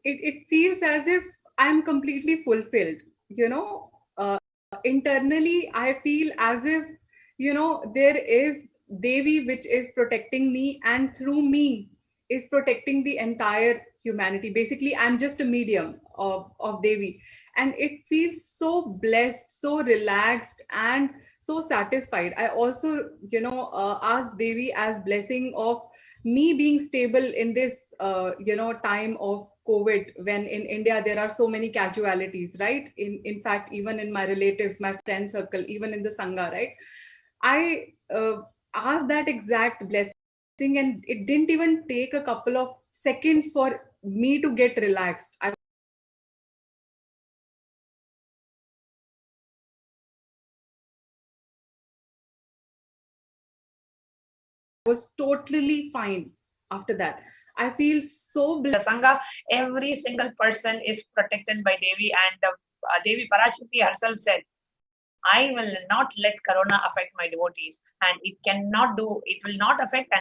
[SPEAKER 15] It feels as if I'm completely fulfilled. Internally, I feel as if, there is Devi which is protecting me, and through me is protecting the entire humanity. Basically, I'm just a medium of Devi. And it feels so blessed, so relaxed, and so satisfied. I also, asked Devi as blessing of me being stable in this, time of COVID, when in India there are so many casualties, right? In fact, even in my relatives, my friend circle, even in the Sangha, right? I asked that exact blessing, and it didn't even take a couple of seconds for me to get relaxed. I was totally fine after that. I feel so blessed.
[SPEAKER 3] The Sangha, every single person is protected by Devi, and Devi Parashakti herself said, I will not let Corona affect my devotees, and it will not affect. And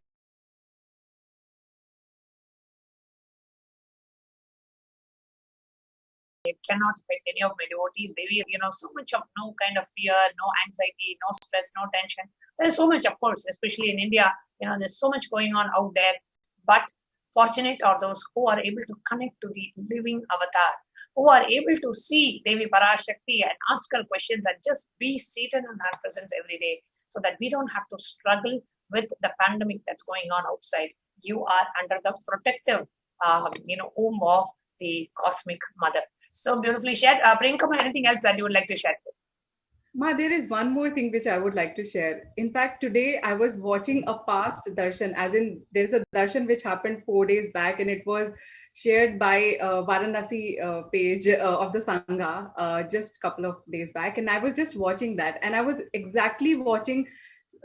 [SPEAKER 3] it cannot affect any of my devotees. Devi, so much of no kind of fear, no anxiety, no stress, no tension. There's so much, of course, especially in India, there's so much going on out there. But fortunate are those who are able to connect to the living avatar, who are able to see Devi Parashakti and ask her questions and just be seated in her presence every day, so that we don't have to struggle with the pandemic that's going on outside. You are under the protective, womb of the cosmic mother. So beautifully shared. Priyanka, anything else that you would like to share?
[SPEAKER 15] Ma, there is one more thing which I would like to share. In fact, today I was watching a past darshan, as in there's a darshan which happened 4 days back, and it was shared by Varanasi page of the Sangha just a couple of days back. And I was just watching that, and I was exactly watching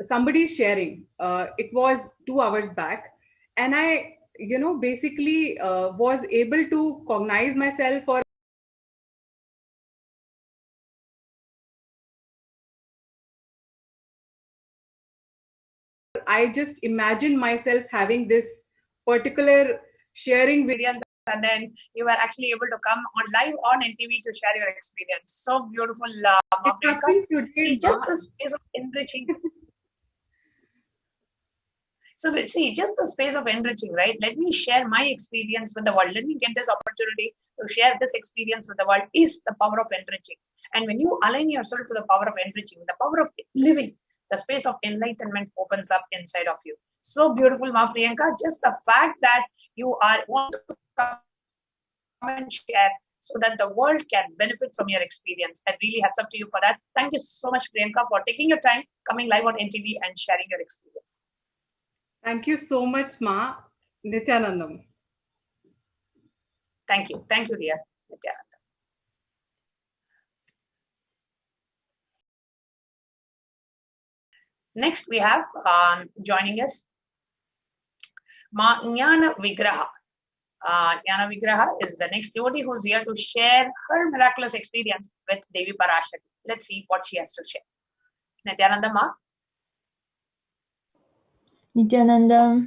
[SPEAKER 15] somebody sharing. It was 2 hours back, and I, basically was able to cognize myself, or I just imagined myself having this particular sharing
[SPEAKER 3] experience, and then you were actually able to come on live on NTV to share your experience. So beautiful. See, just the space of enriching. So see, just the space of enriching, right? Let me share my experience with the world. Let me get this opportunity to share this experience with the world is the power of enriching. And when you align yourself to the power of enriching, the power of living, the space of enlightenment opens up inside of you. So beautiful, Ma Priyanka. Just the fact that you want to come and share so that the world can benefit from your experience. That really hats up to you for that. Thank you so much, Priyanka, for taking your time, coming live on NTV and sharing your experience.
[SPEAKER 15] Thank you so much, Ma. Nithyanandam.
[SPEAKER 3] Thank you. Thank you, dear Nithyananda. Next, we have joining us Ma Jnana Vigraha. Jnana Vigraha is the next devotee who's here to share her miraculous experience with Devi Parashakti. Let's see what she has to share. Nithyananda, Ma.
[SPEAKER 16] Nithyananda.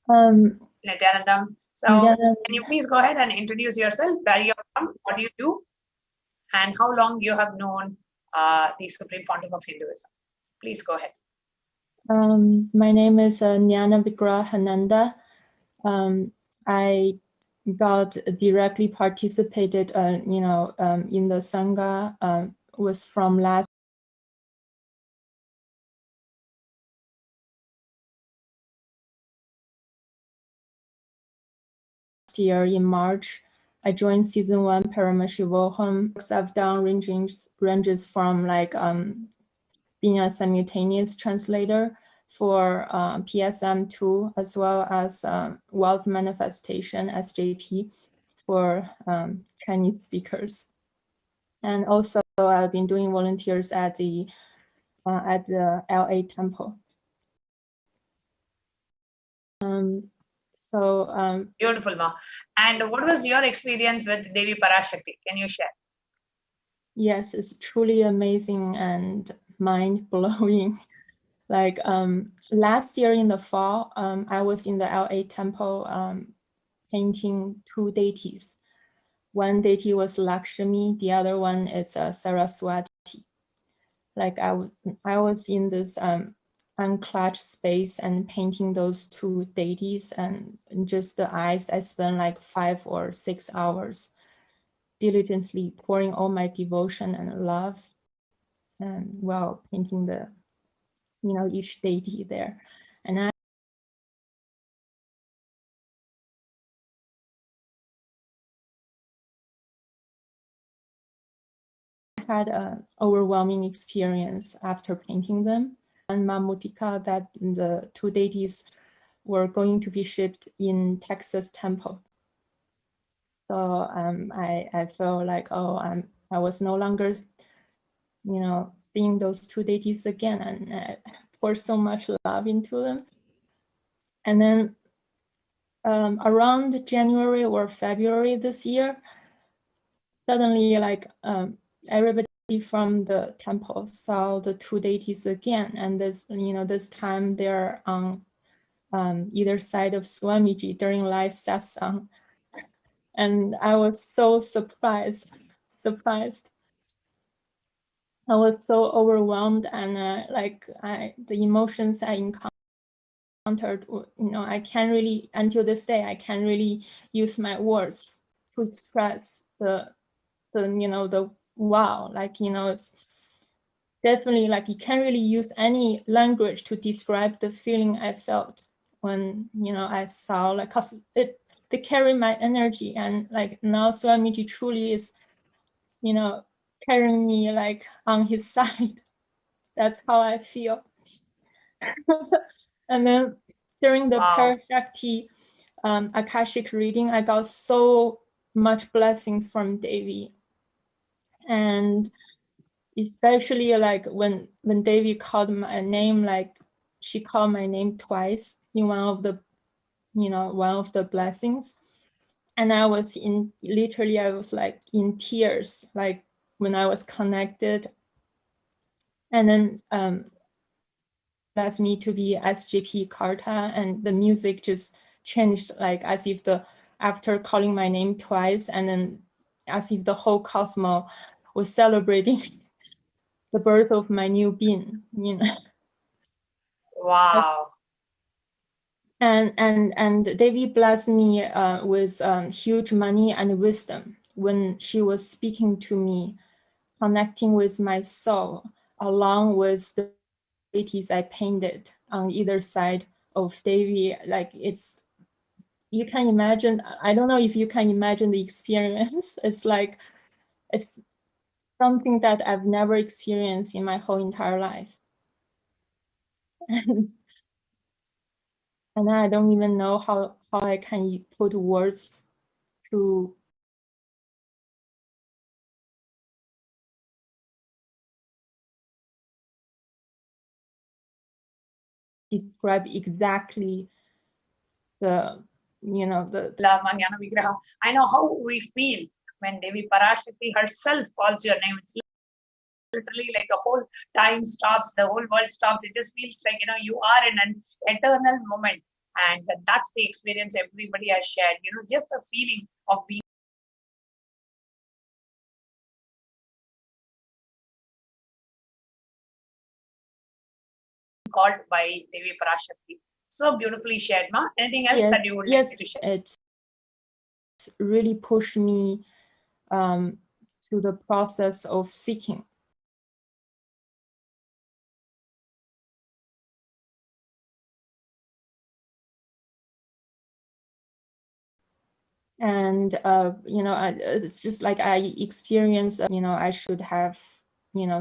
[SPEAKER 3] Nithyanandam. So,
[SPEAKER 16] Nithyananda.
[SPEAKER 3] can you please go ahead and introduce yourself, where you're from, what do you do, and how long you have known the Supreme Pontiff of Hinduism? Please go ahead.
[SPEAKER 16] My name is Jnana Vigrahananda. I got directly participated, in the Sangha, was from last year in March. I joined season 1 Paramashivam. I've done ranges from like being a simultaneous translator for PSM2, as well as wealth manifestation SJP for Chinese speakers. And also I've been doing volunteers at the LA temple.
[SPEAKER 3] Beautiful, Ma. And what was your experience with Devi Parashakti? Can you share?
[SPEAKER 16] Yes, it's truly amazing and mind-blowing. Like last year in the fall, I was in the LA temple painting 2 deities. One deity was Lakshmi, the other one is Saraswati. Like I was in this unclutched space and painting those 2 deities, and just the eyes, I spent like 5 or 6 hours diligently pouring all my devotion and love, and while painting the, each deity there. And I had an overwhelming experience after painting them. And Mamutika, that the 2 deities were going to be shipped in Texas temple. So I felt like, I was no longer, seeing those 2 deities again, and I poured so much love into them. And then around January or February this year, suddenly like everybody from the temple saw the 2 deities again, and this time they're on either side of Swamiji during live satsang, and I was so surprised. I was so overwhelmed, and the emotions I encountered, I can't really, until this day, I can't really use my words to express the wow, it's definitely like you can't really use any language to describe the feeling I felt when, I saw, like, cause they carry my energy, and like now Swamiji truly is, carrying me like on his side. That's how I feel. And then during the Parashakti Akashic reading, I got so much blessings from Devi. And especially like when Devi called my name, like she called my name twice in one of the blessings. And I was I was like in tears, like when I was connected. And then asked me to be SJP Karta, and the music just changed, like as if after calling my name twice, and then as if the whole cosmos was celebrating the birth of my new being,
[SPEAKER 3] Wow.
[SPEAKER 16] And Devi blessed me with huge money and wisdom when she was speaking to me, connecting with my soul, along with the deities I painted on either side of Devi. Like you can imagine, I don't know if you can imagine the experience. It's something that I've never experienced in my whole entire life. And I don't even know how I can put words to describe exactly the
[SPEAKER 3] Mahayana Vigraha. I know how we feel when Devi Parashakti herself calls your name. It's literally like the whole time stops, the whole world stops. It just feels like, you are in an eternal moment. And that's the experience everybody has shared, just the feeling of being called by Devi Parashakti. So beautifully shared, Ma. Anything else that you would like to share?
[SPEAKER 16] It's really pushed me to the process of seeking. And it's just like I experienced, I should have,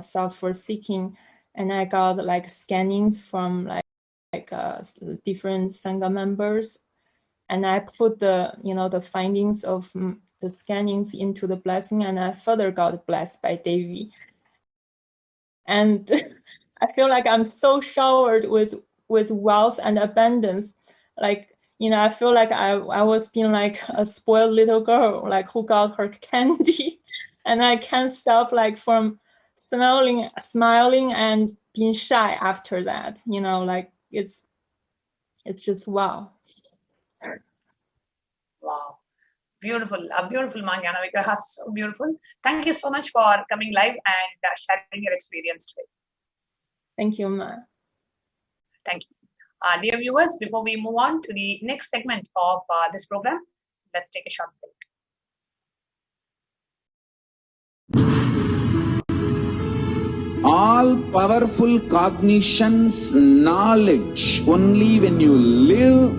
[SPEAKER 16] sought for seeking, and I got like scannings from different Sangha members, and I put the the findings of the scannings into the blessing, and I further got blessed by Devi. And I feel like I'm so showered with wealth and abundance. Like, I feel like I was being like a spoiled little girl, like who got her candy, and I can't stop like from smiling and being shy after that. Like it's just wow.
[SPEAKER 3] Wow. Beautiful, a beautiful Mangyana Vigraha, so beautiful. Thank you so much for coming live and sharing your experience today.
[SPEAKER 16] Thank you, Ma.
[SPEAKER 3] Thank you. Dear viewers, before we move on to the next segment of this program, let's take a short break.
[SPEAKER 5] All powerful cognitions, knowledge, only when you live,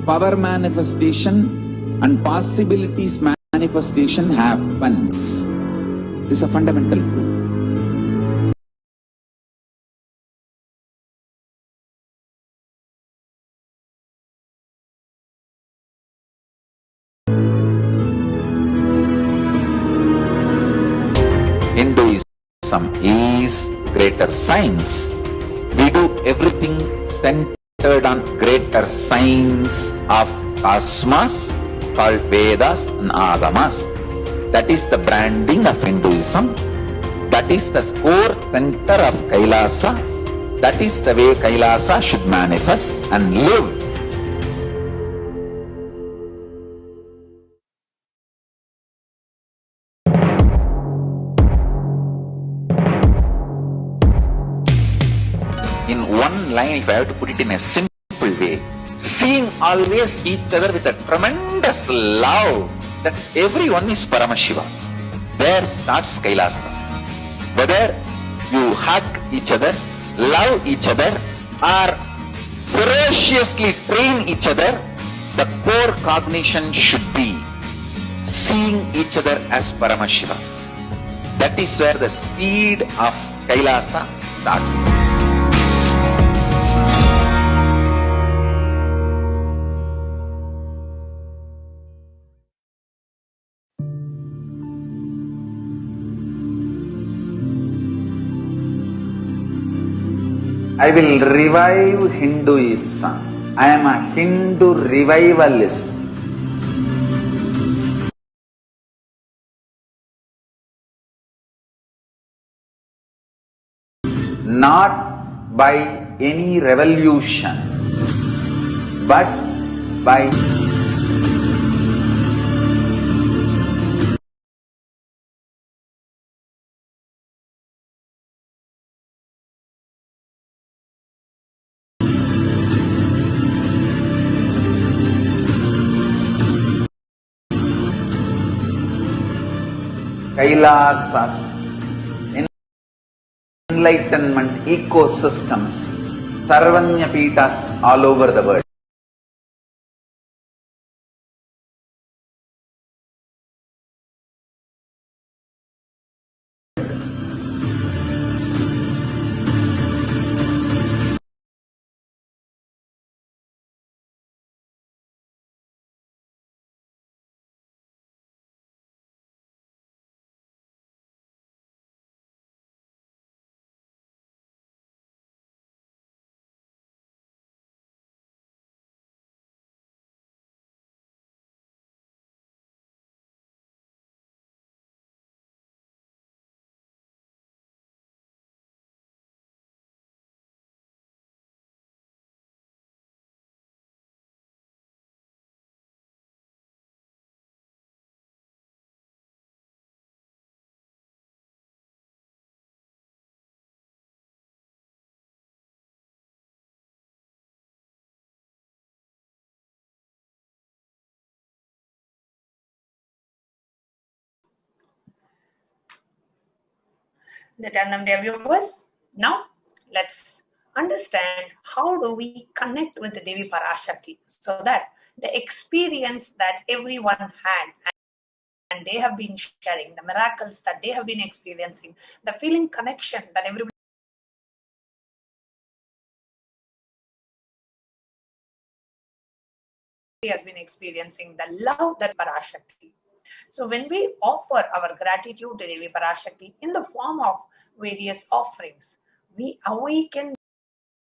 [SPEAKER 5] power manifestation and possibilities manifestation happens. This is a fundamental truth. Hinduism is greater science. We do everything centered on greater science of cosmos called Vedas and Agamas. That is the branding of Hinduism. That is the core center of Kailasa. That is the way Kailasa should manifest and live. In one line, if I have to put it in a simple way, seeing always each other with a tremendous love that everyone is Paramashiva. There starts Kailasa. Whether you hug each other, love each other, or ferociously train each other, the core cognition should be seeing each other as Paramashiva. That is where the seed of Kailasa starts. I will revive Hinduism. I am a Hindu revivalist. Not by any revolution, but by Kailasas, enlightenment ecosystems, Sarvanya Pitas all over the world.
[SPEAKER 3] Nithyananda dear viewers, now let's understand how do we connect with the Devi Parashakti so that the experience that everyone had and they have been sharing, the miracles that they have been experiencing, the feeling connection that everybody has been experiencing, the love that Parashakti. So when we offer our gratitude to Devi Parashakti in the form of various offerings, we awaken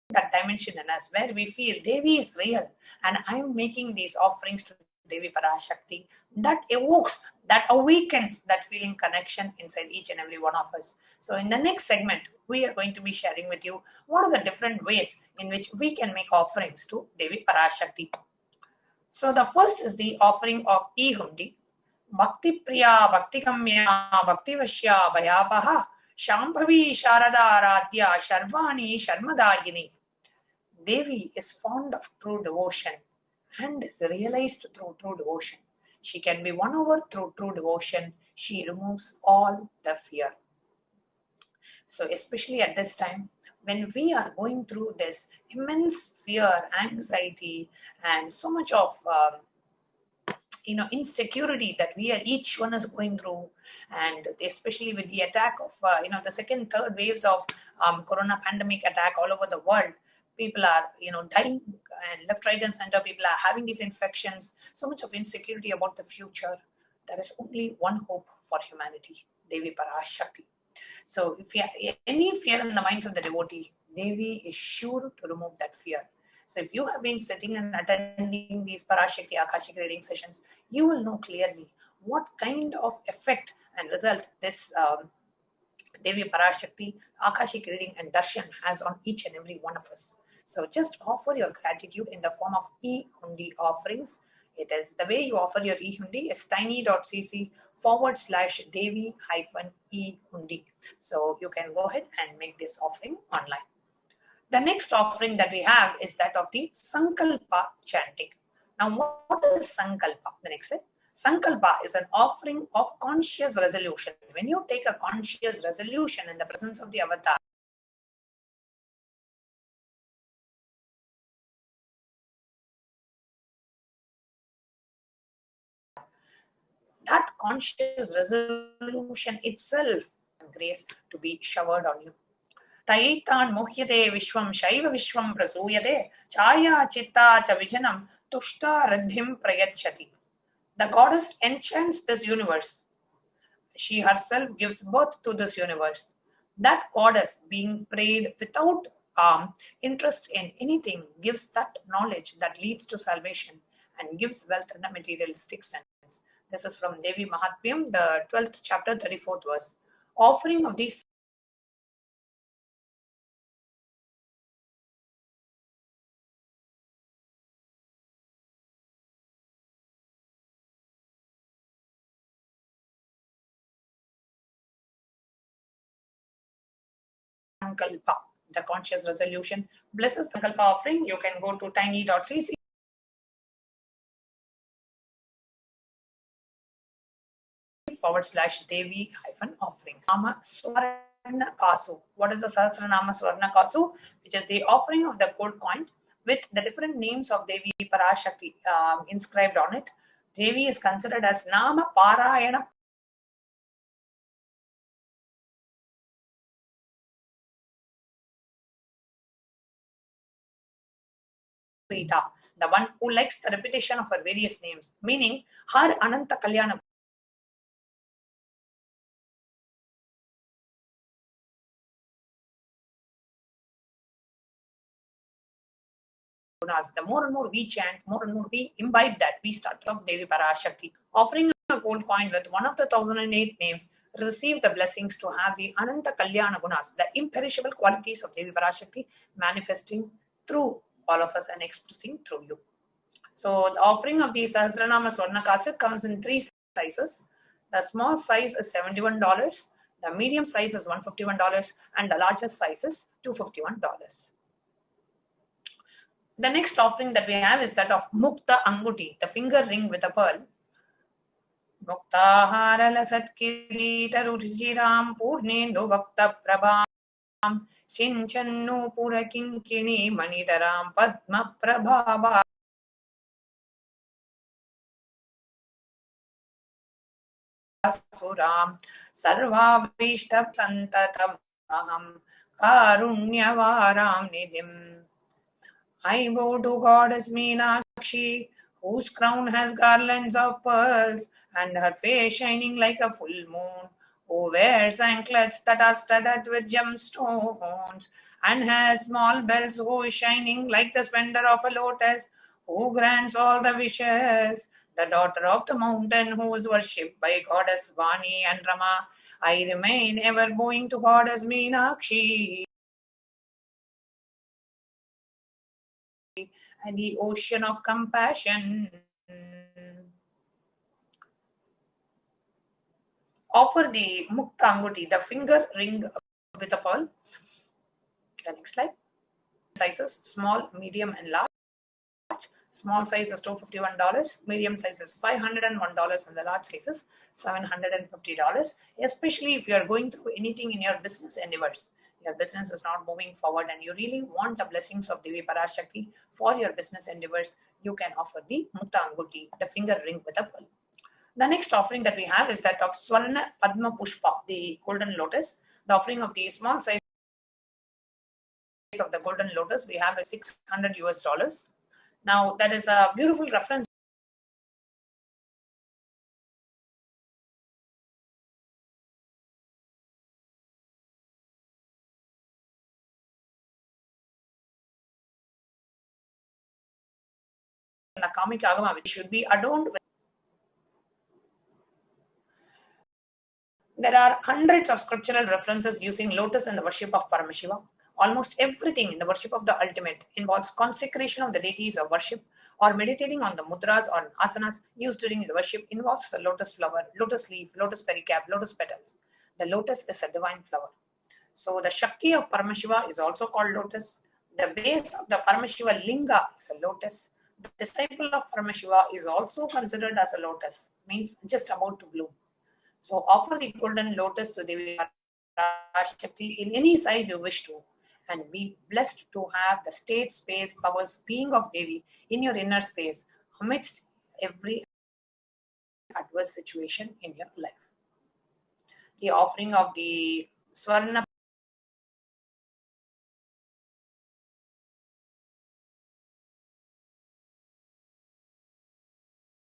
[SPEAKER 3] that dimension in us where we feel Devi is real and I'm making these offerings to Devi Parashakti. That evokes, that awakens that feeling connection inside each and every one of us. So in the next segment, we are going to be sharing with you what are the different ways in which we can make offerings to Devi Parashakti. So the first is the offering of e-hundi. Bhakti Priya, Bhakti Kamya, Bhakti Vashya, Bhayapaha, Shambhavi Sharada Aradhya, Sharvani Sharmadagini. Devi is fond of true devotion and is realized through true devotion. She can be won over through true devotion. She removes all the fear. So especially at this time, when we are going through this immense fear, anxiety, and so much of insecurity that each one is going through, and especially with the attack of the second, third waves of corona pandemic attack all over the world, people are dying, and left, right, and center people are having these infections. So much of insecurity about the future. There is only one hope for humanity: Devi Parashakti. So if you have any fear in the minds of the devotee, Devi is sure to remove that fear. So if you have been sitting and attending these Parashakti Akashic reading sessions, you will know clearly what kind of effect and result this Devi Parashakti Akashic reading and Darshan has on each and every one of us. So just offer your gratitude in the form of e-hundi offerings. It is the way you offer your e-hundi is tiny.cc/Devi-e-hundi. So you can go ahead and make this offering online. The next offering that we have is that of the Sankalpa chanting. Now, what is Sankalpa? The next slide. Sankalpa is an offering of conscious resolution. When you take a conscious resolution in the presence of the avatar, that conscious resolution itself grace to be showered on you. Taitan mohyate vishwam shaiva vishwam prasuyate chaya chitta cha vijanam tushta radhim prayachati. The goddess enchants this universe. She herself gives birth to this universe. That goddess, being prayed without interest in anything, gives that knowledge that leads to salvation and gives wealth in a materialistic sense. This is from Devi Mahatmyam, the 12th chapter, 34th verse. Offering of these Sankalpa, the conscious resolution. Blesses the Sankalpa offering. You can go to tiny.cc /Devi-offerings. Nama Swarna Kasu. What is the Sahasranama Swarna Kasu? Which is the offering of the gold coin with the different names of Devi Parashakti inscribed on it. Devi is considered as Nama Parayana Prita, the one who likes the repetition of her various names, meaning her Ananta Kalyana Gunas. The more and more we chant, more and more we imbibe that, we start off Devi Parashakti. Offering a gold coin with one of the 1008 names, receive the blessings to have the Ananta Kalyana Gunas, the imperishable qualities of Devi Parashakti manifesting through all of us and expressing through you. So the offering of the Sahasranama Swarna Kasu comes in 3 sizes. The small size is $71, the medium size is $151, and the largest size is $251. The next offering that we have is that of Mukta Anguti, the finger ring with a pearl. मुक्ताहारलसत्किरीटरुचिरां पूर्णेन्दुवक्तप्रभां सिञ्चन्नूपुरकिङ्किणी मणिधरां पद्मप्रभावा सुरां सर्वाभीष्टसन्ततमहं कारुण्यवारां निधिम्. I bow to Goddess Meenakshi, whose crown has garlands of pearls, and her face shining like a full moon, who wears anklets that are studded with gemstones, and has small bells, who is shining like the splendor of a lotus, who grants all the wishes, the daughter of the mountain, who is worshipped by Goddess Vani and Rama. I remain ever bowing to Goddess Meenakshi and the ocean of compassion. Offer the Mukta Anguti, the finger ring with a pearl. The next slide. Sizes small, medium, and large. Small size is $251, medium size is $501, and the large size is $750. Especially if you are going through anything in your business endeavors. Your business is not moving forward and you really want the blessings of Devi Parashakti for your business endeavors, you can offer the Mukta Anguti, the finger ring with a pearl. The next offering that we have is that of Swarna Padma Pushpa, the golden lotus. The offering of the small size of the golden lotus we have is $600. Now that is a beautiful reference in the Kamika Agama, which should be adorned with. There are hundreds of scriptural references using lotus in the worship of Paramashiva. Almost everything in the worship of the ultimate involves consecration of the deities of worship, or meditating on the mudras or asanas used during the worship involves the lotus flower, lotus leaf, lotus pericarp, lotus petals. The lotus is a divine flower. So the Shakti of Paramashiva is also called lotus. The base of the Paramashiva Linga is a lotus. The disciple of Paramashiva is also considered as a lotus, means just about to bloom. So offer the golden lotus to Devi Parashakti in any size you wish to, and be blessed to have the state, space, powers, being of Devi in your inner space amidst every adverse situation in your life. The offering of the Swarna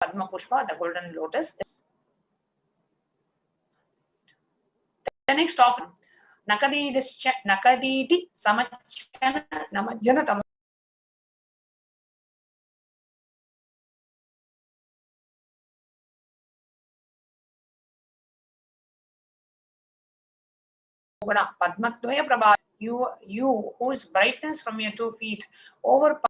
[SPEAKER 3] Padma Pushpa, the golden lotus, is the next offering. Nakaditi Samachana Namajana Padmadvaya Prabha, you whose brightness from your 2 feet overpowers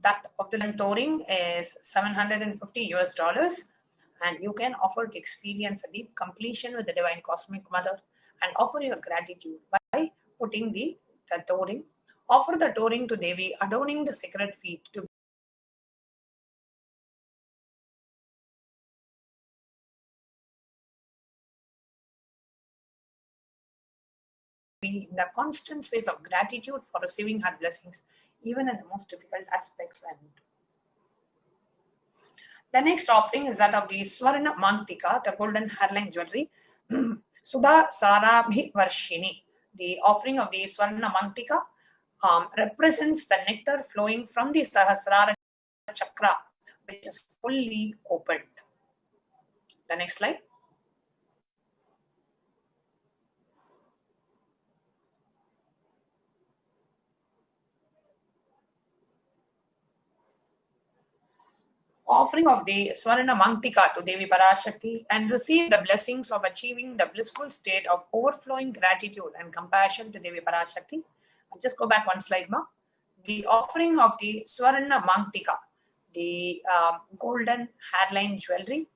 [SPEAKER 3] that of the touring is $750, and you can offer to experience a deep completion with the Divine Cosmic Mother and offer your gratitude by putting the touring. Offer the touring to Devi, adorning the sacred feet to be in the constant space of gratitude for receiving her blessings, even in the most difficult aspects. And the next offering is that of the Swarna Mantika, the golden hairline jewelry. Sudha Sarabhi Varshini. The offering of the Swarna Mantika represents the nectar flowing from the Sahasrara Chakra, which is fully opened. The next slide. Offering of the Swarna Mantika to Devi Parashakti and receive the blessings of achieving the blissful state of overflowing gratitude and compassion to Devi Parashakti. I'll just go back one slide more. The offering of the Swarna Mantika, the golden hairline jewelry,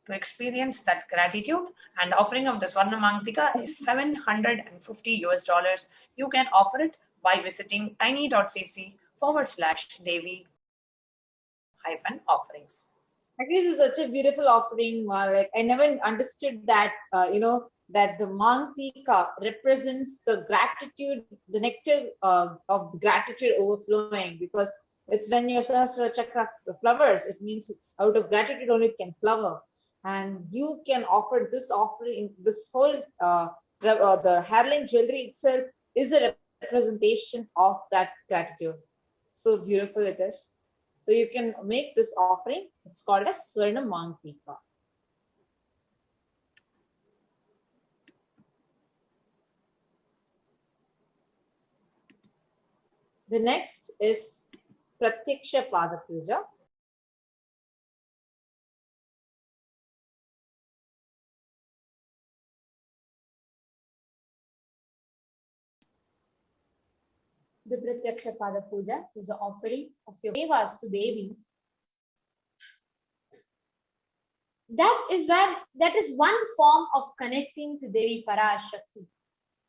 [SPEAKER 3] to experience that gratitude, and offering of the Swarna Mantika is $750. You can offer it by visiting tiny.cc/Devi offerings.
[SPEAKER 7] Actually, this is such a beautiful offering. Like I never understood that, that the Mantika represents the gratitude, the nectar of gratitude overflowing, because it's when your Sahasra Chakra flowers, it means it's out of gratitude only it can flower. And you can offer this offering, this whole, the hairline jewelry itself is a representation of that gratitude. So beautiful it is. So you can make this offering. It's called as Swarna Mantika. The next is Pratyaksha Pada Puja. The Pratyaksha Pada Puja is an offering of your devas to Devi. That is one form of connecting to Devi Parashakti.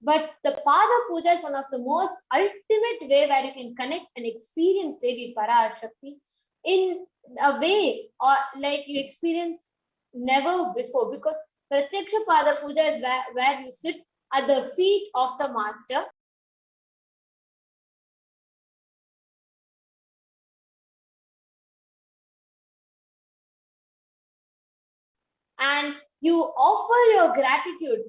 [SPEAKER 7] But the Pada Puja is one of the most ultimate way where you can connect and experience Devi Parashakti in a way or like you experience never before, because Pratyaksha Pada Puja is where you sit at the feet of the master. And you offer your gratitude.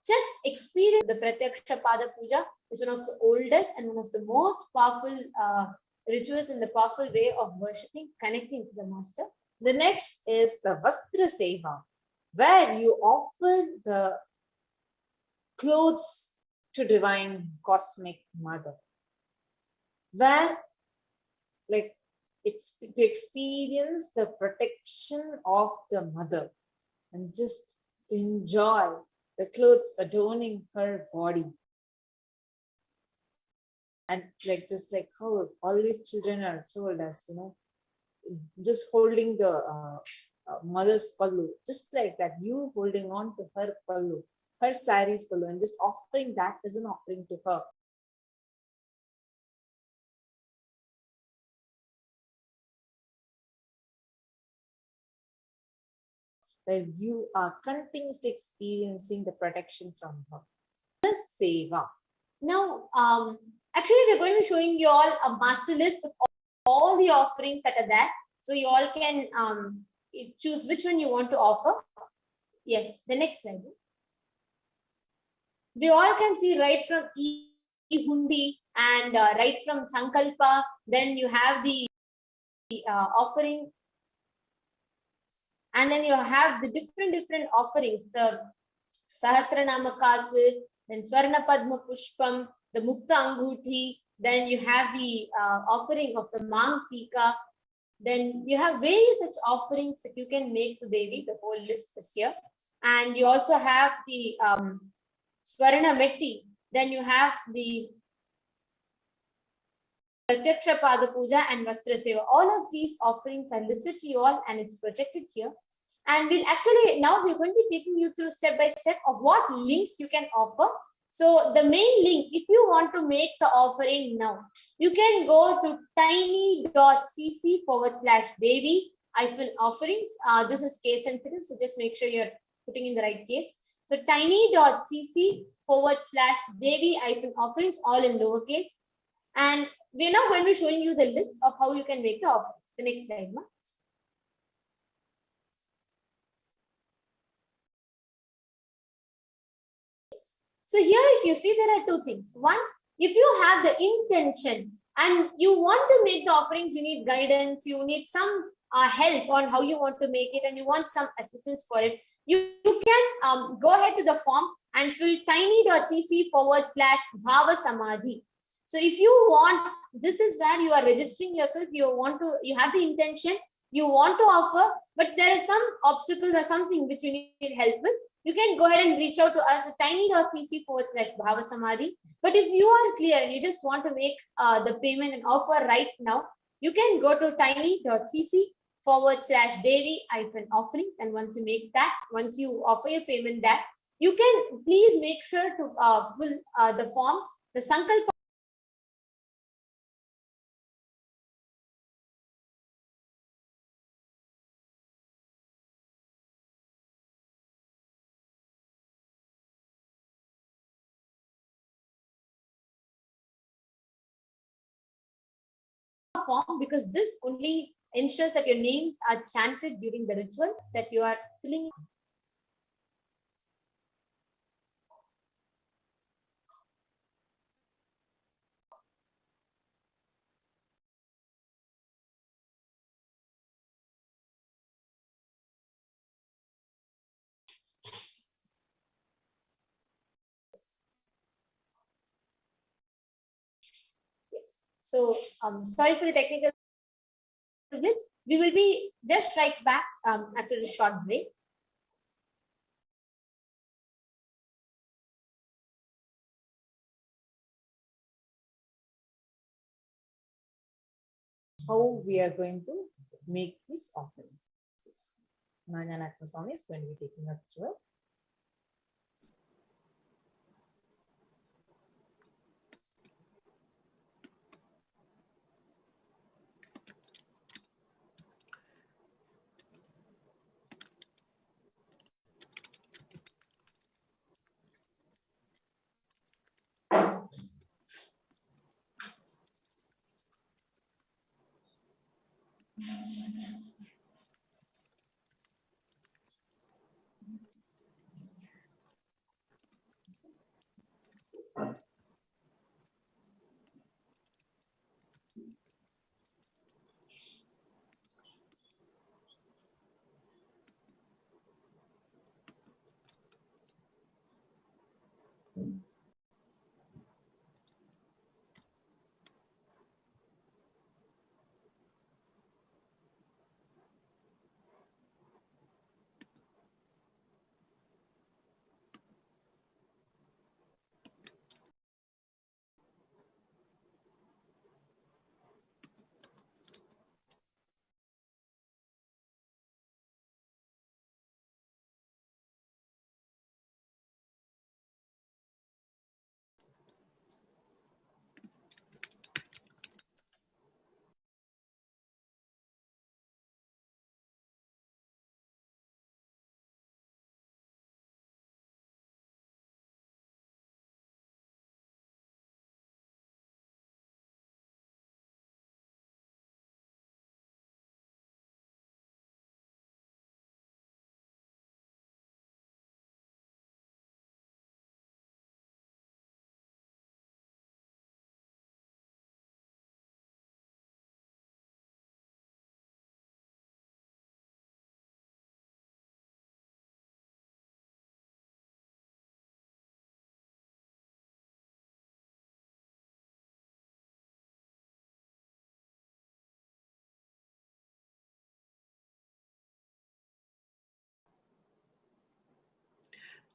[SPEAKER 7] Just experience the Pratyaksha Pada Puja is one of the oldest and one of the most powerful rituals in the powerful way of worshipping, connecting to the master. The next is the Vastra Seva, where you offer the clothes to Divine Cosmic Mother, where like it's to experience the protection of the mother and just enjoy the clothes adorning her body. And like just like how always children are told us, just holding the mother's pallu, just like that, you holding on to her pallu, her sari's pallu, and just offering that as an offering to her. Where you are continuously experiencing the protection from her. The Seva. Now, actually, we're going to be showing you all a master list of all the offerings that are there. So you all can choose which one you want to offer. Yes, the next slide. We all can see right from Hundi and right from Sankalpa. Then you have the offering. And then you have the different offerings, the Sahasranama Kasu, then Swarna Padma Pushpam, the Mukta Anguthi, then you have the offering of the Mang Tika, then you have various such offerings that you can make to Devi. The whole list is here. And you also have the Swarna Metti, then you have the Pratyaksha Pada Puja and Vastra Seva. All of these offerings are listed to you all and it's projected here. And we'll actually, now we're going to be taking you through step by step of what links you can offer. So the main link, if you want to make the offering now, you can go to tiny.cc/Devi-offerings. This is case sensitive, so just make sure you're putting in the right case. So tiny.cc/Devi-offerings, all in lowercase. And we're now going to be showing you the list of how you can make the offerings. The next slide, ma. So here, if you see, there are two things. One, if you have the intention and you want to make the offerings, you need guidance, you need some help on how you want to make it, and you want some assistance for it, you can go ahead to the form and fill tiny.cc/Bhava Samadhi. So if you want, this is where you are registering yourself, you have the intention, you want to offer, but there are some obstacles or something which you need help with. You can go ahead and reach out to us at tiny.cc/Bhava Samadhi. But if you are clear and you just want to make the payment and offer right now, you can go to tiny.cc/Devi-offerings. And once you make that, once you offer your payment that, you can please make sure to fill the form, the Sankalpa
[SPEAKER 6] form, because this only ensures that your names are chanted during the ritual that you are filling in. So sorry for the technical glitch. We will be just right back after a short break. How we are going to make these offerings. Nithyananda Swami is going to be taking us through it.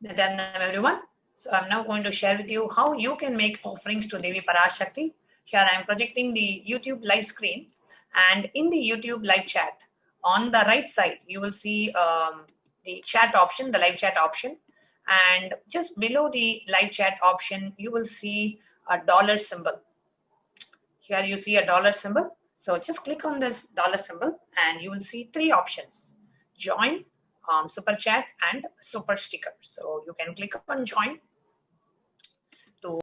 [SPEAKER 3] Nithyananda, everyone. So I'm now going to share with you how you can make offerings to Devi Parashakti. Here I am projecting the YouTube live screen, and in the YouTube live chat, on the right side, you will see the chat option, the live chat option, and just below the live chat option, you will see a dollar symbol. Here you see a dollar symbol. So just click on this dollar symbol and you will see three options: join, super chat, and super sticker. So you can click on join to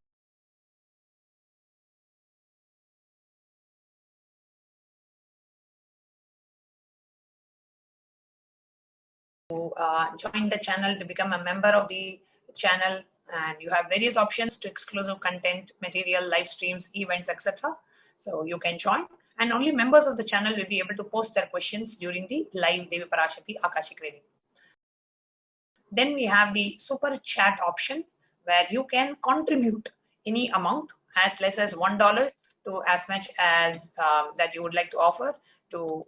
[SPEAKER 3] join the channel, to become a member of the channel, and you have various options to exclusive content, material, live streams, events, etc. So you can join, and only members of the channel will be able to post their questions during the live Devi Parashakti Akashic reading. Then we have the super chat option, where you can contribute any amount as less as $1 to as much as that you would like to offer to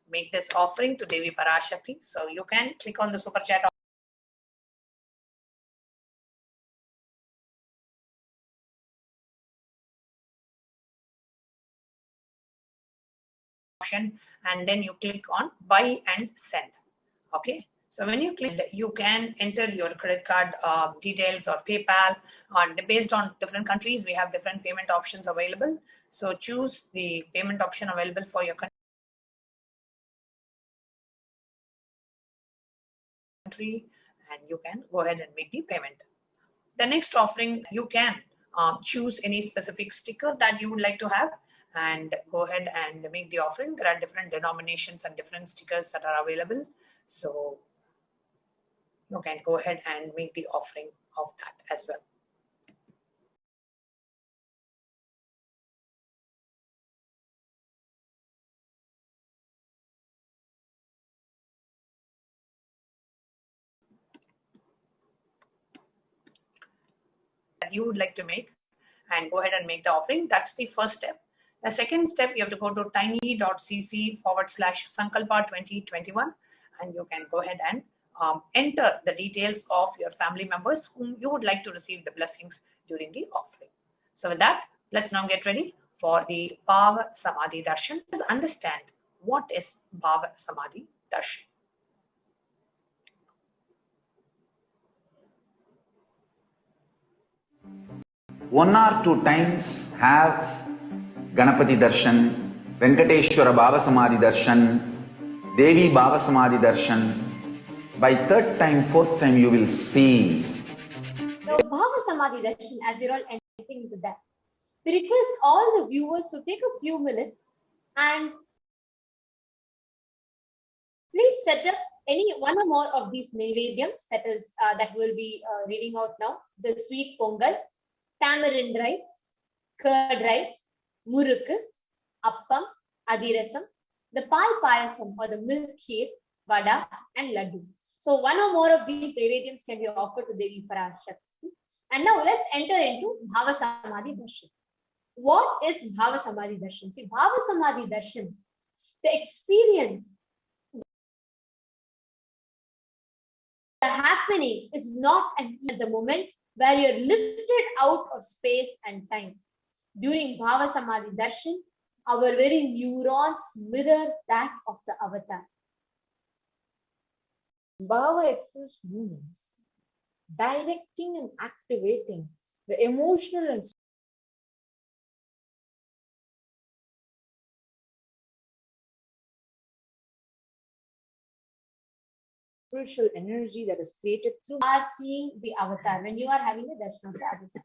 [SPEAKER 3] make this offering to Devi Parashakti. So you can click on the super chat option, and then you click on buy and send. Okay. So when you click, you can enter your credit card details or PayPal. Based on different countries, we have different payment options available. So choose the payment option available for your country, and you can go ahead and make the payment. The next offering, you can choose any specific sticker that you would like to have, and go ahead and make the offering. There are different denominations and different stickers that are available. So you can go ahead and make the offering of that as well. That you would like to make, and go ahead and make the offering. That's the first step. The second step, you have to go to tiny.cc/sankalpa2021, and you can go ahead and enter the details of your family members whom you would like to receive the blessings during the offering. So with that, let's now get ready for the Bhava Samadhi Darshan. Let's understand what is Bhava Samadhi Darshan.
[SPEAKER 5] One or two times have Ganapati Darshan, Venkateshwara Bhava Samadhi Darshan, Devi Bhava Samadhi Darshan. By third time, fourth time, you will see.
[SPEAKER 6] The Bhava Samadhi Darshan, as we're all entering into that, we request all the viewers to take a few minutes and please set up any one or more of these Naivedyams that we'll be reading out now. The sweet pongal, tamarind rice, curd rice, murukku, appam, adirasam, the pal payasam or the milk kheer, vada and laddu. So one or more of these Naivedyams can be offered to Devi Parashakti. And now let's enter into Bhava Samadhi Darshan. What is Bhava Samadhi Darshan? See, Bhava Samadhi Darshan, the experience, the happening is not at the moment where you're lifted out of space and time. During Bhava Samadhi Darshan, our very neurons mirror that of the avatar.
[SPEAKER 7] Bhava itself means directing and activating the emotional and spiritual energy that is created through
[SPEAKER 6] Seeing the avatar, when you are having a darshan of the avatar.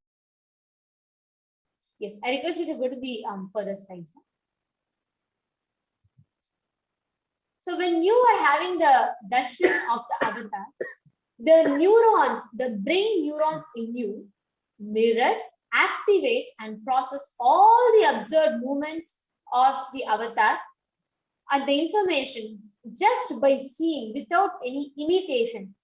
[SPEAKER 6] Yes, I request you to go to the further slides. So when you are having the darshan of the avatar, the neurons, the brain neurons in you mirror, activate and process all the observed movements of the avatar and the information just by seeing without any imitation,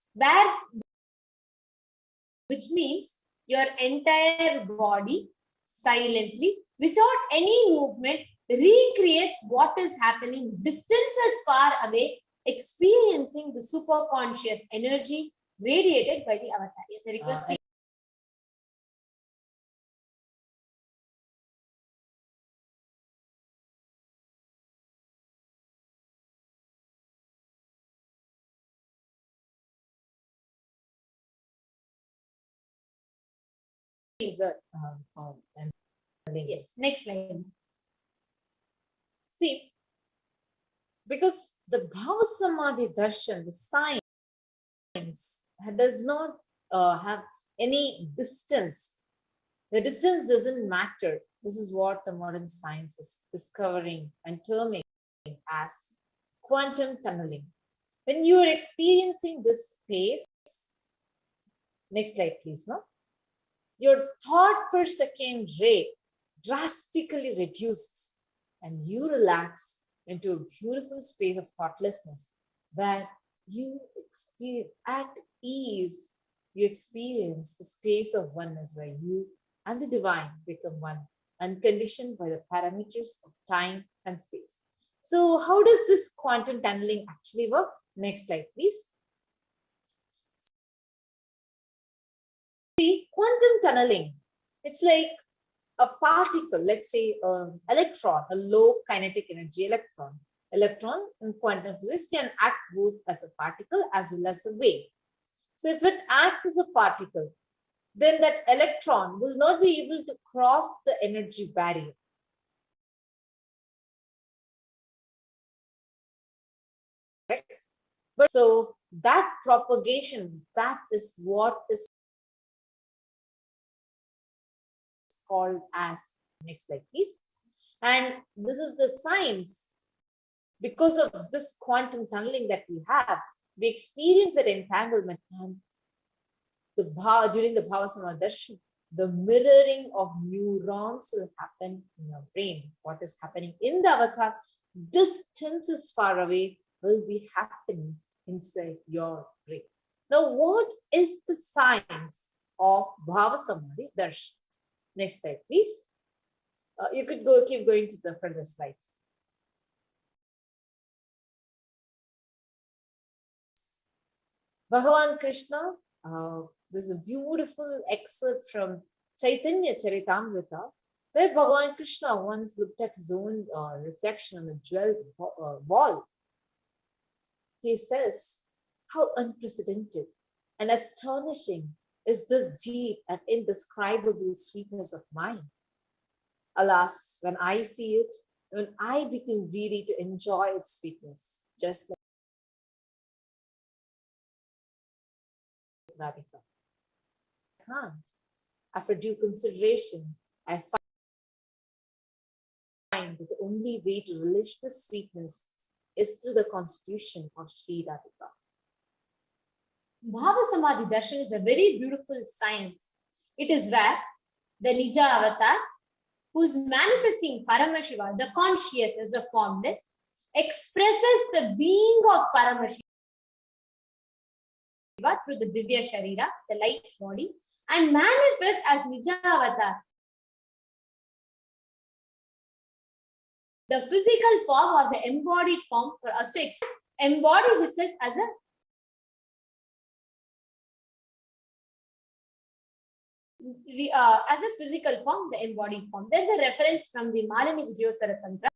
[SPEAKER 6] which means your entire body silently, without any movement, recreates what is happening distances far away, experiencing the superconscious energy radiated by the avatar. Yes, I request you. Yes, next slide.
[SPEAKER 7] See, because the Bhava Samadhi Darshan, the science, does not have any distance. The distance doesn't matter. This is what the modern science is discovering and terming as quantum tunneling. When you are experiencing this space, next slide please, no? Your thought per second rate drastically reduces and you relax into a beautiful space of thoughtlessness where you experience at ease, you experience the space of oneness where you and the divine become one, unconditioned by the parameters of time and space. So how does this quantum tunneling actually work? Next slide, please. See, quantum tunneling, it's like a particle, let's say an electron, a low kinetic energy electron. Electron in quantum physics can act both as a particle as well as a wave. So if it acts as a particle, then that electron will not be able to cross the energy barrier. Right? But so that propagation, that is what is called as, next slide please. And this is the science. Because of this quantum tunneling that we have, we experience that entanglement. And during the Bhava Darshan, the mirroring of neurons will happen in your brain. What is happening in the avatar, distances far away, will be happening inside your brain. Now, what is the science of Bhava Samadhi Darshan? Next slide, please. You could keep going to the further slides. Bhagavan Krishna, this is a beautiful excerpt from Chaitanya Charitamrita, where Bhagavan Krishna once looked at his own reflection on a jeweled wall. He says, how unprecedented and astonishing is this deep and indescribable sweetness of mine. Alas, when I see it, when I become ready to enjoy its sweetness, just like Radhika. I can't. After due consideration, I find that the only way to relish this sweetness is through the constitution of Sri Radhika. Bhava Samadhi Darshan is a very beautiful science. It is where the Nija avatar, who is manifesting Paramashiva, the consciousness, the formless, expresses the being of Paramashiva through the Divya Sharira, the light body, and manifests as Nija avatar, the physical form or the embodied form for us to embodies itself as a physical form, the embodied form. There's a reference from the Malini Vijayottara Tantra.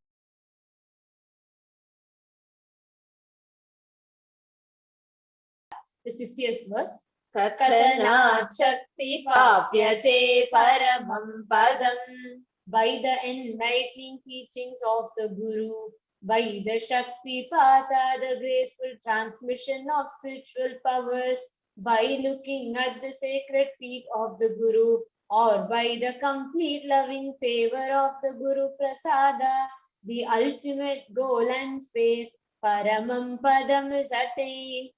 [SPEAKER 7] The 60th verse. Katana Shakti Papyate Paramam Padam. By the enlightening teachings of the Guru, by the Shakti Pata, the graceful transmission of spiritual powers, by looking at the sacred feet of the Guru, or by the complete loving favor of the Guru Prasada, the ultimate goal and space, Paramam Padam, is attained.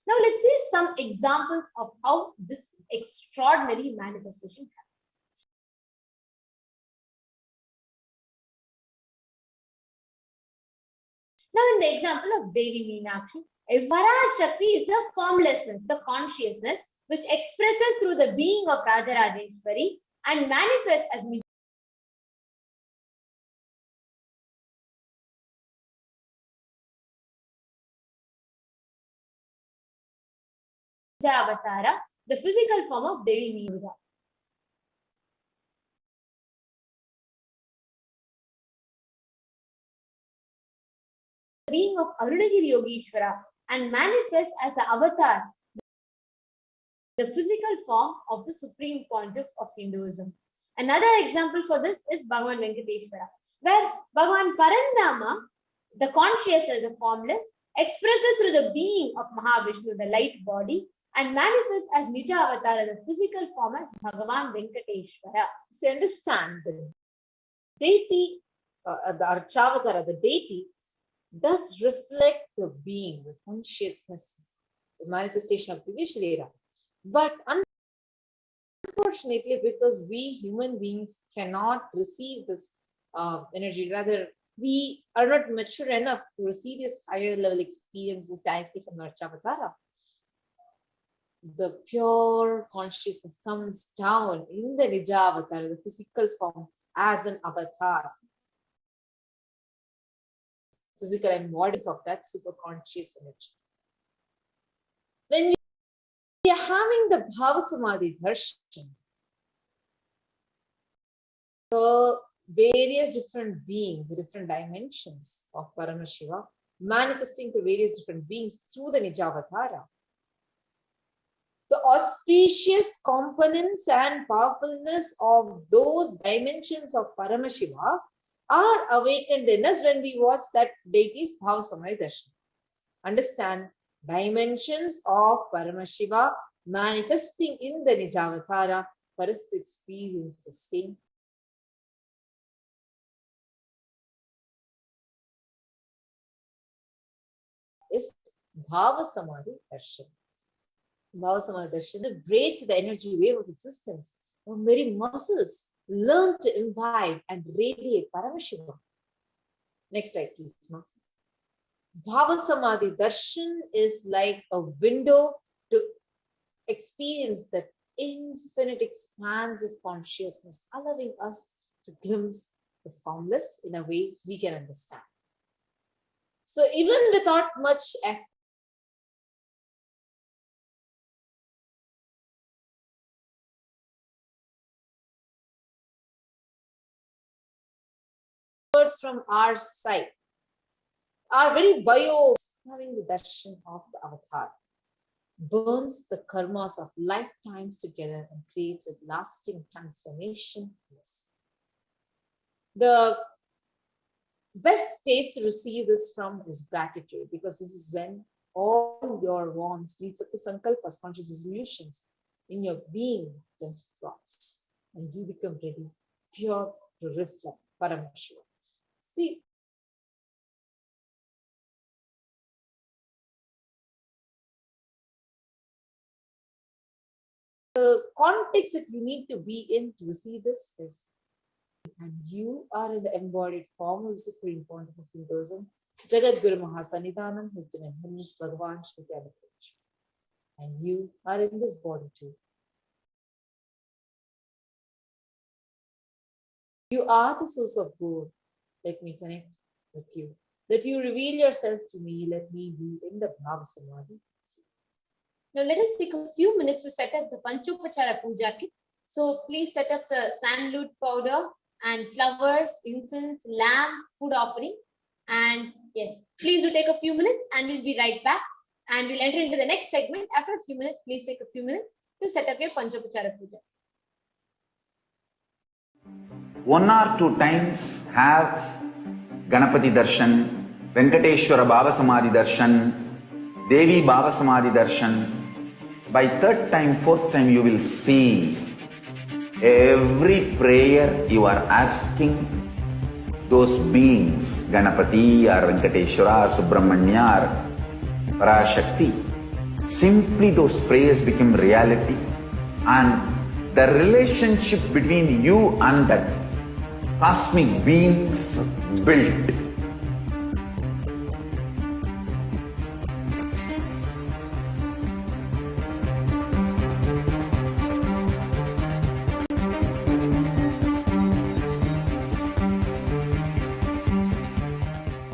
[SPEAKER 7] Now let's see some examples of how this extraordinary manifestation happens. Now in the example of Devi Meenakshi, Parashakti is the formlessness, the consciousness, which expresses through the being of Rajarajeshwari and manifests as Avatara, the physical form of Devi Meenakshi. Being of Arunagiri Yogeshwara and manifests as the avatar, the physical form of the Supreme Pontiff of Hinduism. Another example for this is Bhagavan Venkateshwara, where Bhagavan Parandama, the consciousness of formless, expresses through the being of Mahavishnu, the light body, and manifests as Nija Avatara, the physical form as Bhagavan Venkateshwara. So understand the deity, the Archavatara, the deity, does reflect the being, the consciousness, the manifestation of Divya Sharira. But unfortunately, because we human beings cannot receive this energy, rather we are not mature enough to receive this higher level experiences directly from the Archavatara. The pure consciousness comes down in the Nija Avatar, the physical form, as an avatar. Physical embodiment of that super conscious energy. When we are having the Bhava Samadhi Darshan, the various different beings, the different dimensions of Paramashiva, manifesting to various different beings through the Nijavatara. The auspicious components and powerfulness of those dimensions of Paramashiva are awakened in us when we watch that deity's Bhava Samadhi Darshan. Understand, dimensions of Paramashiva manifesting in the Nijavatara for us to experience the same is Bhava Samadhi Darshan. Bhava Samadhi Darshan vibrates the energy wave of existence. Our very muscles learn to imbibe and radiate Paramashiva. Next slide, please, Ma. Bhava Samadhi Darshan is like a window to experience that infinite expanse of consciousness, allowing us to glimpse the formless in a way we can understand. So even without much effort from our side, our very bio having the darshan of the avatar burns the karmas of lifetimes together and creates a lasting transformation. The best place to receive this from is gratitude, because this is when all your wants, needs, sankalpas, conscious resolutions in your being just drops and you become ready, pure to reflect Paramashiva. See, the context that you need to be in to receive this is, and you are in the embodied form of the Supreme Pontiff of Hinduism, Jagatguru Mahasannidhanam, His Divine Holiness Bhagavan Shri Devi. And you are in this body too. You are the source of good. Let me connect with you. That you reveal yourself to me, let me be in the Bhava Samadhi.
[SPEAKER 6] Now let us take a few minutes to set up the Panchopachara Puja kit. So please set up the sandalwood powder and flowers, incense, lamb, food offering. And yes, please do take a few minutes and we'll be right back. And we'll enter into the next segment. After a few minutes, please take a few minutes to set up your Panchopachara Puja.
[SPEAKER 5] 1 or 2 times have Ganapati Darshan, Venkateshwara Bhava Samadhi Darshan, Devi Bhava Samadhi Darshan. By 3rd time, 4th time, you will see every prayer you are asking those beings, Ganapati or Venkateshwara or Subramanya or Parashakti. Simply those prayers become reality, and the relationship between you and that cosmic beings built